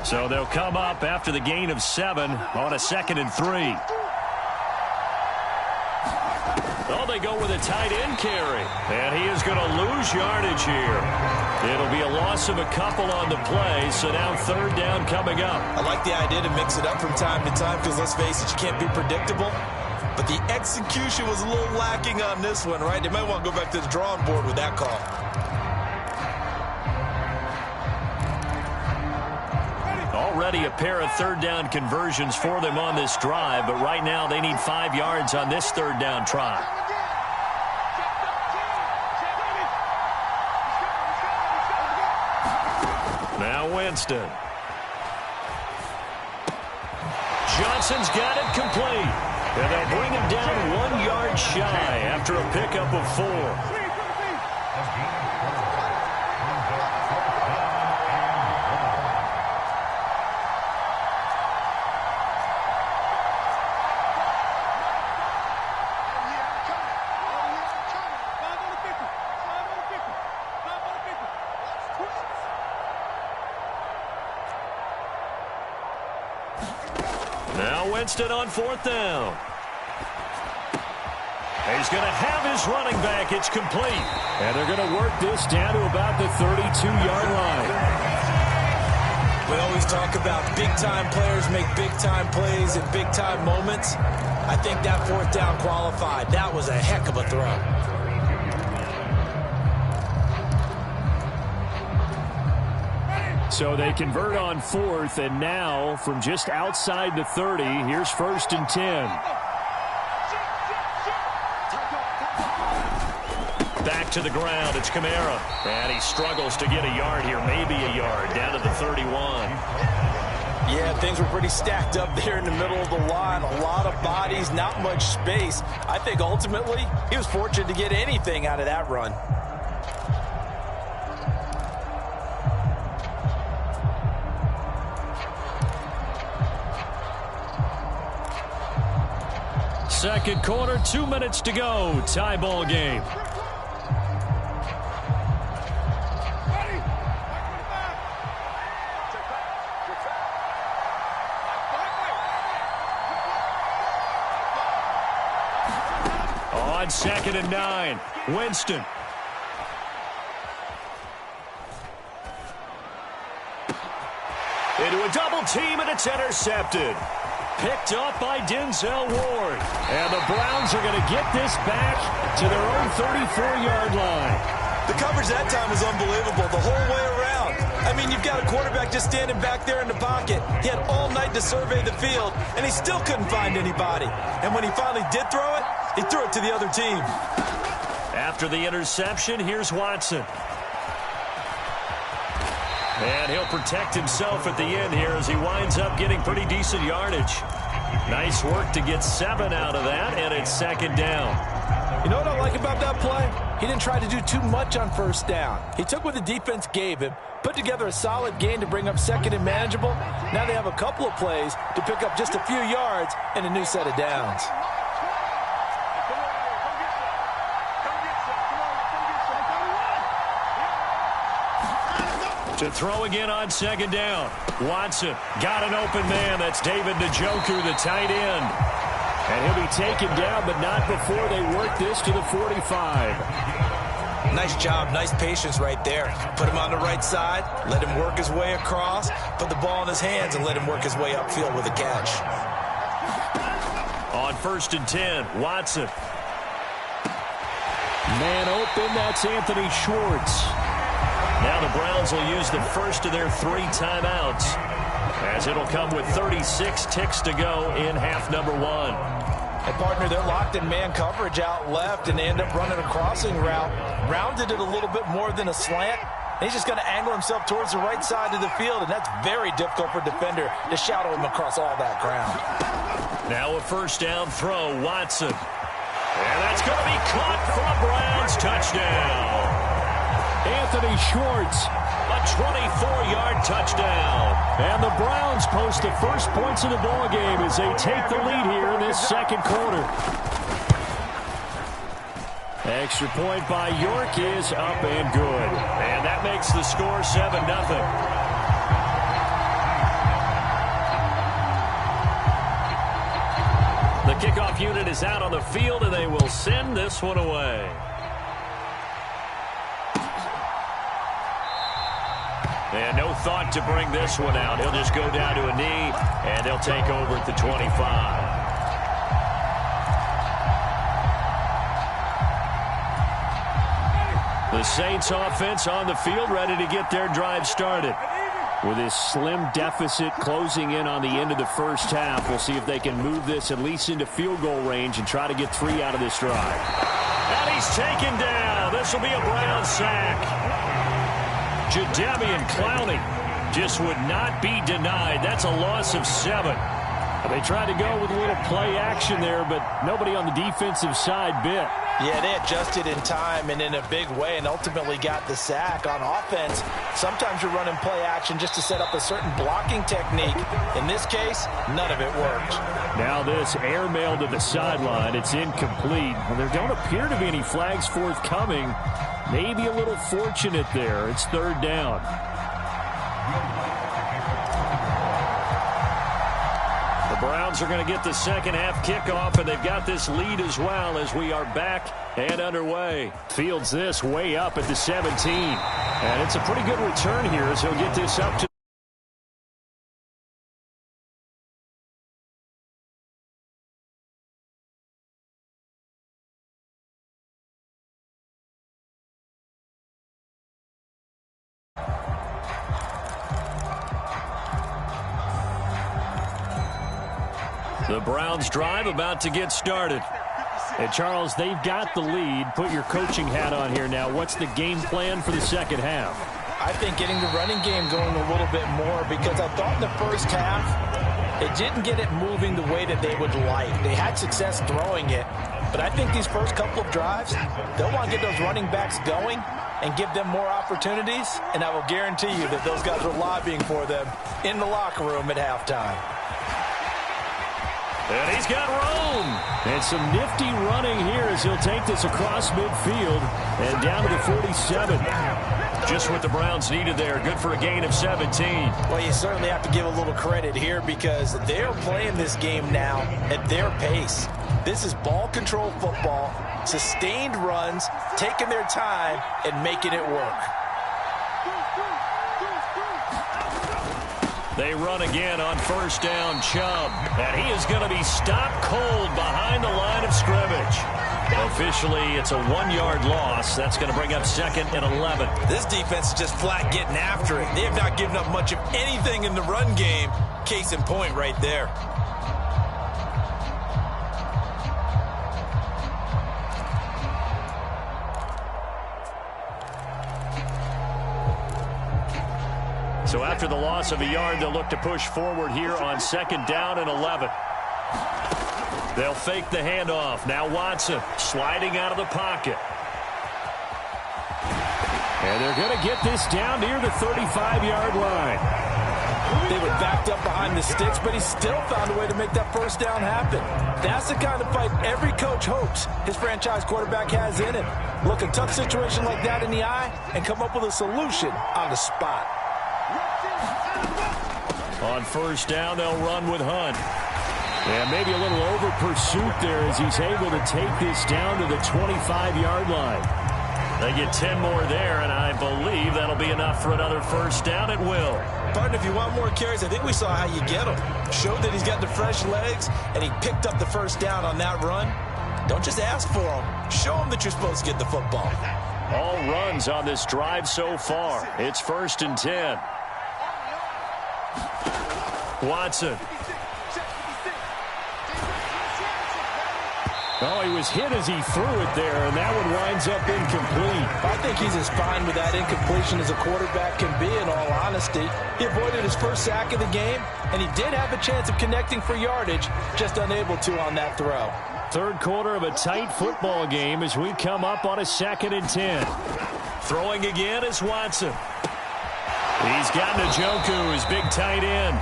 So they'll come up after the gain of 7 on a 2nd and 3. Oh, they go with a tight end carry. And he is going to lose yardage here. It'll be a loss of a couple on the play, so now 3rd down coming up. I like the idea to mix it up from time to time because, let's face it, you can't be predictable. But the execution was a little lacking on this one, right? They might want to go back to the drawing board with that call. Already a pair of 3rd down conversions for them on this drive, but right now they need 5 yards on this 3rd down try. Now Winston. Johnson's got it complete. And they'll bring him down 1 yard shy after a pickup of 4. Now Winston on 4th down. He's going to have his running back. It's complete. And they're going to work this down to about the 32-yard line. We always talk about big-time players make big-time plays in big-time moments. I think that 4th down qualified. That was a heck of a throw. So they convert on 4th, and now from just outside the 30, here's 1st and 10. Back to the ground, it's Kamara. And he struggles to get a yard here, maybe a yard, down to the 31. Yeah, things were pretty stacked up there in the middle of the line. A lot of bodies, not much space. I think ultimately he was fortunate to get anything out of that run. Second quarter, 2 minutes to go. Tie ball game. On 2nd and 9, Winston. Into a double team, and it's intercepted. Picked up by Denzel Ward. And the Browns are going to get this back to their own 34-yard line. The coverage that time was unbelievable the whole way around. I mean, you've got a quarterback just standing back there in the pocket. He had all night to survey the field, and he still couldn't find anybody. And when he finally did throw it, he threw it to the other team. After the interception, here's Watson. And he'll protect himself at the end here as he winds up getting pretty decent yardage. Nice work to get 7 out of that, and it's 2nd down. You know what I like about that play? He didn't try to do too much on 1st down. He took what the defense gave him, put together a solid gain to bring up 2nd and manageable. Now they have a couple of plays to pick up just a few yards and a new set of downs. To throw again on 2nd down. Watson got an open man. That's David Njoku, the tight end. And he'll be taken down, but not before they work this to the 45. Nice job, nice patience right there. Put him on the right side, let him work his way across, put the ball in his hands, and let him work his way upfield with a catch. On 1st and 10, Watson. Man open, that's Anthony Schwartz. Now the Browns will use the first of their 3 timeouts, as it'll come with 36 ticks to go in half number 1. And partner, they're locked in man coverage out left, and they end up running a crossing route. Rounded it a little bit more than a slant. He's just going to angle himself towards the right side of the field, and that's very difficult for a defender to shadow him across all that ground. Now a 1st down throw, Watson. And that's going to be caught for a Browns touchdown. Anthony Schwartz, a 24-yard touchdown. And the Browns post the first points of the ball game as they take the lead here in this 2nd quarter. Extra point by York is up and good. And that makes the score 7-0. The kickoff unit is out on the field, and they will send this one away. And no thought to bring this one out. He'll just go down to a knee, and they'll take over at the 25. The Saints offense on the field, ready to get their drive started. With this slim deficit closing in on the end of the first half, we'll see if they can move this at least into field goal range and try to get 3 out of this drive. And he's taken down. This will be a Browns sack. Jadeveon Clowney just would not be denied. That's a loss of 7. They tried to go with a little play action there, but nobody on the defensive side bit. Yeah, they adjusted in time and in a big way and ultimately got the sack. On offense, sometimes you're running play action just to set up a certain blocking technique. In this case, none of it worked. Now this airmail to the sideline. It's incomplete. Well, there don't appear to be any flags forthcoming. Maybe a little fortunate there. It's 3rd down. The Browns Browns are going to get the second half kickoff, and they've got this lead as well as we are back and underway. Fields this way up at the 17. And it's a pretty good return here as he'll get this up to the Browns drive about to get started. And Charles, they've got the lead. Put your coaching hat on here now. What's the game plan for the second half? I think getting the running game going a little bit more, because I thought in the first half it didn't get it moving the way that they would like. They had success throwing it, but I think these first couple of drives, they'll want to get those running backs going and give them more opportunities, and I will guarantee you that those guys are lobbying for them in the locker room at halftime. And he's got room. And some nifty running here as he'll take this across midfield and down to the 47. Just what the Browns needed there. Good for a gain of 17. Well, you certainly have to give a little credit here because they're playing this game now at their pace. This is ball control football, sustained runs, taking their time and making it work. They run again on first down, Chubb. And he is going to be stopped cold behind the line of scrimmage. Officially, it's a 1-yard loss. That's going to bring up 2nd and 11. This defense is just flat getting after it. They have not given up much of anything in the run game. Case in point right there. So after the loss of a yard, they'll look to push forward here on 2nd down and 11. They'll fake the handoff. Now Watson sliding out of the pocket. And they're going to get this down near the 35-yard line. They were backed up behind the sticks, but he still found a way to make that first down happen. That's the kind of fight every coach hopes his franchise quarterback has in him. Look a tough situation like that in the eye and come up with a solution on the spot. On first down, they'll run with Hunt. And maybe a little over pursuit there as he's able to take this down to the 25-yard line. They get 10 more there, and I believe that'll be enough for another first down at will. Partner, if you want more carries, I think we saw how you get them. Showed that he's got the fresh legs, and he picked up the first down on that run. Don't just ask for them. Show them that you're supposed to get the football. All runs on this drive so far. It's 1st and 10. Watson. Oh, he was hit as he threw it there, and that one winds up incomplete. I think he's as fine with that incompletion as a quarterback can be, in all honesty. He avoided his first sack of the game, and he did have a chance of connecting for yardage, just unable to on that throw. Third quarter of a tight football game as we come up on a 2nd and 10. Throwing again is Watson. He's got Njoku, his big tight end.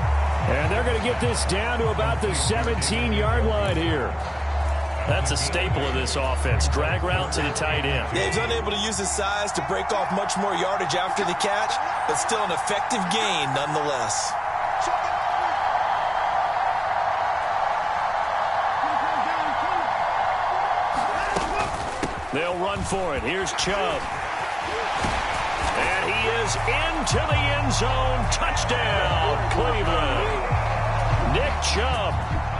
And they're going to get this down to about the 17-yard line here. That's a staple of this offense. Drag route to the tight end. Yeah, he's unable to use his size to break off much more yardage after the catch, but still an effective gain nonetheless. They'll run for it. Here's Chubb. And he is into the end zone. Touchdown, Cleveland. Nick Chubb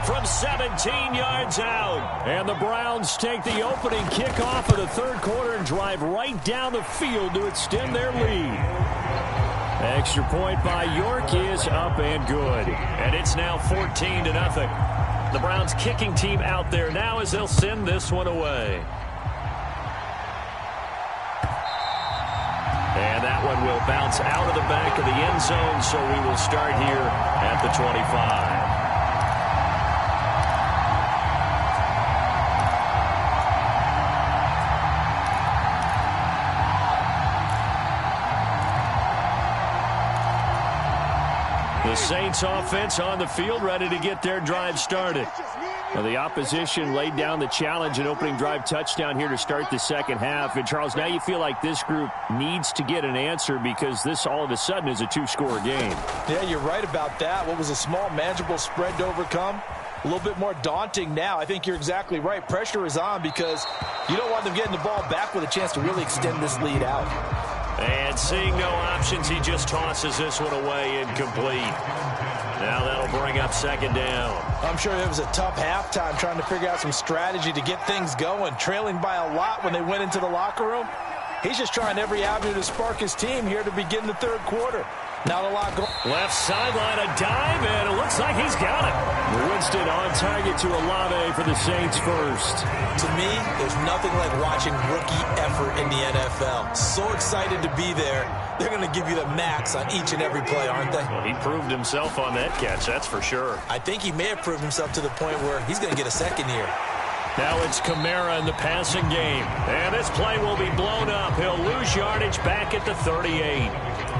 from 17 yards out. And the Browns take the opening kickoff of the third quarter and drive right down the field to extend their lead. Extra point by York is up and good. And it's now 14-0. The Browns kicking team out there now as they'll send this one away. And that one will bounce out of the back of the end zone, so we will start here at the 25. The Saints offense on the field, ready to get their drive started. Well, the opposition laid down the challenge, an opening drive touchdown here to start the second half. And, Charles, now you feel like this group needs to get an answer because this all of a sudden is a two-score game. Yeah, you're right about that. What was a small, manageable spread to overcome a little bit more daunting now. I think you're exactly right. Pressure is on because you don't want them getting the ball back with a chance to really extend this lead out. And seeing no options, he just tosses this one away, incomplete. Now that'll bring up second down. I'm sure it was a tough halftime trying to figure out some strategy to get things going. Trailing by a lot when they went into the locker room. He's just trying every avenue to spark his team here to begin the third quarter. Not a lot going. Left sideline, a dive, and it looks like he's got it. Winston on target to Olave for the Saints first. To me, there's nothing like watching rookie effort in the NFL. So excited to be there. They're going to give you the max on each and every play, aren't they? Well, he proved himself on that catch, that's for sure. I think he may have proved himself to the point where he's going to get a second here. Now it's Kamara in the passing game. And this play will be blown up. He'll lose yardage back at the 38.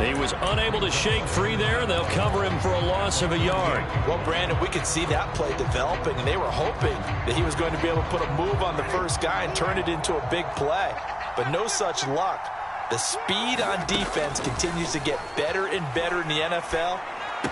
He was unable to shake free there. They'll cover him for a loss of a yard. Well, Brandon, we could see that play developing, and they were hoping that he was going to be able to put a move on the first guy and turn it into a big play. But no such luck. The speed on defense continues to get better and better in the NFL.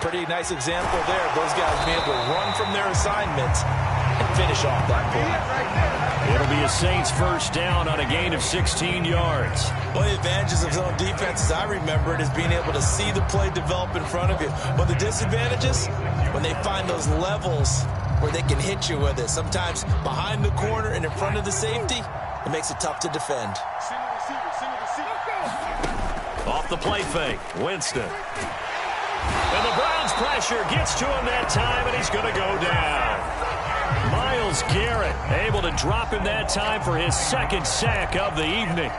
Pretty nice example there. Those guys being able to run from their assignments and finish off that play. It'll be a Saints first down on a gain of 16 yards. One of the advantages of zone defense, as I remember it, is being able to see the play develop in front of you. But the disadvantages, when they find those levels where they can hit you with it, sometimes behind the corner and in front of the safety, it makes it tough to defend. Off the play fake, Winston. And the Browns pressure gets to him that time, and he's going to go down. Myles Garrett able to drop him that time for his second sack of the evening.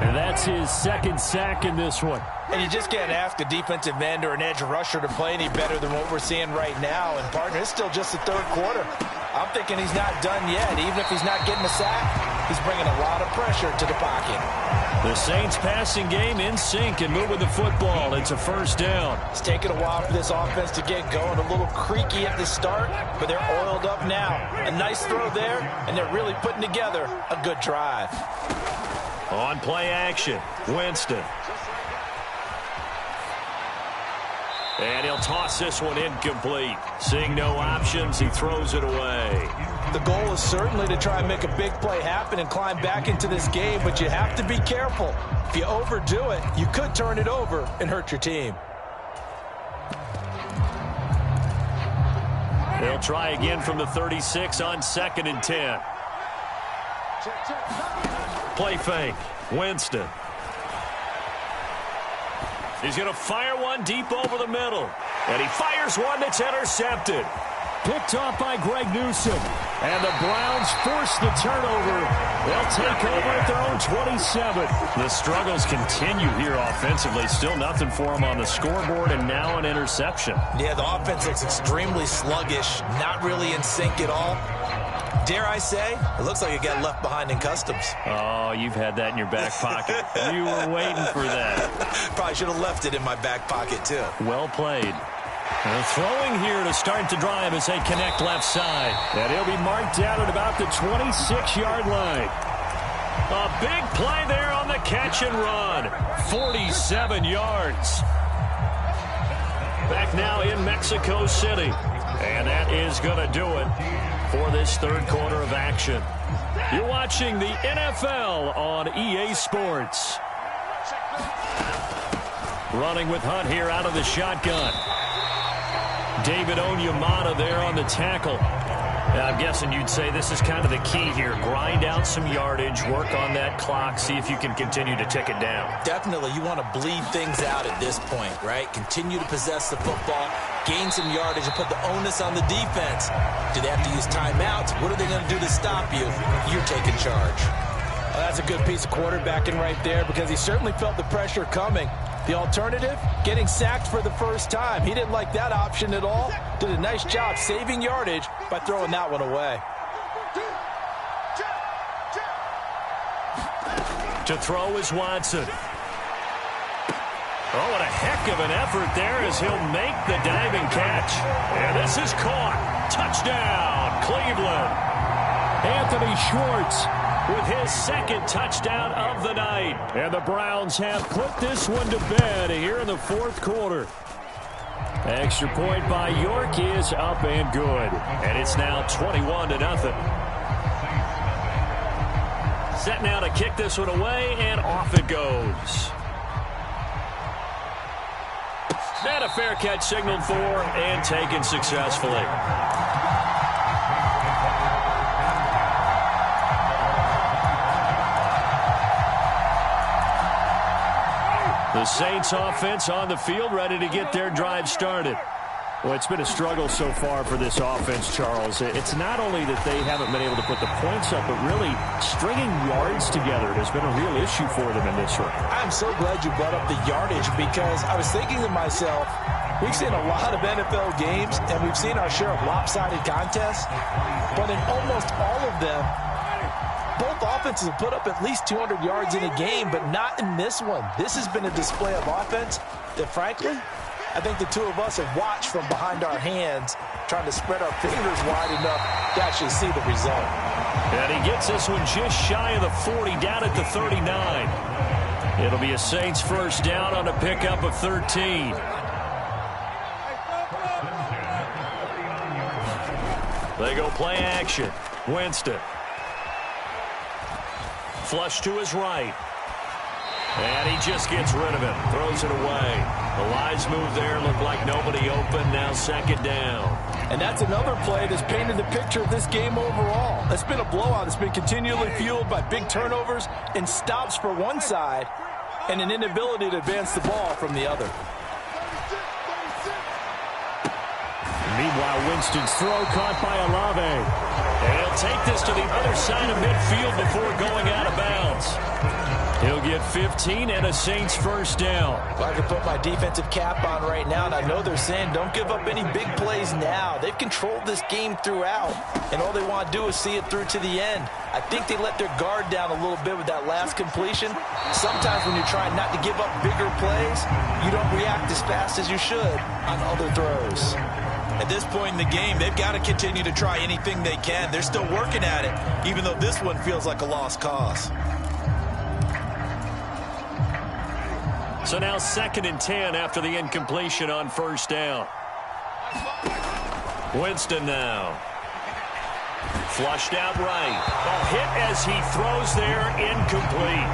And that's his second sack in this one. And you just can't ask a defensive end or an edge rusher to play any better than what we're seeing right now. And, partner, it's still just the third quarter. I'm thinking he's not done yet. Even if he's not getting a sack, he's bringing a lot of pressure to the pocket. The Saints passing game in sync and moving the football. It's a first down. It's taken a while for this offense to get going. A little creaky at the start, but they're oiled up now. A nice throw there, and they're really putting together a good drive. On play action, Winston. And he'll toss this one incomplete. Seeing no options, he throws it away. The goal is certainly to try and make a big play happen and climb back into this game, but you have to be careful. If you overdo it, you could turn it over and hurt your team. They'll try again from the 36 on 2nd and 10. Play fake, Winston. He's going to fire one deep over the middle. And he fires one that's intercepted. Picked off by Greg Newsome. And the Browns force the turnover. They'll take over at their own 27. The struggles continue here offensively. Still nothing for them on the scoreboard, and now an interception. Yeah, the offense looks extremely sluggish. Not really in sync at all. Dare I say, it looks like it got left behind in customs. Oh, you've had that in your back pocket. You were waiting for that. Probably should have left it in my back pocket, too. Well played. Throwing here to start the drive as they connect left side. And he'll be marked down at about the 26-yard line. A big play there on the catch and run. 47 yards. Back now in Mexico City. And that is going to do it for this third quarter of action. You're watching the NFL on EA Sports. Running with Hunt here out of the shotgun. David Onyemata there on the tackle. I'm guessing you'd say this is kind of the key here. Grind out some yardage, work on that clock, see if you can continue to tick it down. Definitely. You want to bleed things out at this point, right? Continue to possess the football, gain some yardage, and put the onus on the defense. Do they have to use timeouts? What are they going to do to stop you? You're taking charge. Well, that's a good piece of quarterbacking right there because he certainly felt the pressure coming. The alternative, getting sacked for the first time. He didn't like that option at all. Did a nice job saving yardage by throwing that one away. To throw is Watson. Oh, what a heck of an effort there as he'll make the diving catch. And this is caught. Touchdown, Cleveland. Anthony Schwartz with his second touchdown of the night. And the Browns have put this one to bed here in the fourth quarter. Extra point by York is up and good. And it's now 21-0. Set now to kick this one away, and off it goes. And a fair catch signaled for and taken successfully. The Saints offense on the field, ready to get their drive started. Well, it's been a struggle so far for this offense, Charles. It's not only that they haven't been able to put the points up, but really stringing yards together has been a real issue for them in this one. I'm so glad you brought up the yardage, because I was thinking to myself, we've seen a lot of NFL games, and we've seen our share of lopsided contests, but in almost all of them, both offenses have put up at least 200 yards in a game, but not in this one. This has been a display of offense that, frankly, I think the two of us have watched from behind our hands, trying to spread our fingers wide enough to actually see the result. And he gets this one just shy of the 40, down at the 39. It'll be a Saints first down on a pickup of 13. They go play action. Winston. Flush to his right. And he just gets rid of it. Throws it away. The lines move there. Look like nobody open. Now second down. And that's another play that's painted the picture of this game overall. It's been a blowout. It's been continually fueled by big turnovers and stops for one side and an inability to advance the ball from the other. Meanwhile, Winston's throw caught by Olave. And he'll take this to the other side of midfield before going out of bounds. He'll get 15 and a Saints first down. If I could put my defensive cap on right now, and I know they're saying don't give up any big plays now. They've controlled this game throughout, and all they want to do is see it through to the end. I think they let their guard down a little bit with that last completion. Sometimes when you're trying not to give up bigger plays, you don't react as fast as you should on other throws. At this point in the game, they've got to continue to try anything they can. They're still working at it, even though this one feels like a lost cause. So now 2nd and 10 after the incompletion on first down. Winston now. Flushed out right. A hit as he throws there, incomplete.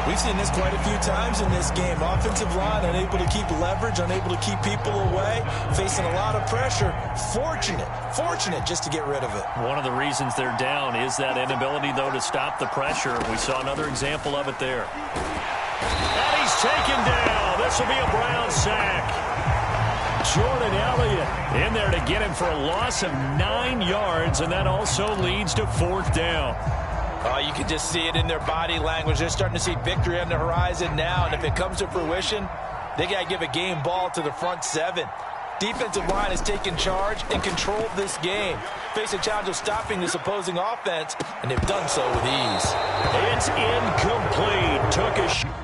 We've seen this quite a few times in this game. Offensive line unable to keep leverage, unable to keep people away, facing a lot of pressure. Fortunate just to get rid of it. One of the reasons they're down is that inability, though, to stop the pressure. We saw another example of it there. And he's taken down. This will be a Brown sack. Jordan Elliott in there to get him for a loss of 9 yards, and that also leads to 4th down. You can just see it in their body language. They're starting to see victory on the horizon now, and if it comes to fruition, they got to give a game ball to the front 7. Defensive line has taken charge and controlled this game. Face a challenge of stopping this opposing offense, and they've done so with ease. It's incomplete. Took a